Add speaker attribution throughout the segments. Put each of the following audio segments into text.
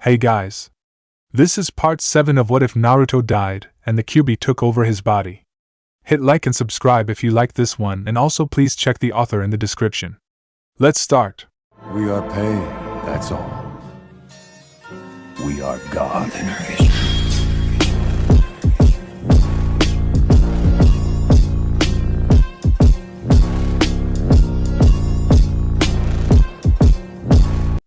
Speaker 1: Hey guys. This is part 7 of What If Naruto Died and the Kyuubi Took Over His Body. Hit like and subscribe if you like this one, and also please check the author in the description. Let's start.
Speaker 2: We are paid, that's all. We are God.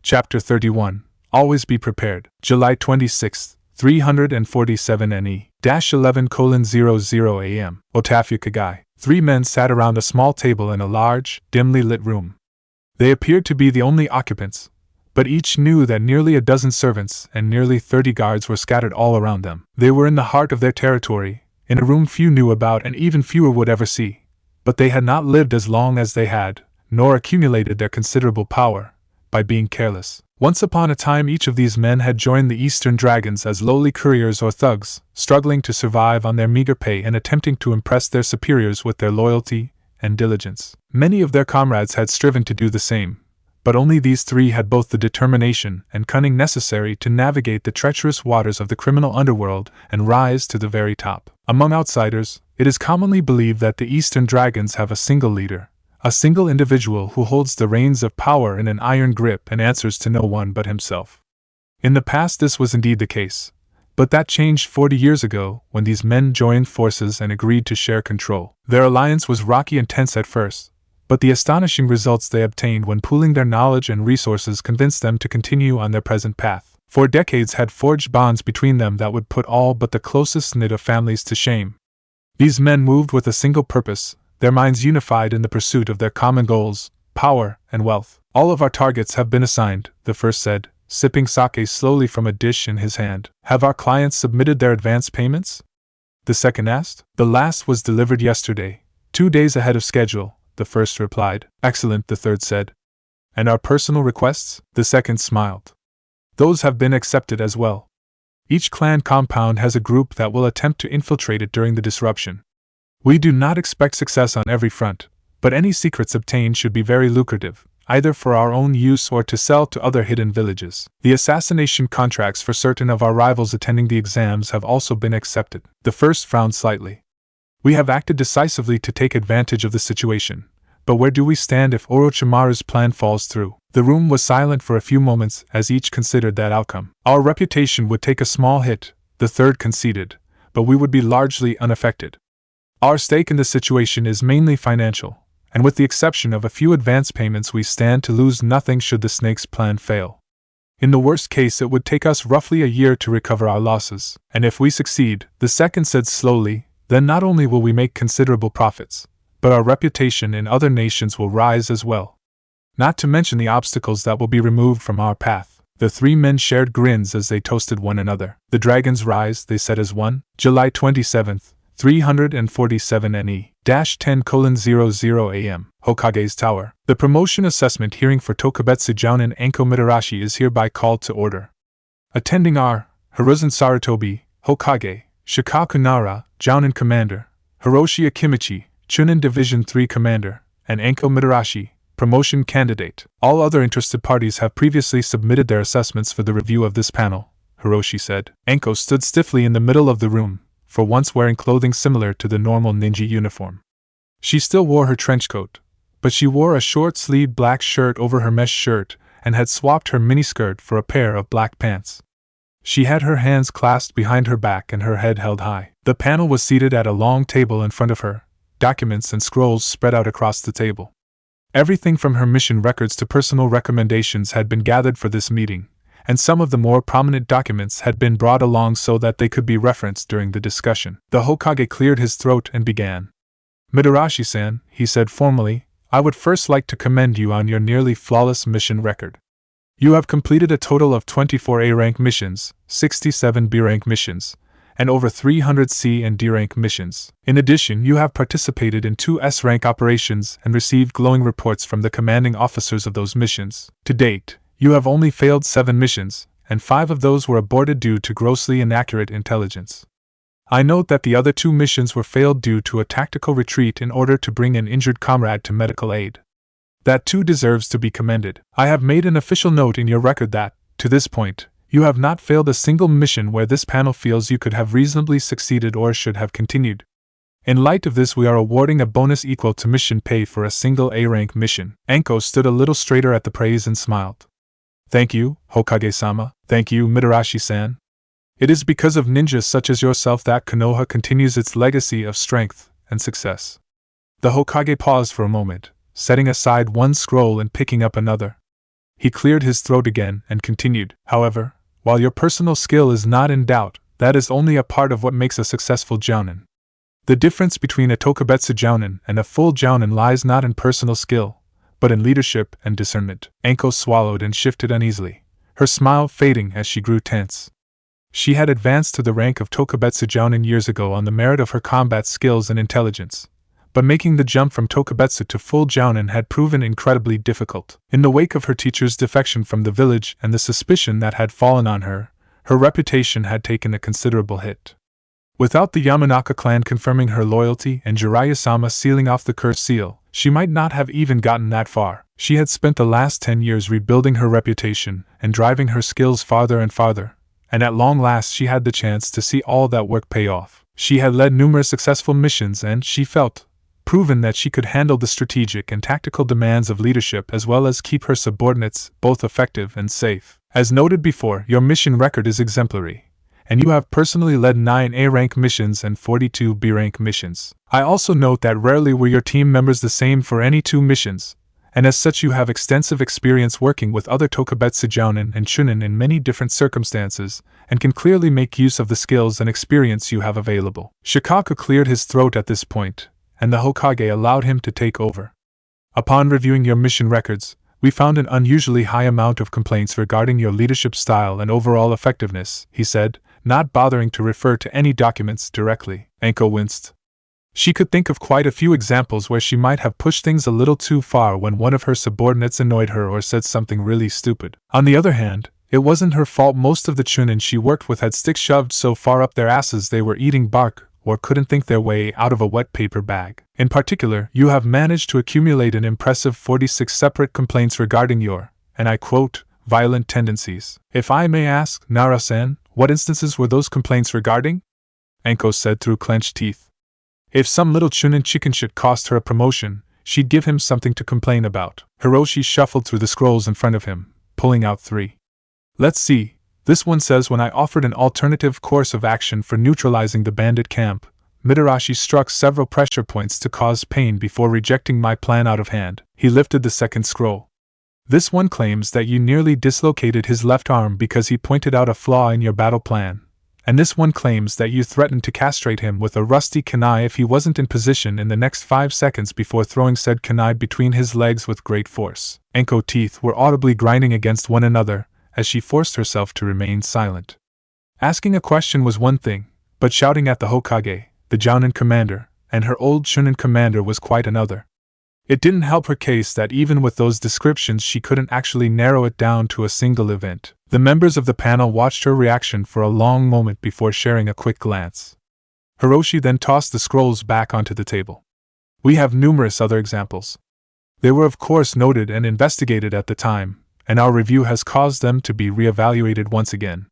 Speaker 1: Chapter 31. Always be prepared. July 26, 347 NE-11:00 AM. Otafukage. 3 men sat around a small table in a large, dimly lit room. They appeared to be the only occupants, but each knew that nearly a dozen servants and nearly 30 guards were scattered all around them. They were in the heart of their territory, in a room few knew about and even fewer would ever see. But they had not lived as long as they had, nor accumulated their considerable power, by being careless. Once upon a time each of these men had joined the Eastern Dragons as lowly couriers or thugs, struggling to survive on their meager pay and attempting to impress their superiors with their loyalty and diligence. Many of their comrades had striven to do the same, but only these 3 had both the determination and cunning necessary to navigate the treacherous waters of the criminal underworld and rise to the very top. Among outsiders, it is commonly believed that the Eastern Dragons have a single leader, a single individual who holds the reins of power in an iron grip and answers to no one but himself. In the past this was indeed the case, but that changed 40 years ago when these men joined forces and agreed to share control. Their alliance was rocky and tense at first, but the astonishing results they obtained when pooling their knowledge and resources convinced them to continue on their present path. For decades had forged bonds between them that would put all but the closest knit of families to shame. These men moved with a single purpose, their minds unified in the pursuit of their common goals, power, and wealth. All of our targets have been assigned, the first said, sipping sake slowly from a dish in his hand. Have our clients submitted their advance payments? The second asked. The last was delivered yesterday, 2 days ahead of schedule, the first replied. Excellent, the third said. And our personal requests? The second smiled. Those have been accepted as well. Each clan compound has a group that will attempt to infiltrate it during the disruption. We do not expect success on every front, but any secrets obtained should be very lucrative, either for our own use or to sell to other hidden villages. The assassination contracts for certain of our rivals attending the exams have also been accepted. The first frowned slightly. We have acted decisively to take advantage of the situation, but where do we stand if Orochimaru's plan falls through? The room was silent for a few moments as each considered that outcome. Our reputation would take a small hit, the third conceded, but we would be largely unaffected. Our stake in the situation is mainly financial, and with the exception of a few advance payments we stand to lose nothing should the snake's plan fail. In the worst case it would take us roughly a year to recover our losses, and if we succeed, the second said slowly, then not only will we make considerable profits, but our reputation in other nations will rise as well. Not to mention the obstacles that will be removed from our path. The 3 men shared grins as they toasted one another. The dragons rise, they said as one. July 27th. 347 NE-10:00 AM. Hokage's Tower. The promotion assessment hearing for Tokubetsu Jounin Anko Mitarashi is hereby called to order. Attending are Hiruzen Sarutobi, Hokage, Shikaku Nara, Jounin Commander, Hiroshi Akimichi, Chunin Division 3 Commander, and Anko Mitarashi, promotion candidate. All other interested parties have previously submitted their assessments for the review of this panel, Hiroshi said. Anko stood stiffly in the middle of the room, for once wearing clothing similar to the normal ninja uniform. She still wore her trench coat, but she wore a short-sleeved black shirt over her mesh shirt and had swapped her miniskirt for a pair of black pants. She had her hands clasped behind her back and her head held high. The panel was seated at a long table in front of her, documents and scrolls spread out across the table. Everything from her mission records to personal recommendations had been gathered for this meeting, and some of the more prominent documents had been brought along so that they could be referenced during the discussion. The Hokage cleared his throat and began. Mitarashi-san, he said formally, I would first like to commend you on your nearly flawless mission record. You have completed a total of 24 A-rank missions, 67 B-rank missions, and over 300 C and D-rank missions. In addition, you have participated in 2 S-rank operations and received glowing reports from the commanding officers of those missions. To date, you have only failed 7 missions, and 5 of those were aborted due to grossly inaccurate intelligence. I note that the other 2 missions were failed due to a tactical retreat in order to bring an injured comrade to medical aid. That too deserves to be commended. I have made an official note in your record that, to this point, You have not failed a single mission where this panel feels you could have reasonably succeeded or should have continued. In light of this, we are awarding a bonus equal to mission pay for a single A-rank mission. Anko stood a little straighter at the praise and smiled. Thank you, Hokage-sama. Thank you, Mitarashi-san. It is because of ninjas such as yourself that Konoha continues its legacy of strength and success. The Hokage paused for a moment, setting aside one scroll and picking up another. He cleared his throat again and continued, however, while your personal skill is not in doubt, that is only a part of what makes a successful jounin. The difference between a tokubetsu jounin and a full jounin lies not in personal skill, but in leadership and discernment. Anko swallowed and shifted uneasily, her smile fading as she grew tense. She had advanced to the rank of tokubetsu jounin years ago on the merit of her combat skills and intelligence, but making the jump from tokubetsu to full jounin had proven incredibly difficult. In the wake of her teacher's defection from the village and the suspicion that had fallen on her, her reputation had taken a considerable hit. Without the Yamanaka clan confirming her loyalty and Jiraiya-sama sealing off the curse seal, she might not have even gotten that far. She had spent the last 10 years rebuilding her reputation and driving her skills farther and farther, and at long last she had the chance to see all that work pay off. She had led numerous successful missions and, she felt, proven that she could handle the strategic and tactical demands of leadership as well as keep her subordinates both effective and safe. As noted before, your mission record is exemplary, and you have personally led 9 A-rank missions and 42 B-rank missions. I also note that rarely were your team members the same for any 2 missions, and as such you have extensive experience working with other tokubetsu jounin and chunin in many different circumstances, and can clearly make use of the skills and experience you have available. Shikaku cleared his throat at this point, and the Hokage allowed him to take over. Upon reviewing your mission records, we found an unusually high amount of complaints regarding your leadership style and overall effectiveness, he said, not bothering to refer to any documents directly. Anko winced. She could think of quite a few examples where she might have pushed things a little too far when one of her subordinates annoyed her or said something really stupid. On the other hand, it wasn't her fault most of the chunin she worked with had sticks shoved so far up their asses they were eating bark or couldn't think their way out of a wet paper bag. In particular, you have managed to accumulate an impressive 46 separate complaints regarding your, and I quote, violent tendencies. If I may ask, Nara-san, what instances were those complaints regarding? Anko said through clenched teeth. If some little chunin chicken shit cost her a promotion, she'd give him something to complain about. Hiroshi shuffled through the scrolls in front of him, pulling out 3. Let's see. This one says when I offered an alternative course of action for neutralizing the bandit camp, Mitarashi struck several pressure points to cause pain before rejecting my plan out of hand. He lifted the second scroll. This one claims that you nearly dislocated his left arm because he pointed out a flaw in your battle plan, and this one claims that you threatened to castrate him with a rusty kunai if he wasn't in position in the next 5 seconds before throwing said kunai between his legs with great force. Anko's teeth were audibly grinding against one another as she forced herself to remain silent. Asking a question was one thing, but shouting at the Hokage, the jounin commander, and her old chunin commander was quite another. It didn't help her case that even with those descriptions she couldn't actually narrow it down to a single event. The members of the panel watched her reaction for a long moment before sharing a quick glance. Hiroshi then tossed the scrolls back onto the table. We have numerous other examples. They were of course noted and investigated at the time, and our review has caused them to be re-evaluated once again.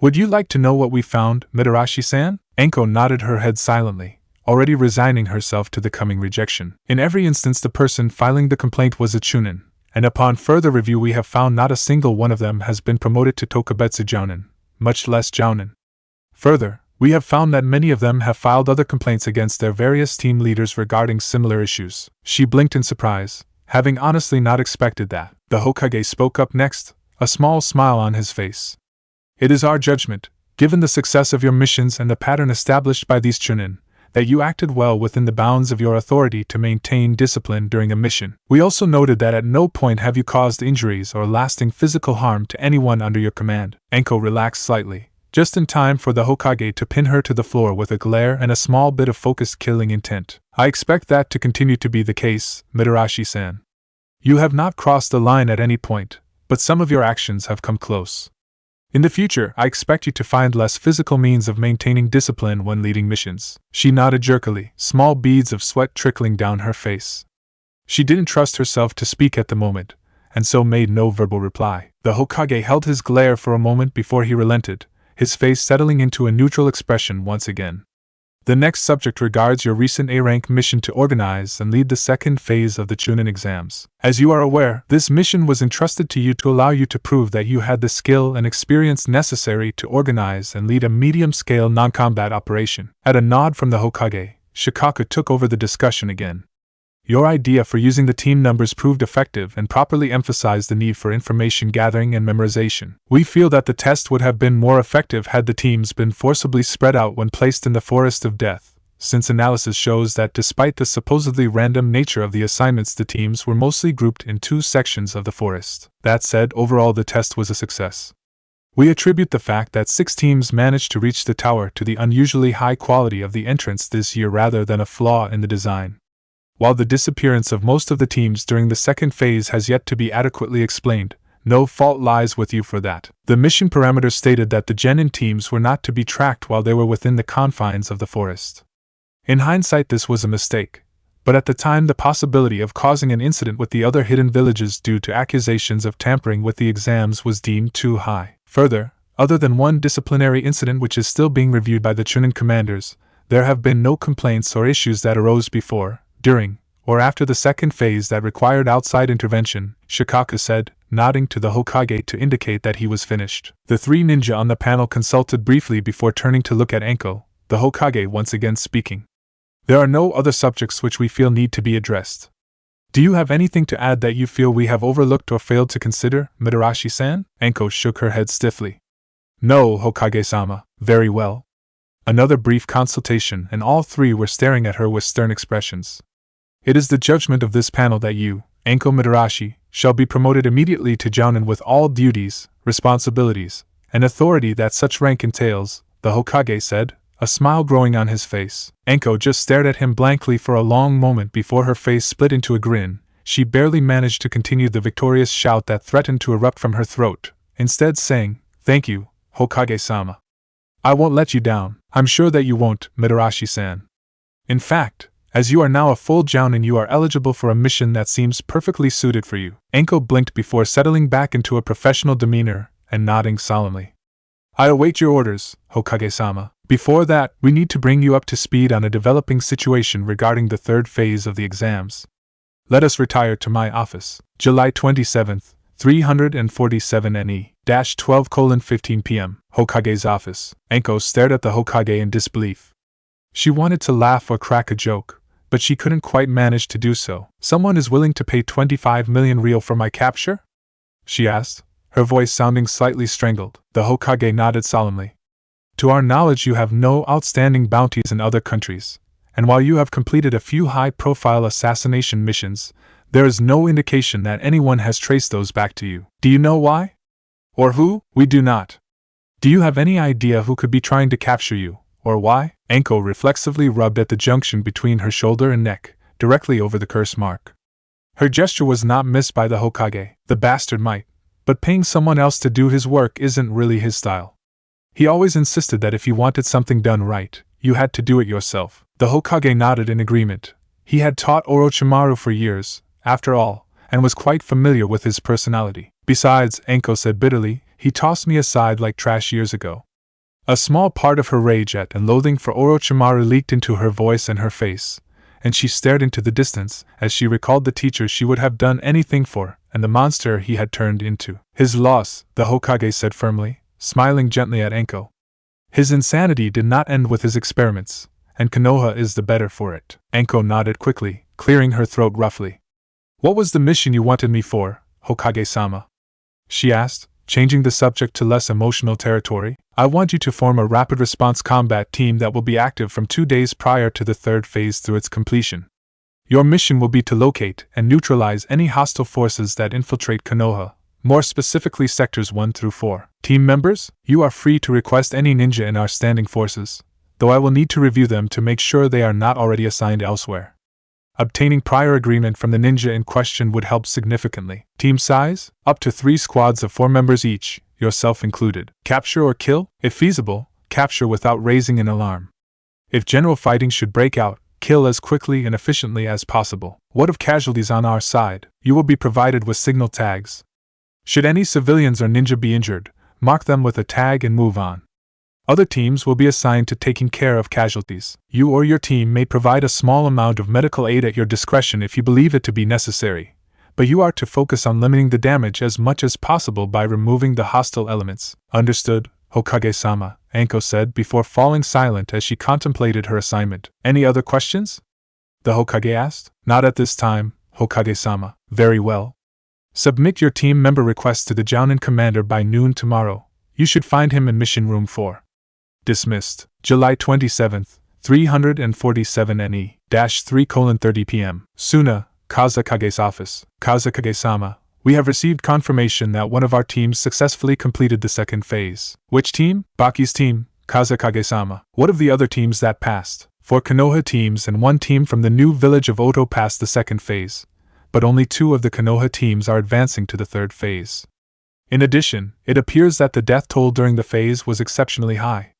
Speaker 1: Would you like to know what we found, Mitarashi-san? Anko nodded her head silently, already resigning herself to the coming rejection. In every instance the person filing the complaint was a chunin, and upon further review we have found not a single one of them has been promoted to tokubetsu jounin, much less jounin. Further, we have found that many of them have filed other complaints against their various team leaders regarding similar issues. She blinked in surprise, having honestly not expected that. The Hokage spoke up next, a small smile on his face. It is our judgment, given the success of your missions and the pattern established by these chunin, that you acted well within the bounds of your authority to maintain discipline during a mission. We also noted that at no point have you caused injuries or lasting physical harm to anyone under your command. Anko relaxed slightly, just in time for the Hokage to pin her to the floor with a glare and a small bit of focused killing intent. I expect that to continue to be the case, Mitarashi-san. You have not crossed the line at any point, but some of your actions have come close. In the future, I expect you to find less physical means of maintaining discipline when leading missions. She nodded jerkily, small beads of sweat trickling down her face. She didn't trust herself to speak at the moment, and so made no verbal reply. The Hokage held his glare for a moment before he relented, his face settling into a neutral expression once again. The next subject regards your recent A-rank mission to organize and lead the second phase of the Chunin exams. As you are aware, this mission was entrusted to you to allow you to prove that you had the skill and experience necessary to organize and lead a medium-scale non-combat operation. At a nod from the Hokage, Shikaku took over the discussion again. Your idea for using the team numbers proved effective and properly emphasized the need for information gathering and memorization. We feel that the test would have been more effective had the teams been forcibly spread out when placed in the Forest of Death, since analysis shows that despite the supposedly random nature of the assignments, the teams were mostly grouped in 2 sections of the forest. That said, overall the test was a success. We attribute the fact that 6 teams managed to reach the tower to the unusually high quality of the entrance this year rather than a flaw in the design. While the disappearance of most of the teams during the second phase has yet to be adequately explained, no fault lies with you for that. The mission parameters stated that the genin teams were not to be tracked while they were within the confines of the forest. In hindsight, this was a mistake, but at the time the possibility of causing an incident with the other hidden villages due to accusations of tampering with the exams was deemed too high. Further, other than one disciplinary incident which is still being reviewed by the Chunin commanders, there have been no complaints or issues that arose before, during, or after the second phase that required outside intervention, Shikaku said, nodding to the Hokage to indicate that he was finished. The 3 ninja on the panel consulted briefly before turning to look at Anko, the Hokage once again speaking. There are no other subjects which we feel need to be addressed. Do you have anything to add that you feel we have overlooked or failed to consider, Mitarashi-san? Anko shook her head stiffly. No, Hokage-sama, very well. Another brief consultation, and all 3 were staring at her with stern expressions. It is the judgment of this panel that you, Anko Mitarashi, shall be promoted immediately to Jounin with all duties, responsibilities, and authority that such rank entails, the Hokage said, a smile growing on his face. Anko just stared at him blankly for a long moment before her face split into a grin. She barely managed to continue the victorious shout that threatened to erupt from her throat, instead saying, "Thank you, Hokage-sama. I won't let you down." "I'm sure that you won't, Mitarashi-san. In fact, as you are now a full Jounin, you are eligible for a mission that seems perfectly suited for you." Anko blinked before settling back into a professional demeanor and nodding solemnly. "I await your orders, Hokage-sama. Before that, we need to bring you up to speed on a developing situation regarding the third phase of the exams. Let us retire to my office." July 27th, 347 NE, 12:15 p.m. Hokage's office. Anko stared at the Hokage in disbelief. She wanted to laugh or crack a joke, but she couldn't quite manage to do so. "Someone is willing to pay 25 million real for my capture?" she asked, her voice sounding slightly strangled. The Hokage nodded solemnly. "To our knowledge, you have no outstanding bounties in other countries, and while you have completed a few high-profile assassination missions, there is no indication that anyone has traced those back to you. Do you know why? Or who?" "We do not." "Do you have any idea who could be trying to capture you, or why?" Anko reflexively rubbed at the junction between her shoulder and neck, directly over the curse mark. Her gesture was not missed by the Hokage. The bastard might, but paying someone else to do his work isn't really his style. He always insisted that if you wanted something done right, you had to do it yourself. The Hokage nodded in agreement. He had taught Orochimaru for years, after all, and was quite familiar with his personality. "Besides," Anko said bitterly, "he tossed me aside like trash years ago." A small part of her rage at and loathing for Orochimaru leaked into her voice and her face, and she stared into the distance as she recalled the teacher she would have done anything for, and the monster he had turned into. "His loss," the Hokage said firmly, smiling gently at Anko. "His insanity did not end with his experiments, and Konoha is the better for it." Anko nodded quickly, clearing her throat roughly. "What was the mission you wanted me for, Hokage-sama?" she asked, changing the subject to less emotional territory. "I want you to form a rapid response combat team that will be active from 2 days prior to the third phase through its completion. Your mission will be to locate and neutralize any hostile forces that infiltrate Konoha, more specifically sectors 1 through 4. Team members, you are free to request any ninja in our standing forces, though I will need to review them to make sure they are not already assigned elsewhere. Obtaining prior agreement from the ninja in question would help significantly. Team size, up to 3 squads of 4 members each, yourself included. Capture or kill, if feasible, capture without raising an alarm. If general fighting should break out, kill as quickly and efficiently as possible. What of casualties on our side? You will be provided with signal tags. Should any civilians or ninja be injured, mark them with a tag and move on. Other teams will be assigned to taking care of casualties. You or your team may provide a small amount of medical aid at your discretion if you believe it to be necessary, but you are to focus on limiting the damage as much as possible by removing the hostile elements. Understood, Hokage-sama, Anko said before falling silent as she contemplated her assignment. Any other questions? The Hokage asked. Not at this time, Hokage-sama. Very well. Submit your team member request to the Jounin commander by noon tomorrow. You should find him in mission room 4. Dismissed. July 27th, 347 NE-3:30 p.m. Suna, Kazakage's office. Kazakage-sama, we have received confirmation that one of our teams successfully completed the second phase. Which team? Baki's team, Kazakage-sama. What of the other teams that passed? 4 Konoha teams and 1 team from the new village of Oto passed the second phase, but only 2 of the Konoha teams are advancing to the third phase. In addition, it appears that the death toll during the phase was exceptionally high.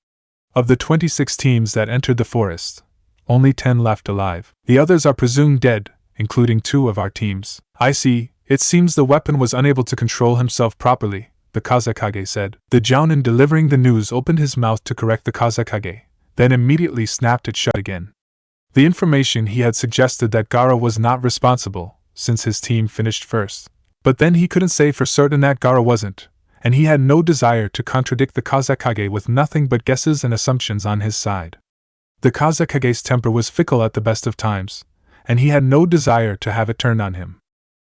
Speaker 1: Of the 26 teams that entered the forest, only 10 left alive. The others are presumed dead, including 2 of our teams. I see, it seems the weapon was unable to control himself properly, the Kazakage said. The Jounin delivering the news opened his mouth to correct the Kazakage, then immediately snapped it shut again. The information he had suggested that Gaara was not responsible, since his team finished first. But then he couldn't say for certain that Gaara wasn't, and he had no desire to contradict the Kazakage with nothing but guesses and assumptions on his side. The Kazakage's temper was fickle at the best of times, and he had no desire to have it turned on him.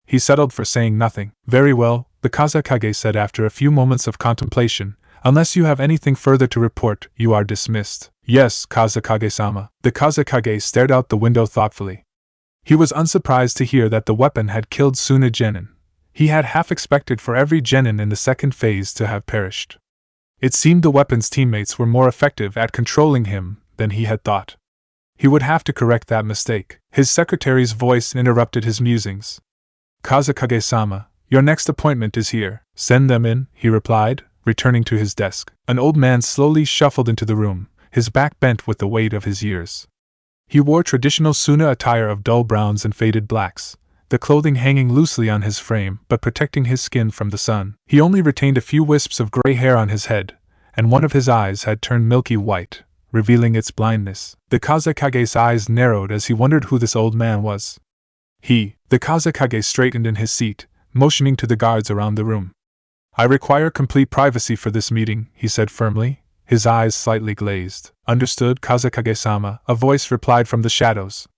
Speaker 1: He settled for saying nothing. Very well, the Kazakage said after a few moments of contemplation. Unless you have anything further to report, you are dismissed. Yes, Kazakage-sama. The Kazakage stared out the window thoughtfully. He was unsurprised to hear that the weapon had killed Suna Genin. He had half expected for every Genin in the second phase to have perished. It seemed the weapon's teammates were more effective at controlling him than he had thought. He would have to correct that mistake. His secretary's voice interrupted his musings. Kazakage-sama, your next appointment is here. Send them in, he replied, returning to his desk. An old man slowly shuffled into the room, his back bent with the weight of his years. He wore traditional Suna attire of dull browns and faded blacks, the clothing hanging loosely on his frame but protecting his skin from the sun. He only retained a few wisps of gray hair on his head, and one of his eyes had turned milky white, revealing its blindness. The Kazakage's eyes narrowed as he wondered who this old man was. The Kazakage straightened in his seat, motioning to the guards around the room. I require complete privacy for this meeting, he said firmly, his eyes slightly glazed. Understood, Kazakage-sama, a voice replied from the shadows.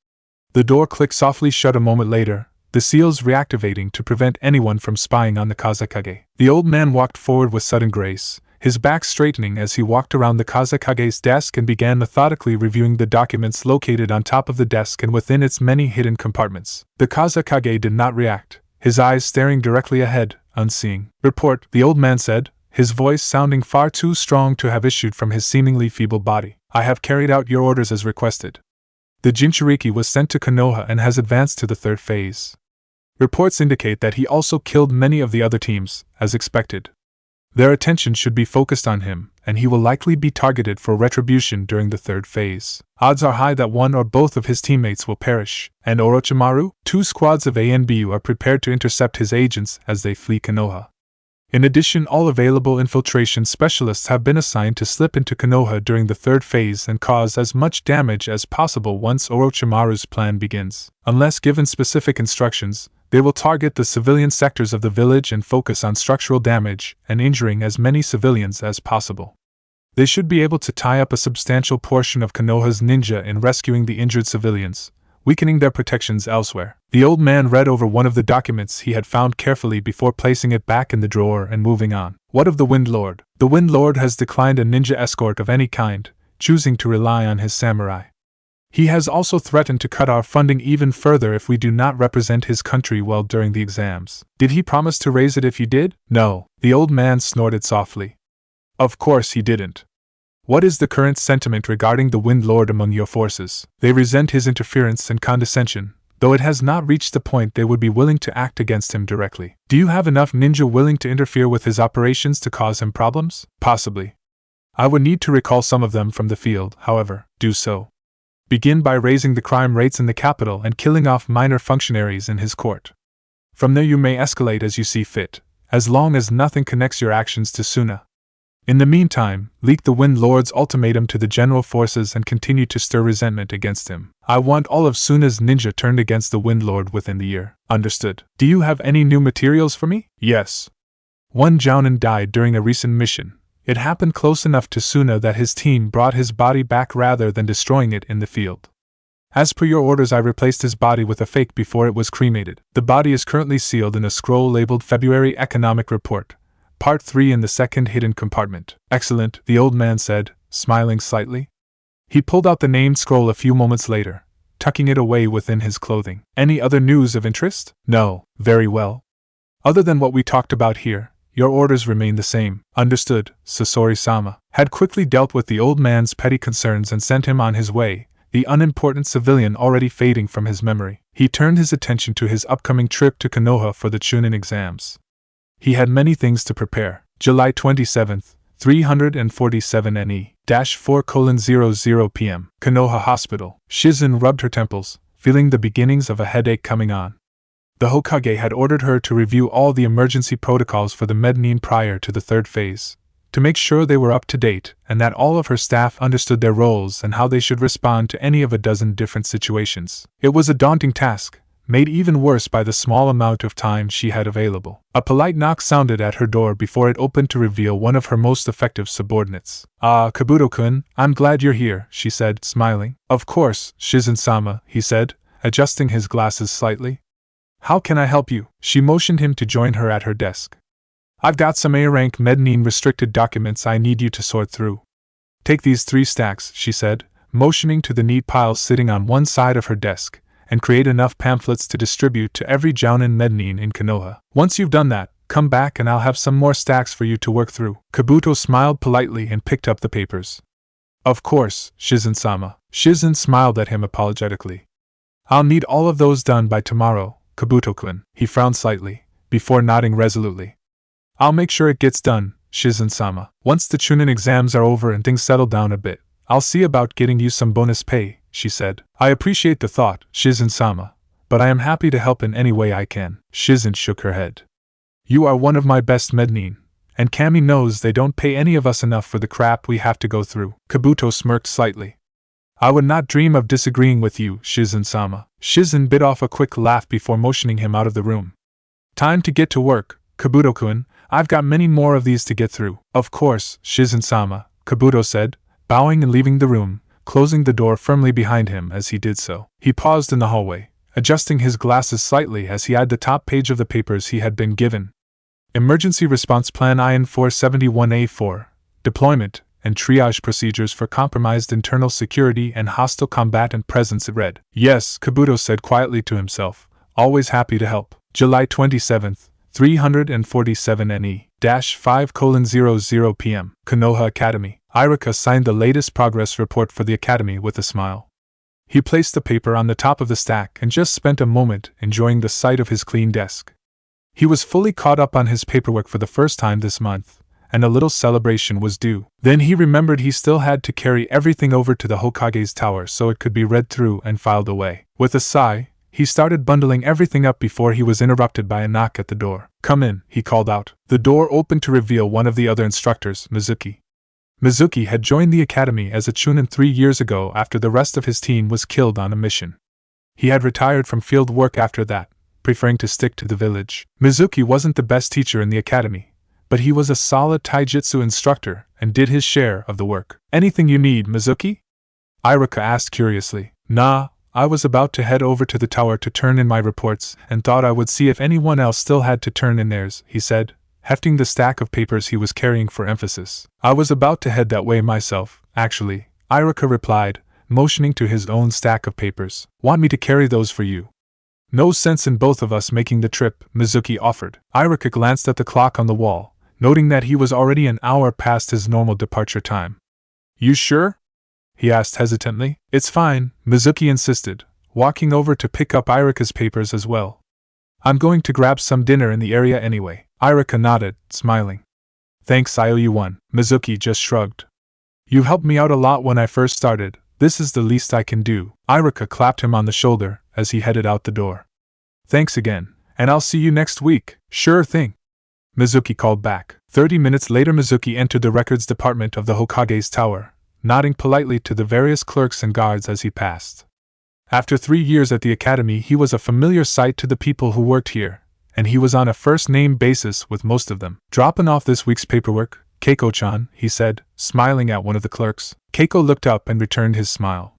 Speaker 1: The door clicked softly shut a moment later, the seals reactivating to prevent anyone from spying on the Kazakage. The old man walked forward with sudden grace, his back straightening as he walked around the Kazakage's desk and began methodically reviewing the documents located on top of the desk and within its many hidden compartments. The Kazakage did not react, his eyes staring directly ahead, unseeing. Report, the old man said, his voice sounding far too strong to have issued from his seemingly feeble body. I have carried out your orders as requested. The Jinchuriki was sent to Konoha and has advanced to the third phase. Reports indicate that he also killed many of the other teams, as expected. Their attention should be focused on him, and he will likely be targeted for retribution during the third phase. Odds are high that one or both of his teammates will perish. And Orochimaru? 2 squads of ANBU are prepared to intercept his agents as they flee Konoha. In addition, all available infiltration specialists have been assigned to slip into Konoha during the third phase and cause as much damage as possible once Orochimaru's plan begins. Unless given specific instructions, they will target the civilian sectors of the village and focus on structural damage and injuring as many civilians as possible. They should be able to tie up a substantial portion of Konoha's ninja in rescuing the injured civilians, weakening their protections elsewhere. The old man read over one of the documents he had found carefully before placing it back in the drawer and moving on. What of the Wind Lord? The Wind Lord has declined a ninja escort of any kind, choosing to rely on his samurai. He has also threatened to cut our funding even further if we do not represent his country well during the exams. Did he promise to raise it if you did? No, the old man snorted softly. Of course he didn't. What is the current sentiment regarding the Wind Lord among your forces? They resent his interference and condescension, though it has not reached the point they would be willing to act against him directly. Do you have enough ninja willing to interfere with his operations to cause him problems? Possibly. I would need to recall some of them from the field, however. Do so. Begin by raising the crime rates in the capital and killing off minor functionaries in his court. From there you may escalate as you see fit, as long as nothing connects your actions to Suna. In the meantime, leak the Wind Lord's ultimatum to the general forces and continue to stir resentment against him. I want all of Suna's ninja turned against the Wind Lord within the year. Understood. Do you have any new materials for me? Yes. One Jounin died during a recent mission. It happened close enough to Suna that his team brought his body back rather than destroying it in the field. As per your orders, I replaced his body with a fake before it was cremated. The body is currently sealed in a scroll labeled February Economic Report, Part 3 in the second hidden compartment. Excellent, the old man said, smiling slightly. He pulled out the named scroll a few moments later, tucking it away within his clothing. Any other news of interest? No. Very well. Other than what we talked about here, your orders remain the same. Understood. Sasori-sama had quickly dealt with the old man's petty concerns and sent him on his way, the unimportant civilian already fading from his memory. He turned his attention to his upcoming trip to Konoha for the Chunin exams. He had many things to prepare. July 27th, 347 NE-4:00 p.m. Konoha Hospital. Shizun rubbed her temples, feeling the beginnings of a headache coming on. The Hokage had ordered her to review all the emergency protocols for the Mednin prior to the third phase, to make sure they were up to date and that all of her staff understood their roles and how they should respond to any of a dozen different situations. It was a daunting task, made even worse by the small amount of time she had available. A polite knock sounded at her door before it opened to reveal one of her most effective subordinates. "Ah, Kabuto-kun, I'm glad you're here," she said, smiling. "Of course, Shizun-sama," he said, adjusting his glasses slightly. "How can I help you?" She motioned him to join her at her desk. "I've got some A-rank Mednin restricted documents I need you to sort through. Take these 3 stacks," she said, motioning to the neat piles sitting on one side of her desk, and create enough pamphlets to distribute to every Jounin Mednin in Konoha. "Once you've done that, come back and I'll have some more stacks for you to work through." Kabuto smiled politely and picked up the papers. "Of course, Shizun-sama." Shizun smiled at him apologetically. "I'll need all of those done by tomorrow, Kabuto-kun." He frowned slightly, before nodding resolutely. "I'll make sure it gets done, Shizun-sama. Once the Chunin exams are over and things settle down a bit, I'll see about getting you some bonus pay," she said. "I appreciate the thought, Shizun-sama, but I am happy to help in any way I can." Shizun shook her head. "You are one of my best Mednin, and Kami knows they don't pay any of us enough for the crap we have to go through." Kabuto smirked slightly. "I would not dream of disagreeing with you, Shizun-sama." Shizun bit off a quick laugh before motioning him out of the room. "Time to get to work, Kabuto-kun. I've got many more of these to get through." "Of course, Shizun-sama," Kabuto said, bowing and leaving the room, closing the door firmly behind him as he did so. He paused in the hallway, adjusting his glasses slightly as he eyed the top page of the papers he had been given. Emergency Response Plan IN 471A4, Deployment and Triage Procedures for Compromised Internal Security and Hostile Combatant Presence, it read. "Yes," Kabuto said quietly to himself, "always happy to help." July 27th, 347 NE-5:00 p.m. Konoha Academy. Iruka signed the latest progress report for the academy with a smile. He placed the paper on the top of the stack and just spent a moment enjoying the sight of his clean desk. He was fully caught up on his paperwork for the first time this month, and a little celebration was due. Then he remembered he still had to carry everything over to the Hokage's tower so it could be read through and filed away. With a sigh, he started bundling everything up before he was interrupted by a knock at the door. "Come in," he called out. The door opened to reveal one of the other instructors, Mizuki. Mizuki had joined the academy as a Chunin 3 years ago after the rest of his team was killed on a mission. He had retired from field work after that, preferring to stick to the village. Mizuki wasn't the best teacher in the academy, but he was a solid taijutsu instructor and did his share of the work. "Anything you need, Mizuki?" Iruka asked curiously. "Nah, I was about to head over to the tower to turn in my reports and thought I would see if anyone else still had to turn in theirs," he said, hefting the stack of papers he was carrying for emphasis. "I was about to head that way myself, actually," Iruka replied, motioning to his own stack of papers. "Want me to carry those for you?" "No sense in both of us making the trip," Mizuki offered. Iruka glanced at the clock on the wall, noting that he was already an hour past his normal departure time. "You sure?" he asked hesitantly. "It's fine," Mizuki insisted, walking over to pick up Iruka's papers as well. "I'm going to grab some dinner in the area anyway." Iruka nodded, smiling. "Thanks, I owe you one," Mizuki just shrugged. "You helped me out a lot when I first started, This is the least I can do. Iruka clapped him on the shoulder as he headed out the door. Thanks again, and I'll see you next week. Sure thing, Mizuki called back. 30 minutes later, Mizuki entered the records department of the Hokage's tower, nodding politely to the various clerks and guards as he passed. After 3 years at the academy, he was a familiar sight to the people who worked here, and he was on a first-name basis with most of them. Dropping off this week's paperwork, Keiko-chan, he said, smiling at one of the clerks. Keiko looked up and returned his smile.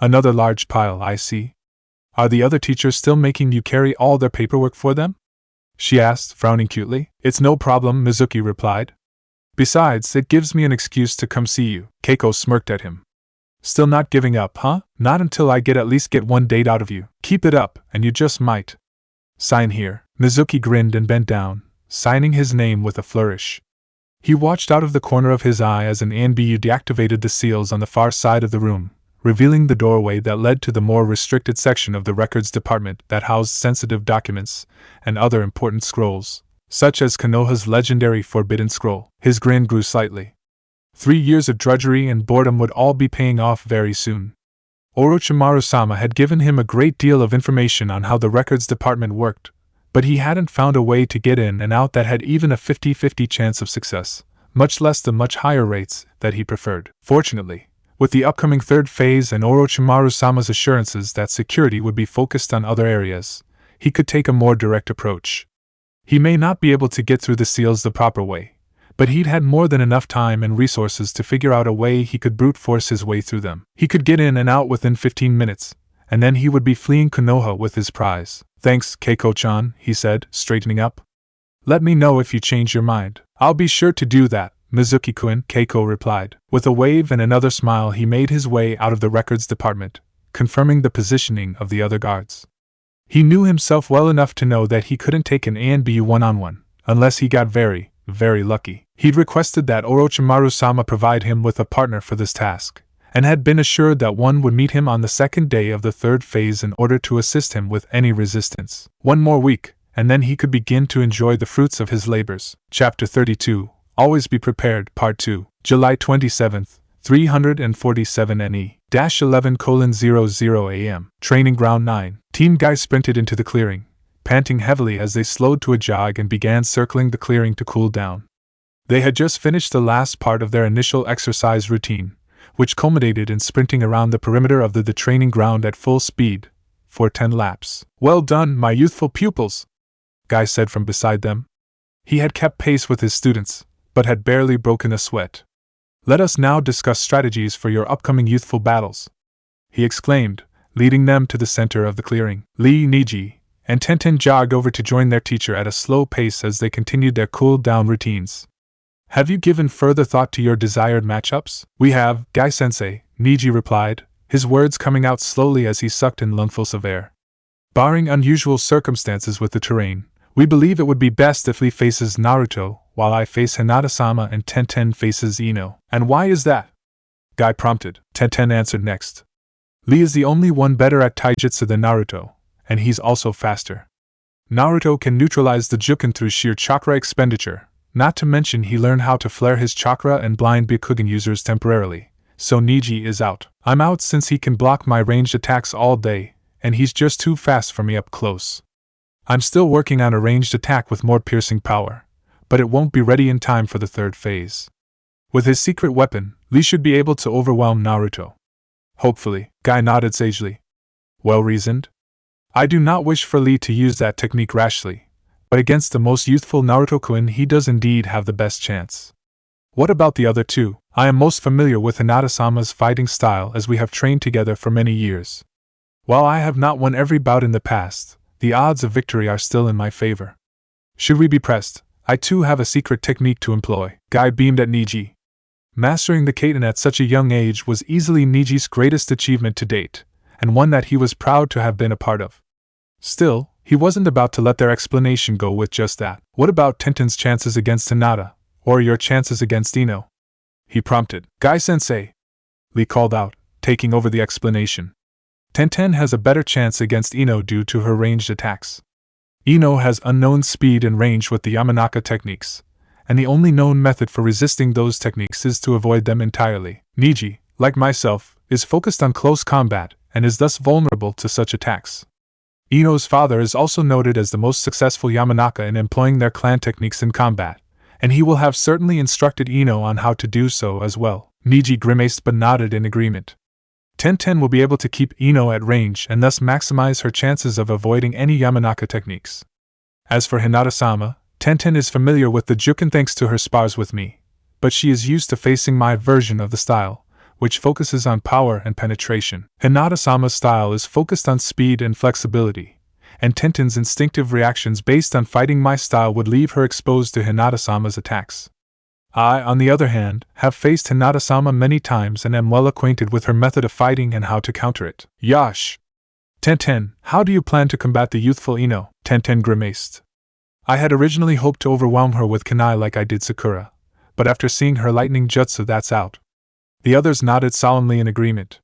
Speaker 1: Another large pile, I see. Are the other teachers still making you carry all their paperwork for them? She asked, frowning cutely. It's no problem, Mizuki replied. Besides, it gives me an excuse to come see you. Keiko smirked at him. Still not giving up, huh? Not until I at least get one date out of you. Keep it up, and you just might. Sign here. Mizuki grinned and bent down, signing his name with a flourish. He watched out of the corner of his eye as an ANBU deactivated the seals on the far side of the room, revealing the doorway that led to the more restricted section of the records department that housed sensitive documents and other important scrolls, such as Konoha's legendary Forbidden Scroll. His grin grew slightly. 3 years of drudgery and boredom would all be paying off very soon. Orochimaru-sama had given him a great deal of information on how the records department worked, but he hadn't found a way to get in and out that had even a 50-50 chance of success, much less the much higher rates that he preferred. Fortunately, with the upcoming third phase and Orochimaru-sama's assurances that security would be focused on other areas, he could take a more direct approach. He may not be able to get through the seals the proper way, but he'd had more than enough time and resources to figure out a way he could brute force his way through them. He could get in and out within 15 minutes, and then he would be fleeing Konoha with his prize. Thanks, Keiko-chan, he said, straightening up. Let me know if you change your mind. I'll be sure to do that, Mizuki-kun, Keiko replied. With a wave and another smile, he made his way out of the records department, confirming the positioning of the other guards. He knew himself well enough to know that he couldn't take an ANBU one-on-one, unless he got very lucky. He'd requested that Orochimaru-sama provide him with a partner for this task, and had been assured that one would meet him on the second day of the third phase in order to assist him with any resistance. One more week, and then he could begin to enjoy the fruits of his labors. Chapter 32, Always Be Prepared, Part 2, July 27th, 347 NE-11:00 AM. Training Ground 9. Team Guy sprinted into the clearing, panting heavily as they slowed to a jog and began circling the clearing to cool down. They had just finished the last part of their initial exercise routine, which culminated in sprinting around the perimeter of the training ground at full speed, for 10 laps. Well done, my youthful pupils, Guy said from beside them. He had kept pace with his students, but had barely broken a sweat. Let us now discuss strategies for your upcoming youthful battles, he exclaimed, leading them to the center of the clearing. Lee, Niji, and Tenten jogged over to join their teacher at a slow pace as they continued their cool-down routines. Have you given further thought to your desired matchups? We have, Guy-sensei, Niji replied, his words coming out slowly as he sucked in lungfuls of air. Barring unusual circumstances with the terrain, we believe it would be best if Lee faces Naruto, while I face Hinata-sama and Tenten faces Ino. And why is that? Guy prompted. Tenten answered next. Lee is the only one better at taijutsu than Naruto, and he's also faster. Naruto can neutralize the Juken through sheer chakra expenditure, not to mention he learned how to flare his chakra and blind Byakugan users temporarily, so Niji is out. I'm out since he can block my ranged attacks all day, and he's just too fast for me up close. I'm still working on a ranged attack with more piercing power, but it won't be ready in time for the third phase. With his secret weapon, Lee should be able to overwhelm Naruto. Hopefully, Guy nodded sagely. Well reasoned. I do not wish for Lee to use that technique rashly, but against the most youthful Naruto-kun he does indeed have the best chance. What about the other two? I am most familiar with Hinata-sama's fighting style as we have trained together for many years. While I have not won every bout in the past, the odds of victory are still in my favor. Should we be pressed, I too have a secret technique to employ. Guy beamed at Niji. Mastering the Kaiten at such a young age was easily Niji's greatest achievement to date, and one that he was proud to have been a part of. Still, he wasn't about to let their explanation go with just that. What about Tenten's chances against Hinata, or your chances against Ino? He prompted. Guy-sensei, Lee called out, taking over the explanation. Tenten has a better chance against Ino due to her ranged attacks. Ino has unknown speed and range with the Yamanaka techniques, and the only known method for resisting those techniques is to avoid them entirely. Niji, like myself, is focused on close combat and is thus vulnerable to such attacks. Ino's father is also noted as the most successful Yamanaka in employing their clan techniques in combat, and he will have certainly instructed Ino on how to do so as well. Niji grimaced but nodded in agreement. Tenten will be able to keep Ino at range and thus maximize her chances of avoiding any Yamanaka techniques. As for Hinata-sama, Tenten is familiar with the Juken thanks to her spars with me, but she is used to facing my version of the style, which focuses on power and penetration. Hinata-sama's style is focused on speed and flexibility, and Tenten's instinctive reactions based on fighting my style would leave her exposed to Hinata-sama's attacks. I, on the other hand, have faced Hinata-sama many times and am well acquainted with her method of fighting and how to counter it. Yash! Tenten, how do you plan to combat the youthful Ino? Tenten grimaced. I had originally hoped to overwhelm her with kunai like I did Sakura, but after seeing her lightning jutsu, that's out. The others nodded solemnly in agreement.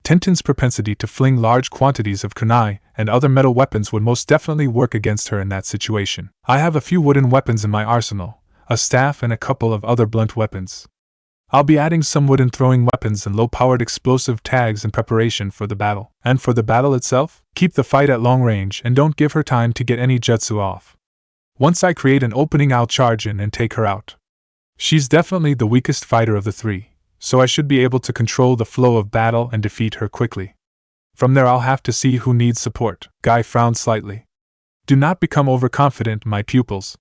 Speaker 1: Tenten's propensity to fling large quantities of kunai and other metal weapons would most definitely work against her in that situation. I have a few wooden weapons in my arsenal, a staff and a couple of other blunt weapons. I'll be adding some wooden throwing weapons and low-powered explosive tags in preparation for the battle. And for the battle itself, keep the fight at long range and don't give her time to get any jutsu off. Once I create an opening, I'll charge in and take her out. She's definitely the weakest fighter of the three, so I should be able to control the flow of battle and defeat her quickly. From there I'll have to see who needs support. Guy frowned slightly. Do not become overconfident, my pupils.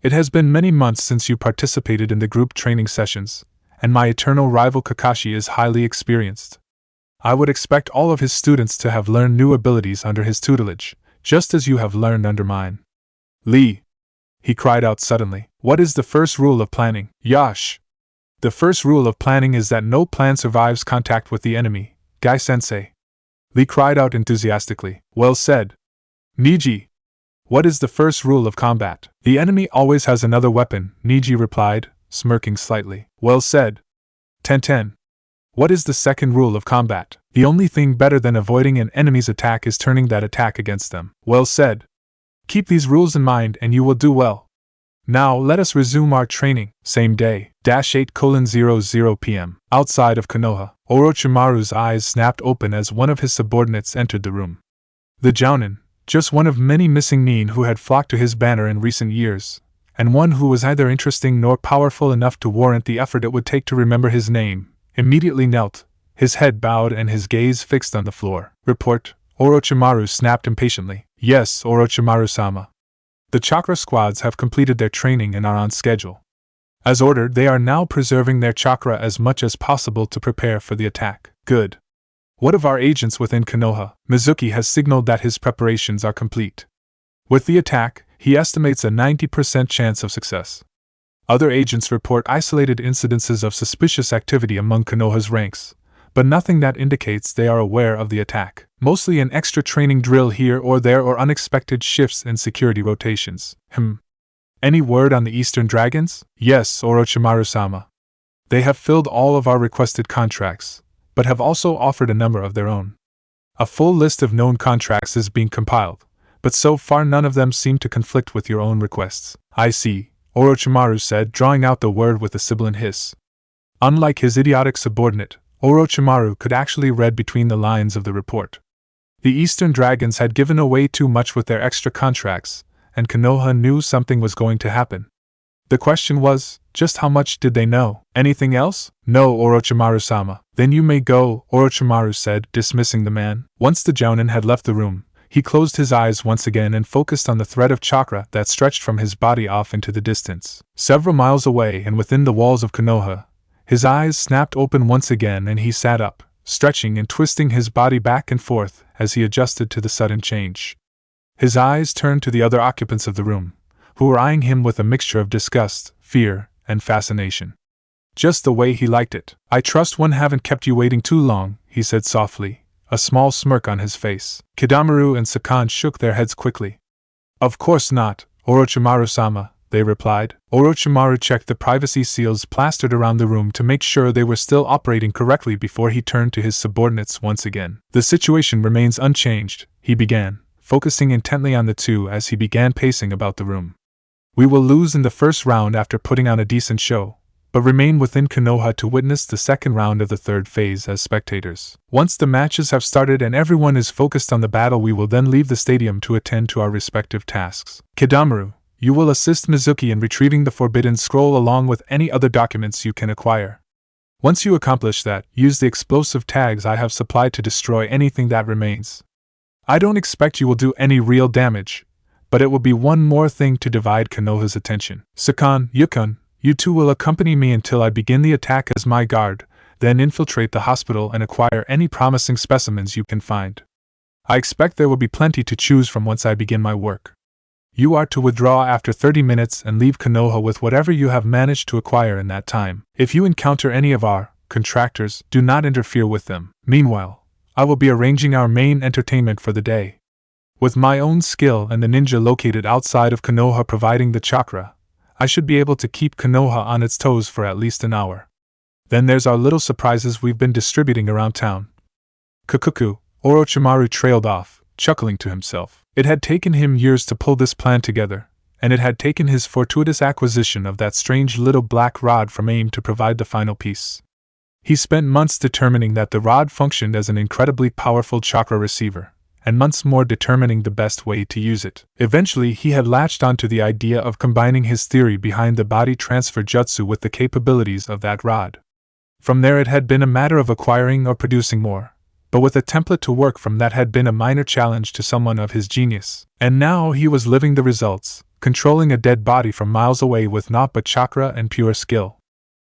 Speaker 1: It has been many months since you participated in the group training sessions, and my eternal rival Kakashi is highly experienced. I would expect all of his students to have learned new abilities under his tutelage, just as you have learned under mine. Lee! He cried out suddenly. What is the first rule of planning? Yash! The first rule of planning is that no plan survives contact with the enemy, Guy-sensei. Lee cried out enthusiastically. Well said. Niji! What is the first rule of combat? The enemy always has another weapon, Niji replied, smirking slightly. Well said. Tenten. What is the second rule of combat? The only thing better than avoiding an enemy's attack is turning that attack against them. Well said. Keep these rules in mind and you will do well. Now let us resume our training. Same day, 8:00 p.m. Outside of Konoha, Orochimaru's eyes snapped open as one of his subordinates entered the room. The Jounin, just one of many missing nin who had flocked to his banner in recent years, and one who was neither interesting nor powerful enough to warrant the effort it would take to remember his name, immediately knelt, his head bowed and his gaze fixed on the floor. Report, Orochimaru snapped impatiently. Yes, Orochimaru-sama. The chakra squads have completed their training and are on schedule. As ordered, they are now preserving their chakra as much as possible to prepare for the attack. Good. What of our agents within Konoha? Mizuki has signaled that his preparations are complete. With the attack, he estimates a 90% chance of success. Other agents report isolated incidences of suspicious activity among Konoha's ranks, but nothing that indicates they are aware of the attack. Mostly an extra training drill here or there or unexpected shifts in security rotations. Any word on the Eastern Dragons? Yes, Orochimaru-sama. They have filled all of our requested contracts, but have also offered a number of their own. A full list of known contracts is being compiled, but so far none of them seem to conflict with your own requests. I see, Orochimaru said, drawing out the word with a sibilant hiss. Unlike his idiotic subordinate, Orochimaru could actually read between the lines of the report. The Eastern Dragons had given away too much with their extra contracts, and Konoha knew something was going to happen. The question was, just how much did they know? Anything else? No, Orochimaru-sama. Then you may go, Orochimaru said, dismissing the man. Once the Jounin had left the room, he closed his eyes once again and focused on the thread of chakra that stretched from his body off into the distance. Several miles away and within the walls of Konoha, his eyes snapped open once again and he sat up, stretching and twisting his body back and forth as he adjusted to the sudden change. His eyes turned to the other occupants of the room, who were eyeing him with a mixture of disgust, fear, and fascination. Just the way he liked it. I trust one haven't kept you waiting too long, he said softly, a small smirk on his face. Kidamaru and Sakan shook their heads quickly. Of course not, Orochimaru-sama, they replied. Orochimaru checked the privacy seals plastered around the room to make sure they were still operating correctly before he turned to his subordinates once again. The situation remains unchanged, he began, focusing intently on the two as he began pacing about the room. We will lose in the first round after putting on a decent show, but remain within Konoha to witness the second round of the third phase as spectators. Once the matches have started and everyone is focused on the battle, we will then leave the stadium to attend to our respective tasks. Kidamaru, you will assist Mizuki in retrieving the Forbidden Scroll along with any other documents you can acquire. Once you accomplish that, use the explosive tags I have supplied to destroy anything that remains. I don't expect you will do any real damage, but it will be one more thing to divide Konoha's attention. Sakan, Yukon, you two will accompany me until I begin the attack as my guard, then infiltrate the hospital and acquire any promising specimens you can find. I expect there will be plenty to choose from once I begin my work. You are to withdraw after 30 minutes and leave Konoha with whatever you have managed to acquire in that time. If you encounter any of our contractors, do not interfere with them. Meanwhile, I will be arranging our main entertainment for the day. With my own skill and the ninja located outside of Konoha providing the chakra, I should be able to keep Konoha on its toes for at least an hour. Then there's our little surprises we've been distributing around town. Kukuku, Orochimaru trailed off, chuckling to himself. It had taken him years to pull this plan together, and it had taken his fortuitous acquisition of that strange little black rod from AIM to provide the final piece. He spent months determining that the rod functioned as an incredibly powerful chakra receiver, and months more determining the best way to use it. Eventually, he had latched onto the idea of combining his theory behind the body transfer jutsu with the capabilities of that rod. From there, it had been a matter of acquiring or producing more, but with a template to work from that had been a minor challenge to someone of his genius. And now he was living the results, controlling a dead body from miles away with naught but chakra and pure skill.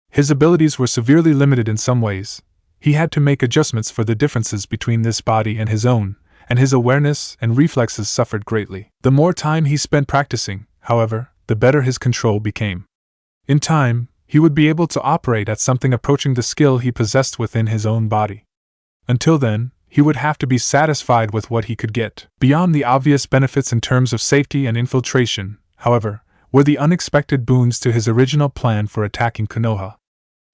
Speaker 1: His abilities were severely limited in some ways. He had to make adjustments for the differences between this body and his own, and his awareness and reflexes suffered greatly. The more time he spent practicing, however, the better his control became. In time, he would be able to operate at something approaching the skill he possessed within his own body. Until then, he would have to be satisfied with what he could get. Beyond the obvious benefits in terms of safety and infiltration, however, were the unexpected boons to his original plan for attacking Konoha.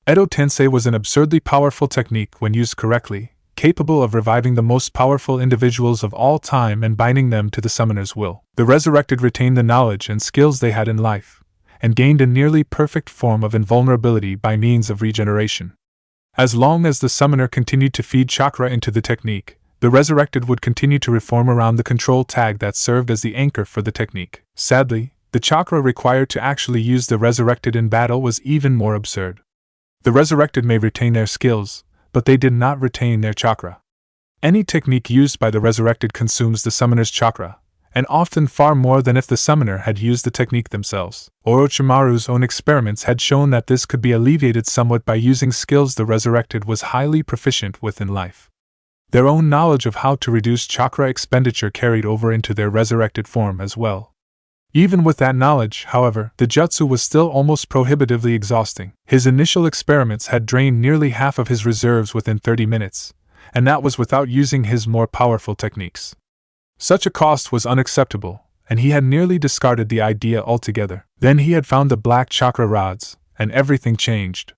Speaker 1: Edo Tensei was an absurdly powerful technique when used correctly, capable of reviving the most powerful individuals of all time and binding them to the summoner's will. The resurrected retained the knowledge and skills they had in life, and gained a nearly perfect form of invulnerability by means of regeneration. As long as the summoner continued to feed chakra into the technique, the resurrected would continue to reform around the control tag that served as the anchor for the technique. Sadly, the chakra required to actually use the resurrected in battle was even more absurd. The resurrected may retain their skills, but they did not retain their chakra. Any technique used by the resurrected consumes the summoner's chakra, and often far more than if the summoner had used the technique themselves. Orochimaru's own experiments had shown that this could be alleviated somewhat by using skills the resurrected was highly proficient with in life. Their own knowledge of how to reduce chakra expenditure carried over into their resurrected form as well. Even with that knowledge, however, the jutsu was still almost prohibitively exhausting. His initial experiments had drained nearly half of his reserves within 30 minutes, and that was without using his more powerful techniques. Such a cost was unacceptable, and he had nearly discarded the idea altogether. Then he had found the black chakra rods, and everything changed.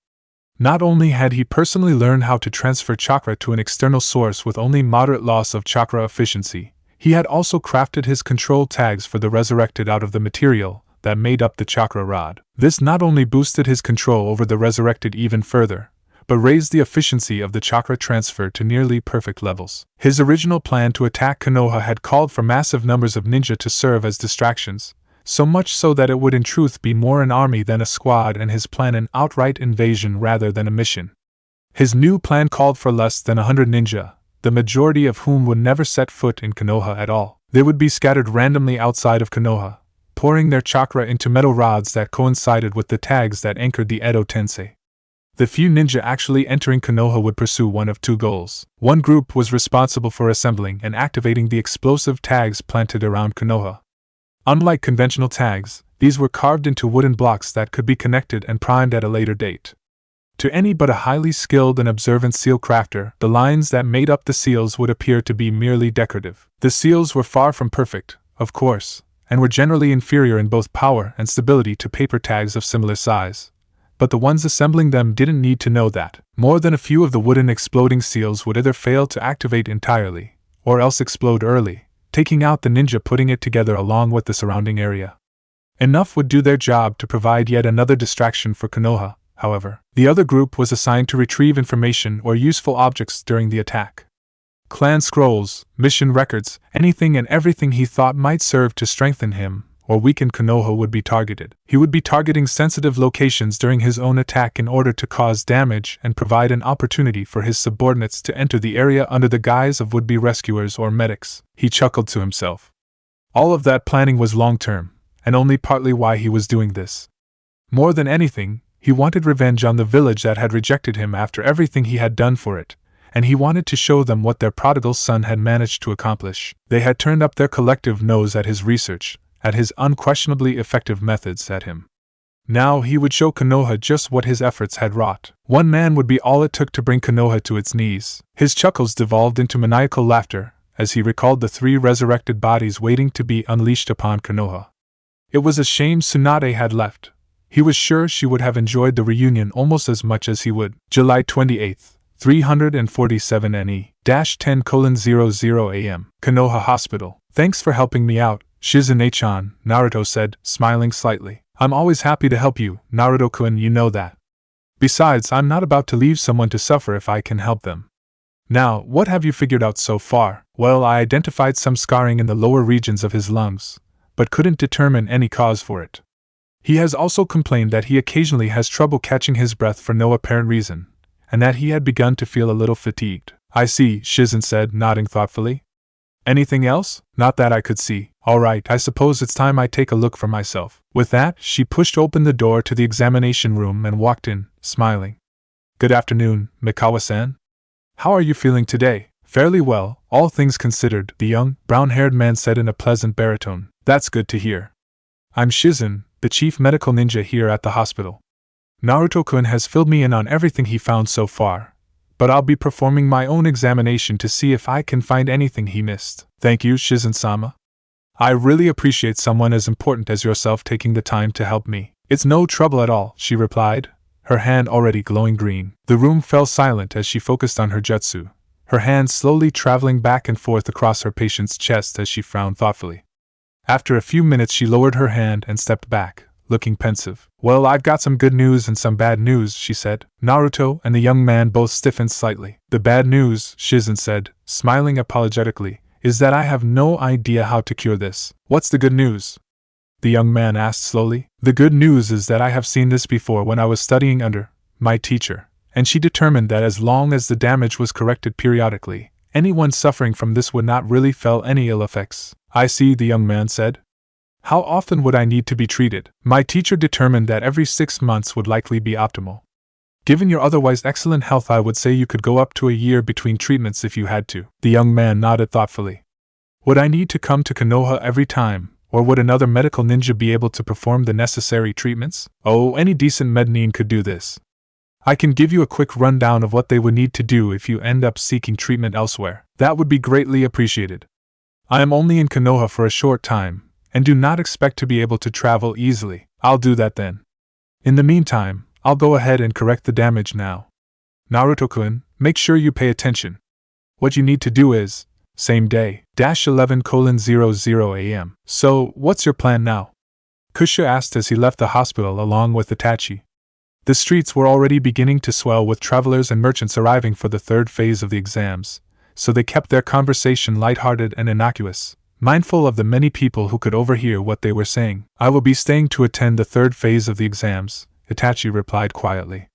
Speaker 1: Not only had he personally learned how to transfer chakra to an external source with only moderate loss of chakra efficiency, he had also crafted his control tags for the resurrected out of the material that made up the chakra rod. This not only boosted his control over the resurrected even further, but raised the efficiency of the chakra transfer to nearly perfect levels. His original plan to attack Konoha had called for massive numbers of ninja to serve as distractions, so much so that it would in truth be more an army than a squad, and his plan an outright invasion rather than a mission. His new plan called for less than 100 ninja, the majority of whom would never set foot in Konoha at all. They would be scattered randomly outside of Konoha, pouring their chakra into metal rods that coincided with the tags that anchored the Edo Tensei. The few ninja actually entering Konoha would pursue one of two goals. One group was responsible for assembling and activating the explosive tags planted around Konoha. Unlike conventional tags, these were carved into wooden blocks that could be connected and primed at a later date. To any but a highly skilled and observant seal crafter, the lines that made up the seals would appear to be merely decorative. The seals were far from perfect, of course, and were generally inferior in both power and stability to paper tags of similar size. But the ones assembling them didn't need to know that. More than a few of the wooden exploding seals would either fail to activate entirely, or else explode early, taking out the ninja putting it together along with the surrounding area. Enough would do their job to provide yet another distraction for Konoha, however. The other group was assigned to retrieve information or useful objects during the attack. Clan scrolls, mission records, anything and everything he thought might serve to strengthen him or weaken Konoha would be targeted. He would be targeting sensitive locations during his own attack in order to cause damage and provide an opportunity for his subordinates to enter the area under the guise of would-be rescuers or medics. He chuckled to himself. All of that planning was long-term, and only partly why he was doing this. More than anything, he wanted revenge on the village that had rejected him after everything he had done for it, and he wanted to show them what their prodigal son had managed to accomplish. They had turned up their collective nose at his research, at his unquestionably effective methods at him. Now he would show Konoha just what his efforts had wrought. One man would be all it took to bring Konoha to its knees. His chuckles devolved into maniacal laughter as he recalled the 3 resurrected bodies waiting to be unleashed upon Konoha. It was a shame Tsunade had left. He was sure she would have enjoyed the reunion almost as much as he would. July 28th, 347 NE, 10:00 AM. Konoha Hospital. Thanks for helping me out, Shizune-chan, Naruto said, smiling slightly. I'm always happy to help you, Naruto-kun, you know that. Besides, I'm not about to leave someone to suffer if I can help them. Now, what have you figured out so far? Well, I identified some scarring in the lower regions of his lungs, but couldn't determine any cause for it. He has also complained that he occasionally has trouble catching his breath for no apparent reason, and that he had begun to feel a little fatigued. I see, Shizen said, nodding thoughtfully. Anything else? Not that I could see. All right, I suppose it's time I take a look for myself. With that, she pushed open the door to the examination room and walked in, smiling. Good afternoon, Mikawa-san. How are you feeling today? Fairly well, all things considered, the young, brown-haired man said in a pleasant baritone. That's good to hear. I'm Shizen, the chief medical ninja here at the hospital. Naruto-kun has filled me in on everything he found so far, but I'll be performing my own examination to see if I can find anything he missed. Thank you, Shizen-sama. I really appreciate someone as important as yourself taking the time to help me. It's no trouble at all, she replied, her hand already glowing green. The room fell silent as she focused on her jutsu, her hands slowly traveling back and forth across her patient's chest as she frowned thoughtfully. After a few minutes she lowered her hand and stepped back, looking pensive. Well, I've got some good news and some bad news, she said. Naruto and the young man both stiffened slightly. The bad news, Shizen said, smiling apologetically, is that I have no idea how to cure this. What's the good news? The young man asked slowly. The good news is that I have seen this before when I was studying under my teacher, and she determined that as long as the damage was corrected periodically, anyone suffering from this would not really feel any ill effects. I see, the young man said. How often would I need to be treated? My teacher determined that every 6 months would likely be optimal. Given your otherwise excellent health, I would say you could go up to a year between treatments if you had to. The young man nodded thoughtfully. Would I need to come to Konoha every time, or would another medical ninja be able to perform the necessary treatments? Oh, any decent mednin could do this. I can give you a quick rundown of what they would need to do if you end up seeking treatment elsewhere. That would be greatly appreciated. I am only in Konoha for a short time, and do not expect to be able to travel easily. I'll do that then. In the meantime, I'll go ahead and correct the damage now. Naruto-kun, make sure you pay attention. What you need to do is, same day, -11:00 AM. So, what's your plan now? Kusha asked as he left the hospital along with Itachi. The streets were already beginning to swell with travelers and merchants arriving for the 3rd phase of the exams, so they kept their conversation lighthearted and innocuous, mindful of the many people who could overhear what they were saying. I will be staying to attend the 3rd phase of the exams, Itachi replied quietly.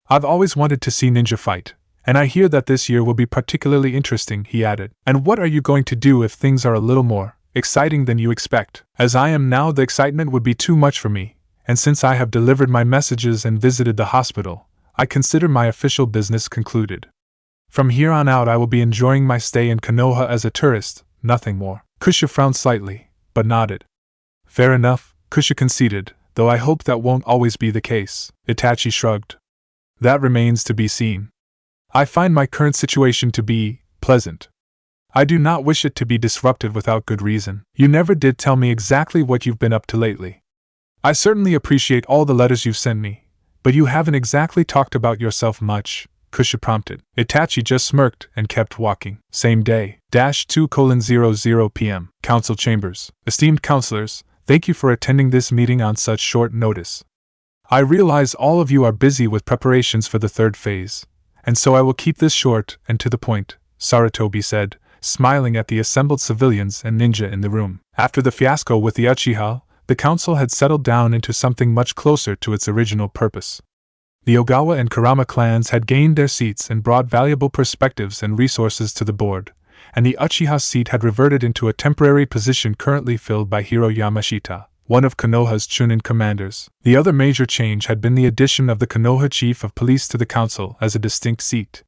Speaker 1: I've always wanted to see ninja fight, and I hear that this year will be particularly interesting, he added. And what are you going to do if things are a little more exciting than you expect? As I am now, the excitement would be too much for me, and since I have delivered my messages and visited the hospital, I consider my official business concluded. From here on out I will be enjoying my stay in Konoha as a tourist, nothing more. Kusha frowned slightly, but nodded. Fair enough, Kusha conceded, though I hope that won't always be the case. Itachi shrugged. That remains to be seen. I find my current situation to be pleasant. I do not wish it to be disrupted without good reason. You never did tell me exactly what you've been up to lately. I certainly appreciate all the letters you've sent me, but you haven't exactly talked about yourself much, Kusha prompted. Itachi just smirked and kept walking. Same day, -2:00 PM. Council Chambers. Esteemed counselors, thank you for attending this meeting on such short notice. I realize all of you are busy with preparations for the third phase, and so I will keep this short and to the point, Sarutobi said, smiling at the assembled civilians and ninja in the room. After the fiasco with the Uchiha, the council had settled down into something much closer to its original purpose. The Ogawa and Kurama clans had gained their seats and brought valuable perspectives and resources to the board, and the Uchiha seat had reverted into a temporary position currently filled by Hiro Yamashita, one of Konoha's Chunin commanders. The other major change had been the addition of the Konoha chief of police to the council as a distinct seat.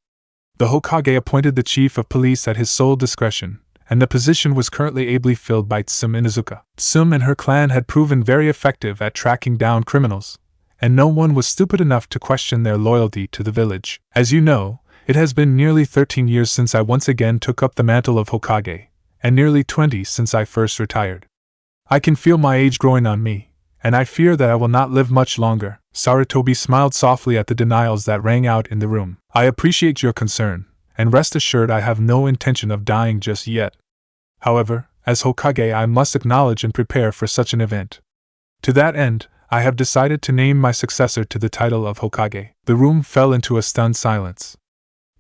Speaker 1: The Hokage appointed the chief of police at his sole discretion, and the position was currently ably filled by Tsum Inuzuka. Tsum and her clan had proven very effective at tracking down criminals, and no one was stupid enough to question their loyalty to the village. As you know, it has been nearly 13 years since I once again took up the mantle of Hokage, and nearly 20 since I first retired. I can feel my age growing on me, and I fear that I will not live much longer. Sarutobi smiled softly at the denials that rang out in the room. I appreciate your concern, and rest assured I have no intention of dying just yet. However, as Hokage I must acknowledge and prepare for such an event. To that end, I have decided to name my successor to the title of Hokage. The room fell into a stunned silence.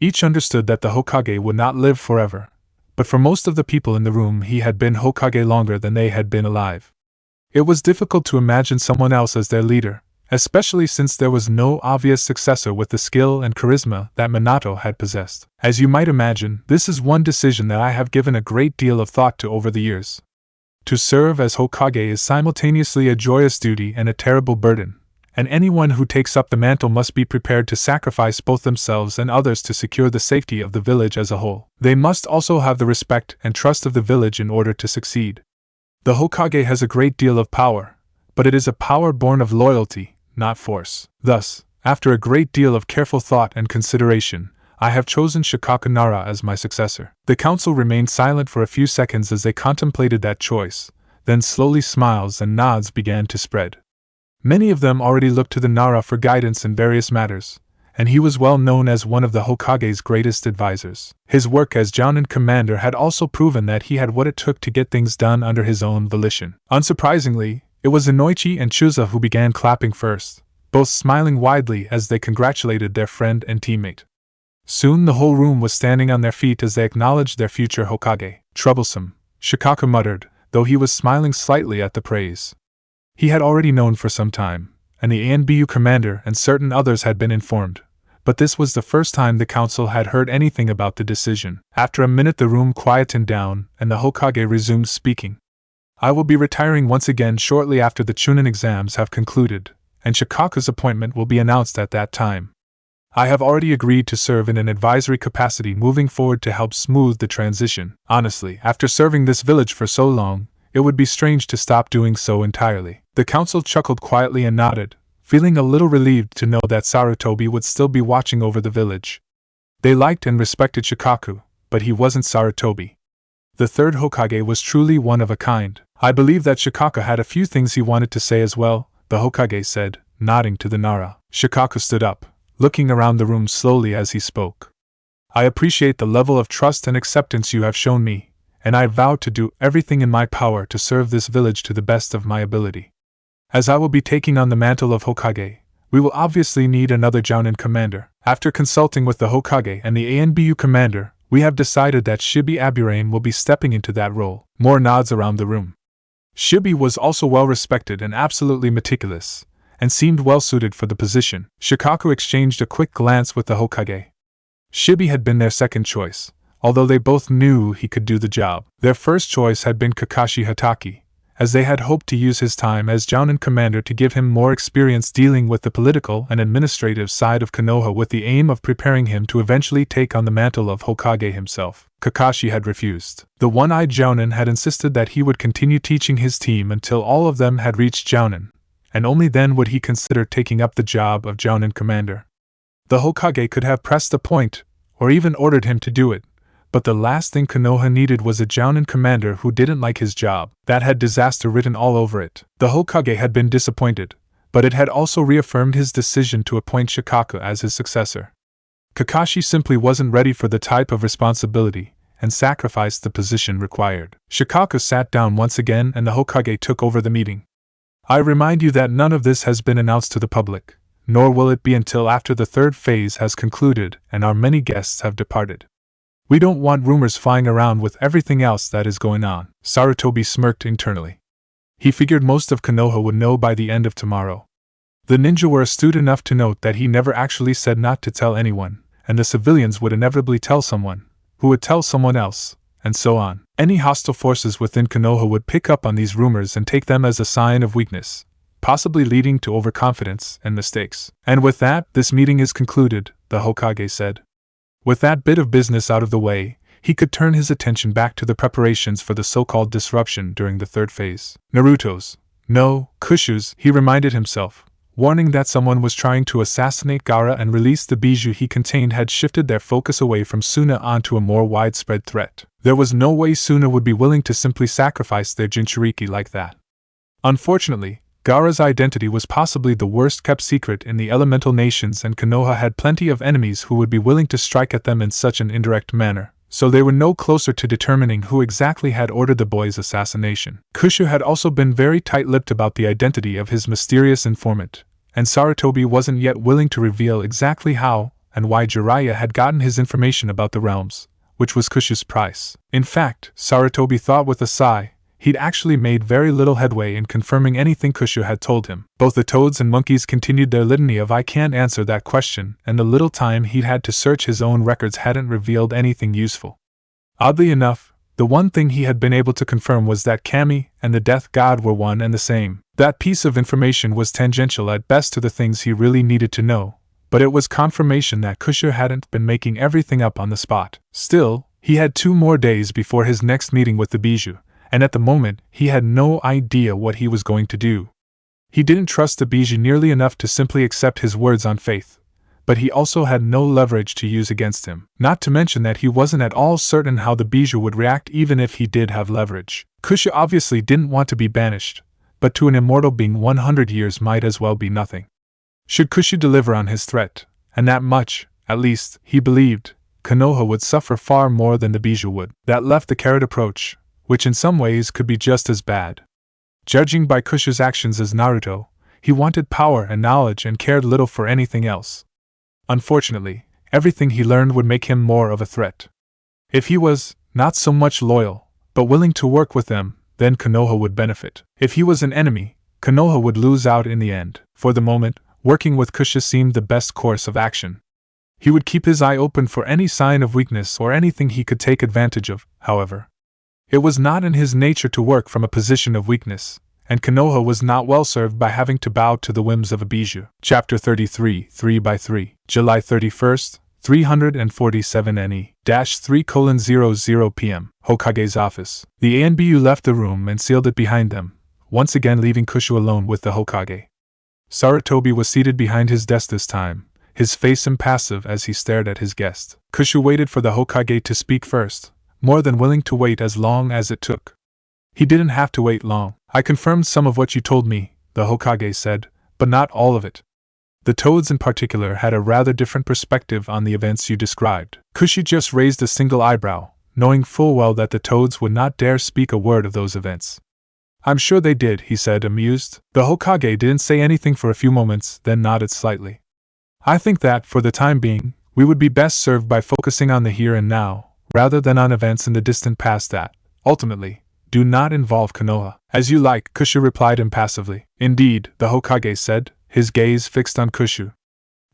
Speaker 1: Each understood that the Hokage would not live forever, but for most of the people in the room he had been Hokage longer than they had been alive. It was difficult to imagine someone else as their leader, especially since there was no obvious successor with the skill and charisma that Minato had possessed. As you might imagine, this is one decision that I have given a great deal of thought to over the years. To serve as Hokage is simultaneously a joyous duty and a terrible burden, and anyone who takes up the mantle must be prepared to sacrifice both themselves and others to secure the safety of the village as a whole. They must also have the respect and trust of the village in order to succeed. The Hokage has a great deal of power, but it is a power born of loyalty, not force. Thus, after a great deal of careful thought and consideration, I have chosen Shikaku Nara as my successor. The council remained silent for a few seconds as they contemplated that choice, then slowly smiles and nods began to spread. Many of them already looked to the Nara for guidance in various matters, and he was well known as one of the Hokage's greatest advisors. His work as Jounin commander had also proven that he had what it took to get things done under his own volition. Unsurprisingly, it was Inoichi and Chuza who began clapping first, both smiling widely as they congratulated their friend and teammate. Soon the whole room was standing on their feet as they acknowledged their future Hokage. Troublesome, Shikaku muttered, though he was smiling slightly at the praise. He had already known for some time, and the ANBU commander and certain others had been informed, but this was the first time the council had heard anything about the decision. After a minute the room quietened down, and the Hokage resumed speaking. I will be retiring once again shortly after the Chunin exams have concluded, and Shikaku's appointment will be announced at that time. I have already agreed to serve in an advisory capacity moving forward to help smooth the transition. Honestly, after serving this village for so long, it would be strange to stop doing so entirely. The council chuckled quietly and nodded, feeling a little relieved to know that Sarutobi would still be watching over the village. They liked and respected Shikaku, but he wasn't Sarutobi. The third Hokage was truly one of a kind. I believe that Shikaku had a few things he wanted to say as well, the Hokage said, nodding to the Nara. Shikaku stood up, looking around the room slowly as he spoke. I appreciate the level of trust and acceptance you have shown me, and I vow to do everything in my power to serve this village to the best of my ability. As I will be taking on the mantle of Hokage, we will obviously need another Jounin commander. After consulting with the Hokage and the ANBU commander, we have decided that Shibi Aburame will be stepping into that role. More nods around the room. Shibi was also well respected and absolutely meticulous, and seemed well suited for the position. Shikaku exchanged a quick glance with the Hokage. Shibi had been their second choice, although they both knew he could do the job. Their first choice had been Kakashi Hatake, as they had hoped to use his time as Jounin commander to give him more experience dealing with the political and administrative side of Konoha with the aim of preparing him to eventually take on the mantle of Hokage himself. Kakashi had refused. The one-eyed Jounin had insisted that he would continue teaching his team until all of them had reached Jounin, and only then would he consider taking up the job of Jounin commander. The Hokage could have pressed the point, or even ordered him to do it, but the last thing Konoha needed was a Jounin commander who didn't like his job. That had disaster written all over it. The Hokage had been disappointed, but it had also reaffirmed his decision to appoint Shikaku as his successor. Kakashi simply wasn't ready for the type of responsibility, and sacrificed the position required. Shikaku sat down once again and the Hokage took over the meeting. I remind you that none of this has been announced to the public, nor will it be until after the third phase has concluded and our many guests have departed. We don't want rumors flying around with everything else that is going on. Sarutobi smirked internally. He figured most of Konoha would know by the end of tomorrow. The ninja were astute enough to note that he never actually said not to tell anyone, and the civilians would inevitably tell someone, who would tell someone else, and so on. Any hostile forces within Konoha would pick up on these rumors and take them as a sign of weakness, possibly leading to overconfidence and mistakes. And with that, this meeting is concluded, the Hokage said. With that bit of business out of the way, he could turn his attention back to the preparations for the so-called disruption during the third phase. Naruto's, no, Kushu's, he reminded himself, warning that someone was trying to assassinate Gaara and release the Bijuu he contained had shifted their focus away from Suna onto a more widespread threat. There was no way Suna would be willing to simply sacrifice their Jinchuriki like that. Unfortunately, Gaara's identity was possibly the worst-kept secret in the elemental nations, and Konoha had plenty of enemies who would be willing to strike at them in such an indirect manner, so they were no closer to determining who exactly had ordered the boy's assassination. Kushu had also been very tight-lipped about the identity of his mysterious informant, and Sarutobi wasn't yet willing to reveal exactly how and why Jiraiya had gotten his information about the realms, which was Kushu's price. In fact, Sarutobi thought with a sigh, he'd actually made very little headway in confirming anything Kushu had told him. Both the toads and monkeys continued their litany of "I can't answer that question," and the little time he'd had to search his own records hadn't revealed anything useful. Oddly enough, the one thing he had been able to confirm was that Kami and the Death God were one and the same. That piece of information was tangential at best to the things he really needed to know, but it was confirmation that Kushu hadn't been making everything up on the spot. Still, he had 2 more days before his next meeting with the Bijuu, and at the moment he had no idea what he was going to do. He didn't trust the Bijuu nearly enough to simply accept his words on faith, but he also had no leverage to use against him. Not to mention that he wasn't at all certain how the Bijuu would react even if he did have leverage. Kushu obviously didn't want to be banished, but to an immortal being 100 years might as well be nothing. Should Kushu deliver on his threat, and that much, at least, he believed, Konoha would suffer far more than the Bijuu would. That left the carrot approach, which in some ways could be just as bad. Judging by Kushu's actions as Naruto, he wanted power and knowledge and cared little for anything else. Unfortunately, everything he learned would make him more of a threat. If he was, not so much loyal, but willing to work with them, then Konoha would benefit. If he was an enemy, Konoha would lose out in the end. For the moment, working with Kushu seemed the best course of action. He would keep his eye open for any sign of weakness or anything he could take advantage of, however. It was not in his nature to work from a position of weakness, and Konoha was not well served by having to bow to the whims of a Bijuu. Chapter 33, 3x3, July 31st, 347 NE-3:00 p.m. Hokage's office. The ANBU left the room and sealed it behind them, once again leaving Kushu alone with the Hokage. Sarutobi was seated behind his desk this time, his face impassive as he stared at his guest. Kushu waited for the Hokage to speak first, more than willing to wait as long as it took. He didn't have to wait long. "I confirmed some of what you told me," the Hokage said, "but not all of it. The toads in particular had a rather different perspective on the events you described." Kushu just raised a single eyebrow, knowing full well that the toads would not dare speak a word of those events. "I'm sure they did," he said, amused. The Hokage didn't say anything for a few moments, then nodded slightly. "I think that, for the time being, we would be best served by focusing on the here and now, rather than on events in the distant past that, ultimately, do not involve Konoha." "As you like," Kushu replied impassively. "Indeed," the Hokage said, his gaze fixed on Kushu.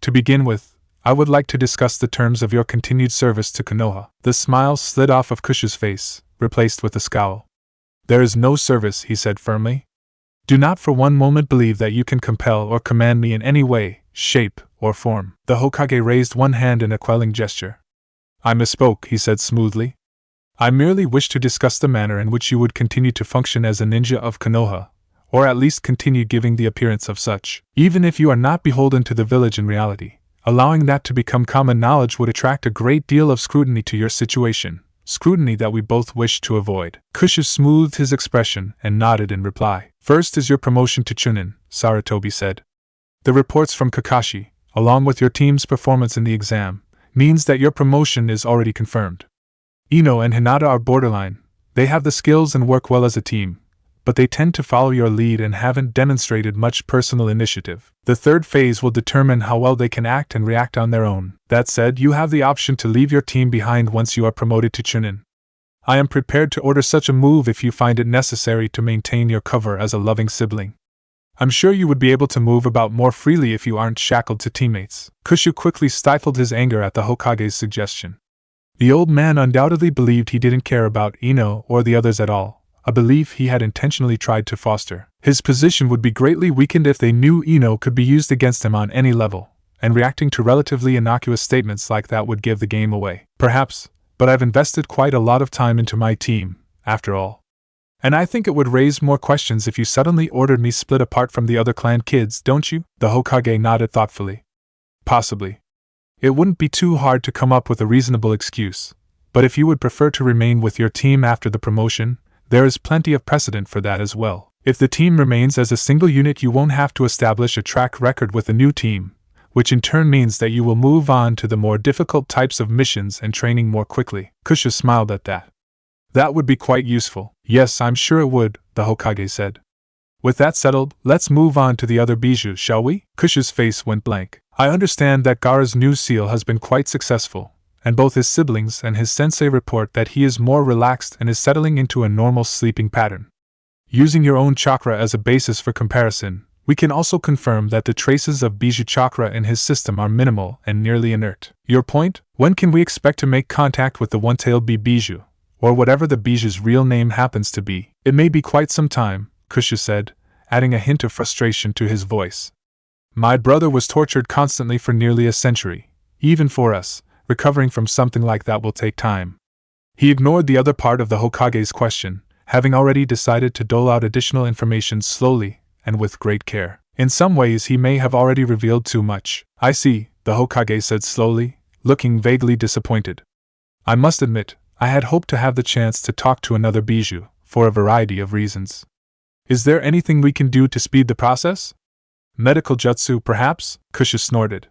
Speaker 1: "To begin with, I would like to discuss the terms of your continued service to Konoha." The smile slid off of Kushu's face, replaced with a scowl. "There is no service," he said firmly. "Do not for one moment believe that you can compel or command me in any way, shape, or form." The Hokage raised one hand in a quelling gesture. "I misspoke," he said smoothly. "I merely wish to discuss the manner in which you would continue to function as a ninja of Konoha, or at least continue giving the appearance of such. Even if you are not beholden to the village in reality, allowing that to become common knowledge would attract a great deal of scrutiny to your situation, scrutiny that we both wish to avoid." Kushu smoothed his expression and nodded in reply. "First is your promotion to Chunin," Sarutobi said. "The reports from Kakashi, along with your team's performance in the exam, means that your promotion is already confirmed. Ino and Hinata are borderline, they have the skills and work well as a team, but they tend to follow your lead and haven't demonstrated much personal initiative. The third phase will determine how well they can act and react on their own. That said, you have the option to leave your team behind once you are promoted to Chunin. I am prepared to order such a move if you find it necessary to maintain your cover as a loving sibling. I'm sure you would be able to move about more freely if you aren't shackled to teammates. Kushu quickly stifled his anger at the Hokage's suggestion. The old man undoubtedly believed he didn't care about Ino or the others at all, a belief he had intentionally tried to foster. His position would be greatly weakened if they knew Ino could be used against him on any level, and reacting to relatively innocuous statements like that would give the game away. Perhaps, but I've invested quite a lot of time into my team, after all. And I think it would raise more questions if you suddenly ordered me split apart from the other clan kids, don't you? The Hokage nodded thoughtfully. Possibly. It wouldn't be too hard to come up with a reasonable excuse, but if you would prefer to remain with your team after the promotion, there is plenty of precedent for that as well. If the team remains as a single unit, you won't have to establish a track record with a new team, which in turn means that you will move on to the more difficult types of missions and training more quickly. Kusha smiled at that. That would be quite useful. Yes, I'm sure it would, the Hokage said. With that settled, let's move on to the other Bijuu, shall we? Kusha's face went blank. I understand that Gaara's new seal has been quite successful, and both his siblings and his sensei report that he is more relaxed and is settling into a normal sleeping pattern. Using your own chakra as a basis for comparison, we can also confirm that the traces of Bijuu chakra in his system are minimal and nearly inert. Your point? When can we expect to make contact with the one-tailed Bijuu, or whatever the Bijuu's real name happens to be? It may be quite some time, Kusha said, adding a hint of frustration to his voice. My brother was tortured constantly for nearly a century. Even for us, recovering from something like that will take time. He ignored the other part of the Hokage's question, having already decided to dole out additional information slowly and with great care. In some ways he may have already revealed too much. I see, the Hokage said slowly, looking vaguely disappointed. I must admit, I had hoped to have the chance to talk to another Bijuu, for a variety of reasons. Is there anything we can do to speed the process? Medical jutsu, perhaps? Kusha snorted.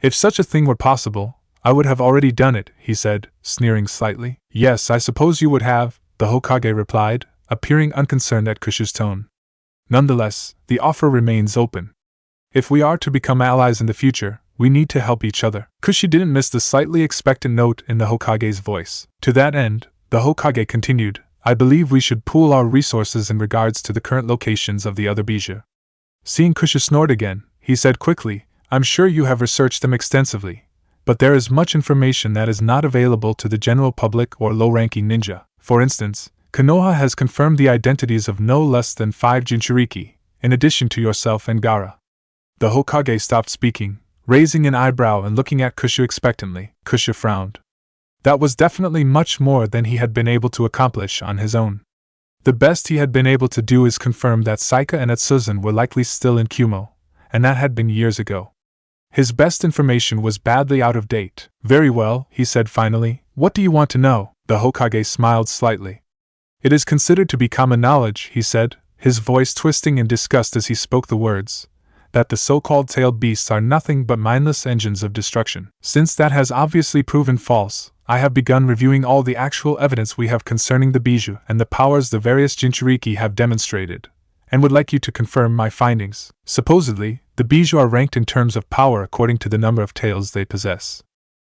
Speaker 1: If such a thing were possible, I would have already done it, he said, sneering slightly. Yes, I suppose you would have, the Hokage replied, appearing unconcerned at Kusha's tone. Nonetheless, the offer remains open. If we are to become allies in the future, we need to help each other. Kushi didn't miss the slightly expectant note in the Hokage's voice. To that end, the Hokage continued, I believe we should pool our resources in regards to the current locations of the other Bijuu. Seeing Kusha snort again, he said quickly, I'm sure you have researched them extensively, but there is much information that is not available to the general public or low-ranking ninja. For instance, Konoha has confirmed the identities of no less than 5 Jinchuriki, in addition to yourself and Gaara. The Hokage stopped speaking, raising an eyebrow and looking at Kusha expectantly. Kusha frowned. That was definitely much more than he had been able to accomplish on his own. The best he had been able to do is confirm that Saika and Atsuzan were likely still in Kumo, and that had been years ago. His best information was badly out of date. Very well, he said finally, what do you want to know? The Hokage smiled slightly. It is considered to be common knowledge, he said, his voice twisting in disgust as he spoke the words, that the so-called tailed beasts are nothing but mindless engines of destruction. Since that has obviously proven false, I have begun reviewing all the actual evidence we have concerning the Bijuu and the powers the various Jinchuriki have demonstrated, and would like you to confirm my findings. Supposedly, the Bijuu are ranked in terms of power according to the number of tails they possess.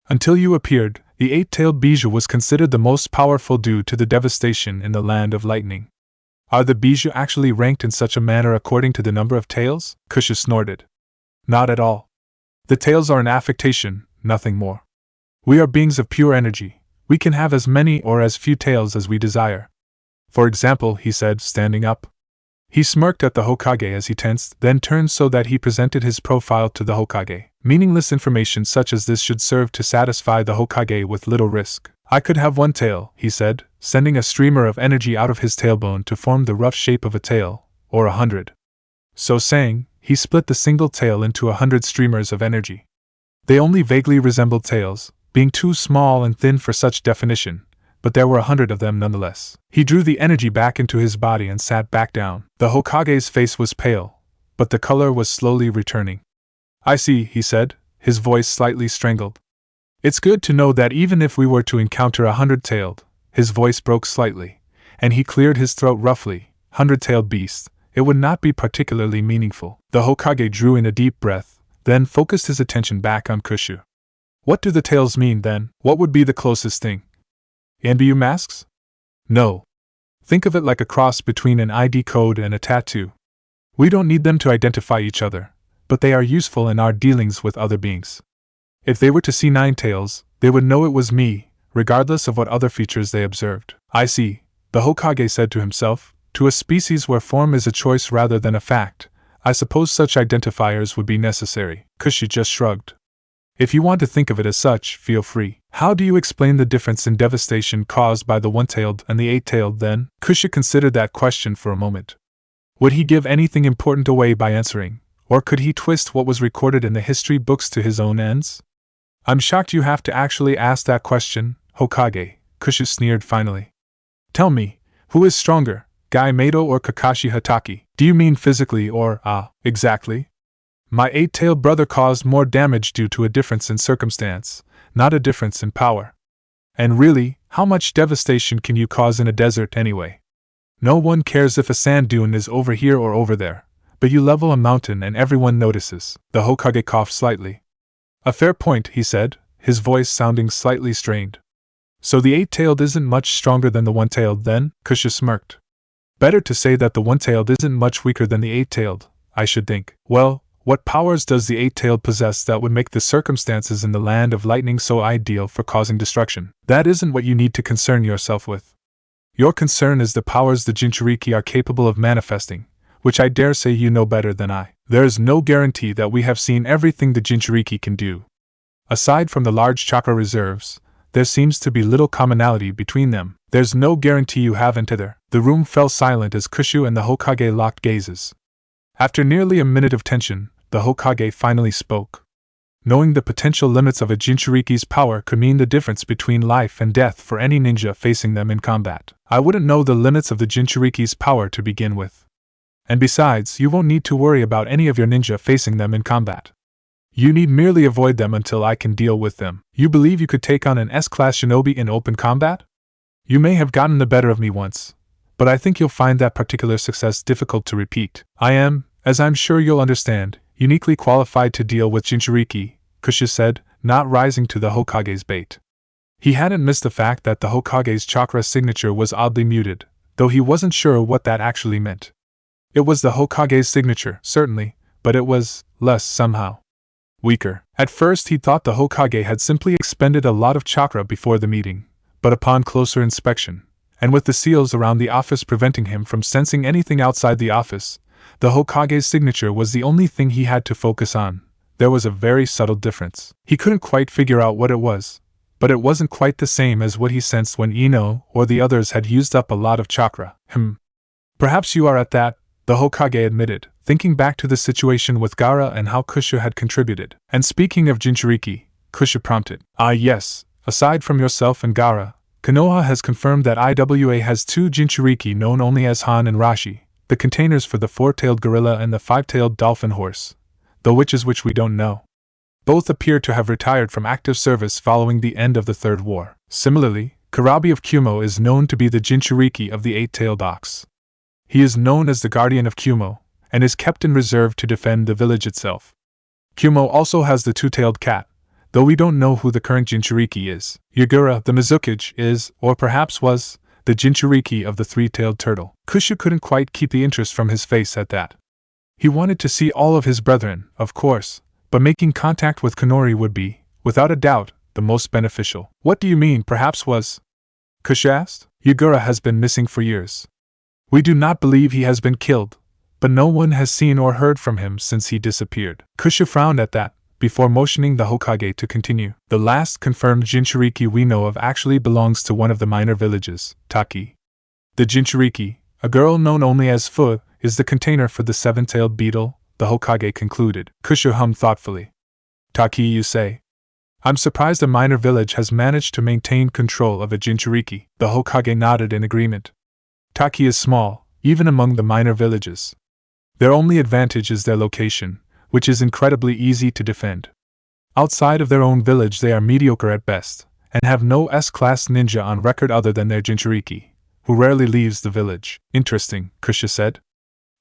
Speaker 1: Until you appeared, the 8-tailed Bijuu was considered the most powerful due to the devastation in the Land of Lightning. Are the Bijuu actually ranked in such a manner according to the number of tails? Kusha snorted. Not at all. The tails are an affectation, nothing more. We are beings of pure energy. We can have as many or as few tails as we desire. For example, he said, standing up. He smirked at the Hokage as he tensed, then turned so that he presented his profile to the Hokage. Meaningless information such as this should serve to satisfy the Hokage with little risk. I could have 1 tail, he said, sending a streamer of energy out of his tailbone to form the rough shape of a tail, or 100. So saying, he split the single tail into 100 streamers of energy. They only vaguely resembled tails, being too small and thin for such definition, but there were 100 of them nonetheless. He drew the energy back into his body and sat back down. The Hokage's face was pale, but the color was slowly returning. I see, he said, his voice slightly strangled. It's good to know that even if we were to encounter 100-tailed, his voice broke slightly, and he cleared his throat roughly. hundred-tailed beast, it would not be particularly meaningful. The Hokage drew in a deep breath, then focused his attention back on Kushu. What do the tails mean, then? What would be the closest thing? NBU masks? No. Think of it like a cross between an ID code and a tattoo. We don't need them to identify each other, but they are useful in our dealings with other beings. If they were to see 9 tails, they would know it was me, regardless of what other features they observed. I see, the Hokage said to himself. To a species where form is a choice rather than a fact, I suppose such identifiers would be necessary. Kushu just shrugged. If you want to think of it as such, feel free. How do you explain the difference in devastation caused by the one-tailed and the 8-tailed then? Kushu considered that question for a moment. Would he give anything important away by answering, or could he twist what was recorded in the history books to his own ends? I'm shocked you have to actually ask that question, Hokage, Kushu sneered finally. Tell me, who is stronger, Gai Meito or Kakashi Hatake? Do you mean physically or, exactly? My 8-tailed brother caused more damage due to a difference in circumstance, not a difference in power. And really, how much devastation can you cause in a desert anyway? No one cares if a sand dune is over here or over there, but you level a mountain and everyone notices. The Hokage coughed slightly. A fair point, he said, his voice sounding slightly strained. So the 8-tailed isn't much stronger than the one-tailed then? Kushu smirked. Better to say that the one-tailed isn't much weaker than the 8-tailed, I should think. Well, what powers does the 8-tailed possess that would make the circumstances in the land of lightning so ideal for causing destruction? That isn't what you need to concern yourself with. Your concern is the powers the Jinchuriki are capable of manifesting, which I dare say you know better than I. There is no guarantee that we have seen everything the Jinchuriki can do. Aside from the large chakra reserves, there seems to be little commonality between them. There's no guarantee you haven't either. The room fell silent as Kushu and the Hokage locked gazes. After nearly a minute of tension, the Hokage finally spoke. Knowing the potential limits of a Jinchuriki's power could mean the difference between life and death for any ninja facing them in combat. I wouldn't know the limits of the Jinchuriki's power to begin with. And besides, you won't need to worry about any of your ninja facing them in combat. You need merely avoid them until I can deal with them. You believe you could take on an S-class shinobi in open combat? You may have gotten the better of me once, but I think you'll find that particular success difficult to repeat. I am, as I'm sure you'll understand, uniquely qualified to deal with Jinchuriki, Kushu said, not rising to the Hokage's bait. He hadn't missed the fact that the Hokage's chakra signature was oddly muted, though he wasn't sure what that actually meant. It was the Hokage's signature, certainly, but it was less somehow. Weaker. At first he thought the Hokage had simply expended a lot of chakra before the meeting, but upon closer inspection, and with the seals around the office preventing him from sensing anything outside the office, the Hokage's signature was the only thing he had to focus on. There was a very subtle difference. He couldn't quite figure out what it was, but it wasn't quite the same as what he sensed when Ino or the others had used up a lot of chakra. Perhaps you are at that, the Hokage admitted, thinking back to the situation with Gaara and how Kushu had contributed. And speaking of Jinchuriki, Kushu prompted. Yes, aside from yourself and Gaara, Konoha has confirmed that IWA has 2 Jinchuriki known only as Han and Rashi, the containers for the 4-tailed gorilla and the 5-tailed dolphin horse, though which is which we don't know. Both appear to have retired from active service following the end of the Third War. Similarly, Kurabi of Kumo is known to be the Jinchuriki of the 8-tailed ox. He is known as the Guardian of Kumo, and is kept in reserve to defend the village itself. Kumo also has the 2-tailed cat, though we don't know who the current Jinchuriki is. Yagura, the Mizuki, is, or perhaps was, the Jinchuriki of the 3-tailed turtle. Kushu couldn't quite keep the interest from his face at that. He wanted to see all of his brethren, of course, but making contact with Konori would be, without a doubt, the most beneficial. What do you mean, perhaps was? Kushu asked. Yagura has been missing for years. We do not believe he has been killed, but no one has seen or heard from him since he disappeared. Kushu frowned at that, before motioning the Hokage to continue. The last confirmed Jinchuriki we know of actually belongs to one of the minor villages, Taki. The Jinchuriki, a girl known only as Fu, is the container for the 7-tailed beetle, the Hokage concluded. Kushu hummed thoughtfully. Taki, you say? I'm surprised a minor village has managed to maintain control of a Jinchuriki. The Hokage nodded in agreement. Taki is small, even among the minor villages. Their only advantage is their location, which is incredibly easy to defend. Outside of their own village they are mediocre at best, and have no S-class ninja on record other than their Jinchuriki, who rarely leaves the village. Interesting, Kusha said.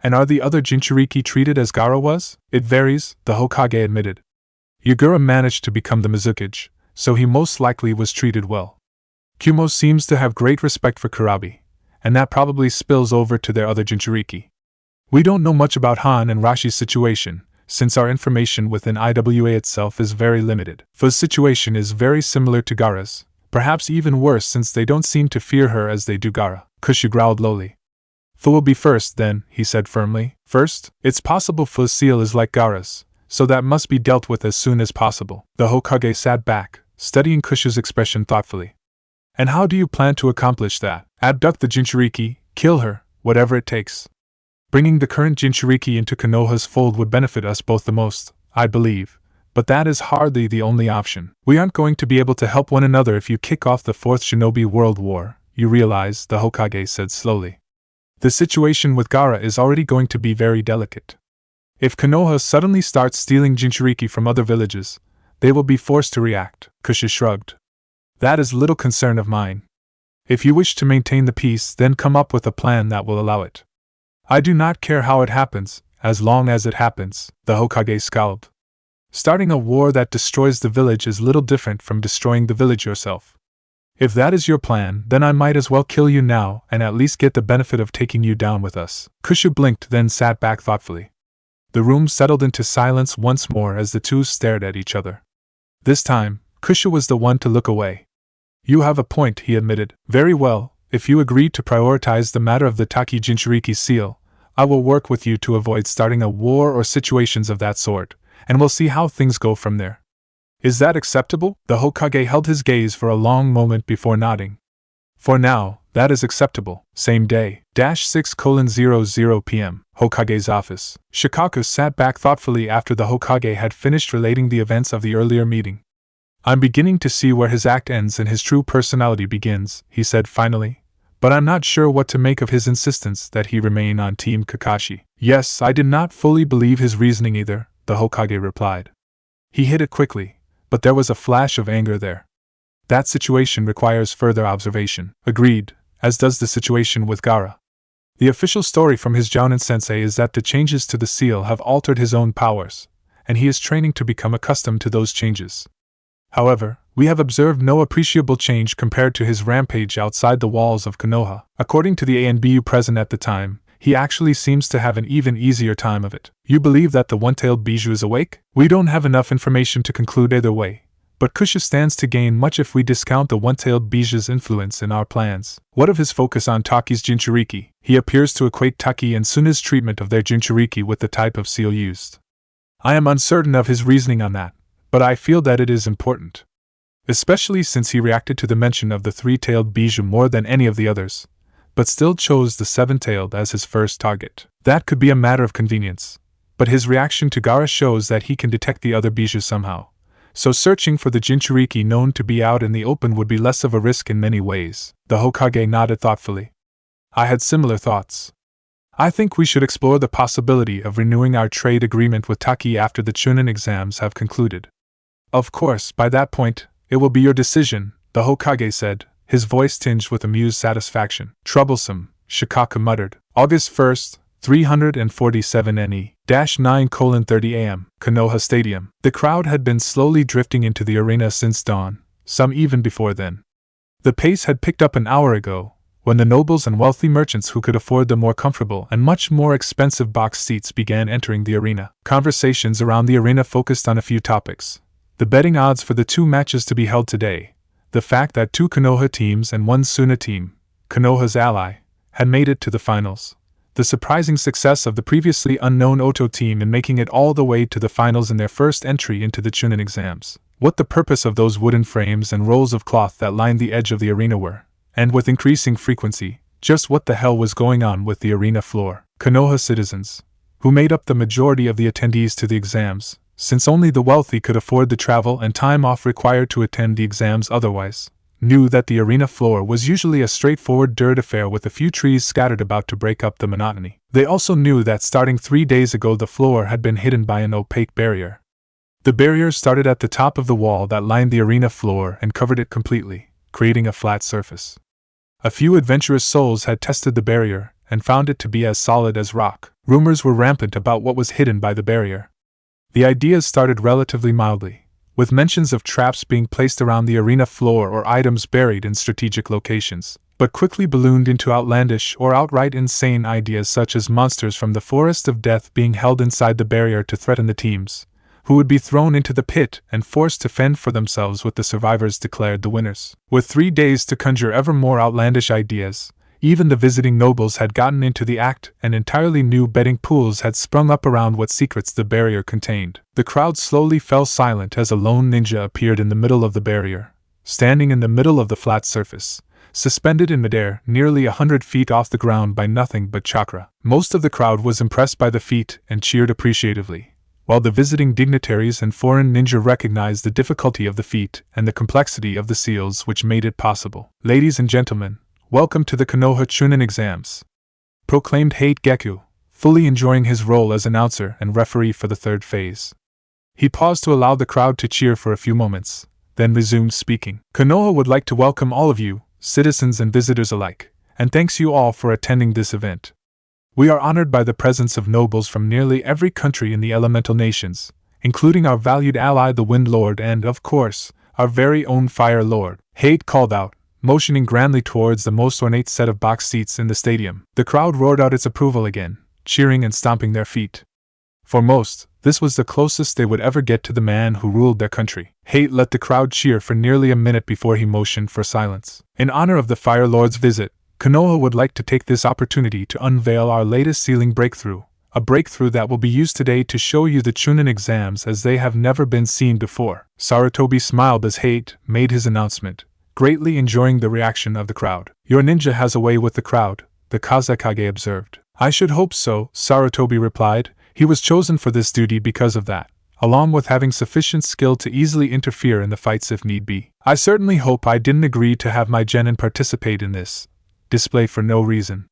Speaker 1: And are the other Jinchuriki treated as Gaara was? It varies, the Hokage admitted. Yagura managed to become the Mizuki, so he most likely was treated well. Kumo seems to have great respect for Kurabi, and that probably spills over to their other Jinchuriki. We don't know much about Han and Rashi's situation, since our information within IWA itself is very limited. Fu's situation is very similar to Gaara's, perhaps even worse since they don't seem to fear her as they do Gaara. Kusha growled lowly. Fu will be first then, he said firmly. First? It's possible Fu's seal is like Gaara's, so that must be dealt with as soon as possible. The Hokage sat back, studying Kusha's expression thoughtfully. And how do you plan to accomplish that? Abduct the Jinchuriki, kill her, whatever it takes. Bringing the current Jinchuriki into Konoha's fold would benefit us both the most, I believe, but that is hardly the only option. We aren't going to be able to help one another if you kick off the Fourth Shinobi World War, you realize, the Hokage said slowly. The situation with Gaara is already going to be very delicate. If Konoha suddenly starts stealing Jinchuriki from other villages, they will be forced to react. Kusha shrugged. That is little concern of mine. If you wish to maintain the peace, then come up with a plan that will allow it. I do not care how it happens, as long as it happens, the Hokage scowled. Starting a war that destroys the village is little different from destroying the village yourself. If that is your plan, then I might as well kill you now and at least get the benefit of taking you down with us. Kusha blinked, then sat back thoughtfully. The room settled into silence once more as the two stared at each other. This time, Kusha was the one to look away. You have a point, he admitted. Very well. If you agree to prioritize the matter of the Taki Jinchuriki seal, I will work with you to avoid starting a war or situations of that sort, and we'll see how things go from there. Is that acceptable? The Hokage held his gaze for a long moment before nodding. For now, that is acceptable. Same day, 6:00 p.m., Hokage's office. Shikaku sat back thoughtfully after the Hokage had finished relating the events of the earlier meeting. I'm beginning to see where his act ends and his true personality begins, he said finally. But I'm not sure what to make of his insistence that he remain on Team Kakashi. Yes, I did not fully believe his reasoning either, the Hokage replied. He hit it quickly, but there was a flash of anger there. That situation requires further observation. Agreed, as does the situation with Gaara. The official story from his Jounin sensei is that the changes to the seal have altered his own powers, and he is training to become accustomed to those changes. However, we have observed no appreciable change compared to his rampage outside the walls of Konoha. According to the ANBU present at the time, he actually seems to have an even easier time of it. You believe that the one-tailed Bijuu is awake? We don't have enough information to conclude either way, but Kusha stands to gain much if we discount the one-tailed Bijuu's influence in our plans. What of his focus on Taki's Jinchuriki? He appears to equate Taki and Suna's treatment of their Jinchuriki with the type of seal used. I am uncertain of his reasoning on that, but I feel that it is important. Especially since he reacted to the mention of the three-tailed Bijuu more than any of the others, but still chose the seven-tailed as his first target. That could be a matter of convenience, but his reaction to Gaara shows that he can detect the other Bijuu somehow, so searching for the Jinchuriki known to be out in the open would be less of a risk in many ways. The Hokage nodded thoughtfully. I had similar thoughts. I think we should explore the possibility of renewing our trade agreement with Taki after the Chunin exams have concluded. Of course, by that point, it will be your decision, the Hokage said, his voice tinged with amused satisfaction. Troublesome, Shikaku muttered. August 1st, 347 NE, 9:30 AM, Konoha Stadium. The crowd had been slowly drifting into the arena since dawn, some even before then. The pace had picked up an hour ago, when the nobles and wealthy merchants who could afford the more comfortable and much more expensive box seats began entering the arena. Conversations around the arena focused on a few topics. The betting odds for the two matches to be held today, the fact that two Konoha teams and one Suna team, Konoha's ally, had made it to the finals, the surprising success of the previously unknown Oto team in making it all the way to the finals in their first entry into the Chunin exams, what the purpose of those wooden frames and rolls of cloth that lined the edge of the arena were, and with increasing frequency, just what the hell was going on with the arena floor. Konoha citizens, who made up the majority of the attendees to the exams, since only the wealthy could afford the travel and time off required to attend the exams otherwise, knew that the arena floor was usually a straightforward dirt affair with a few trees scattered about to break up the monotony. They also knew that starting 3 days ago the floor had been hidden by an opaque barrier. The barrier started at the top of the wall that lined the arena floor and covered it completely, creating a flat surface. A few adventurous souls had tested the barrier and found it to be as solid as rock. Rumors were rampant about what was hidden by the barrier. The ideas started relatively mildly, with mentions of traps being placed around the arena floor or items buried in strategic locations, but quickly ballooned into outlandish or outright insane ideas such as monsters from the Forest of Death being held inside the barrier to threaten the teams, who would be thrown into the pit and forced to fend for themselves with the survivors declared the winners. With 3 days to conjure ever more outlandish ideas, even the visiting nobles had gotten into the act and entirely new betting pools had sprung up around what secrets the barrier contained. The crowd slowly fell silent as a lone ninja appeared in the middle of the barrier, standing in the middle of the flat surface, suspended in midair nearly 100 feet off the ground by nothing but chakra. Most of the crowd was impressed by the feat and cheered appreciatively, while the visiting dignitaries and foreign ninja recognized the difficulty of the feat and the complexity of the seals which made it possible. "Ladies and gentlemen, welcome to the Konoha Chunin exams," proclaimed Hate Geku, fully enjoying his role as announcer and referee for the third phase. He paused to allow the crowd to cheer for a few moments, then resumed speaking. "Konoha would like to welcome all of you, citizens and visitors alike, and thanks you all for attending this event. We are honored by the presence of nobles from nearly every country in the elemental nations, including our valued ally the Wind Lord and, of course, our very own Fire Lord," Hate called out, motioning grandly towards the most ornate set of box seats in the stadium. The crowd roared out its approval again, cheering and stomping their feet. For most, this was the closest they would ever get to the man who ruled their country. Hate let the crowd cheer for nearly a minute before he motioned for silence. "In honor of the Fire Lord's visit, Konoha would like to take this opportunity to unveil our latest sealing breakthrough, a breakthrough that will be used today to show you the Chunin exams as they have never been seen before." Sarutobi smiled as Hate made his announcement, greatly enjoying the reaction of the crowd. "Your ninja has a way with the crowd," the Kazekage observed. "I should hope so," Sarutobi replied. "He was chosen for this duty because of that, along with having sufficient skill to easily interfere in the fights if need be. I certainly hope I didn't agree to have my genin participate in this display for no reason.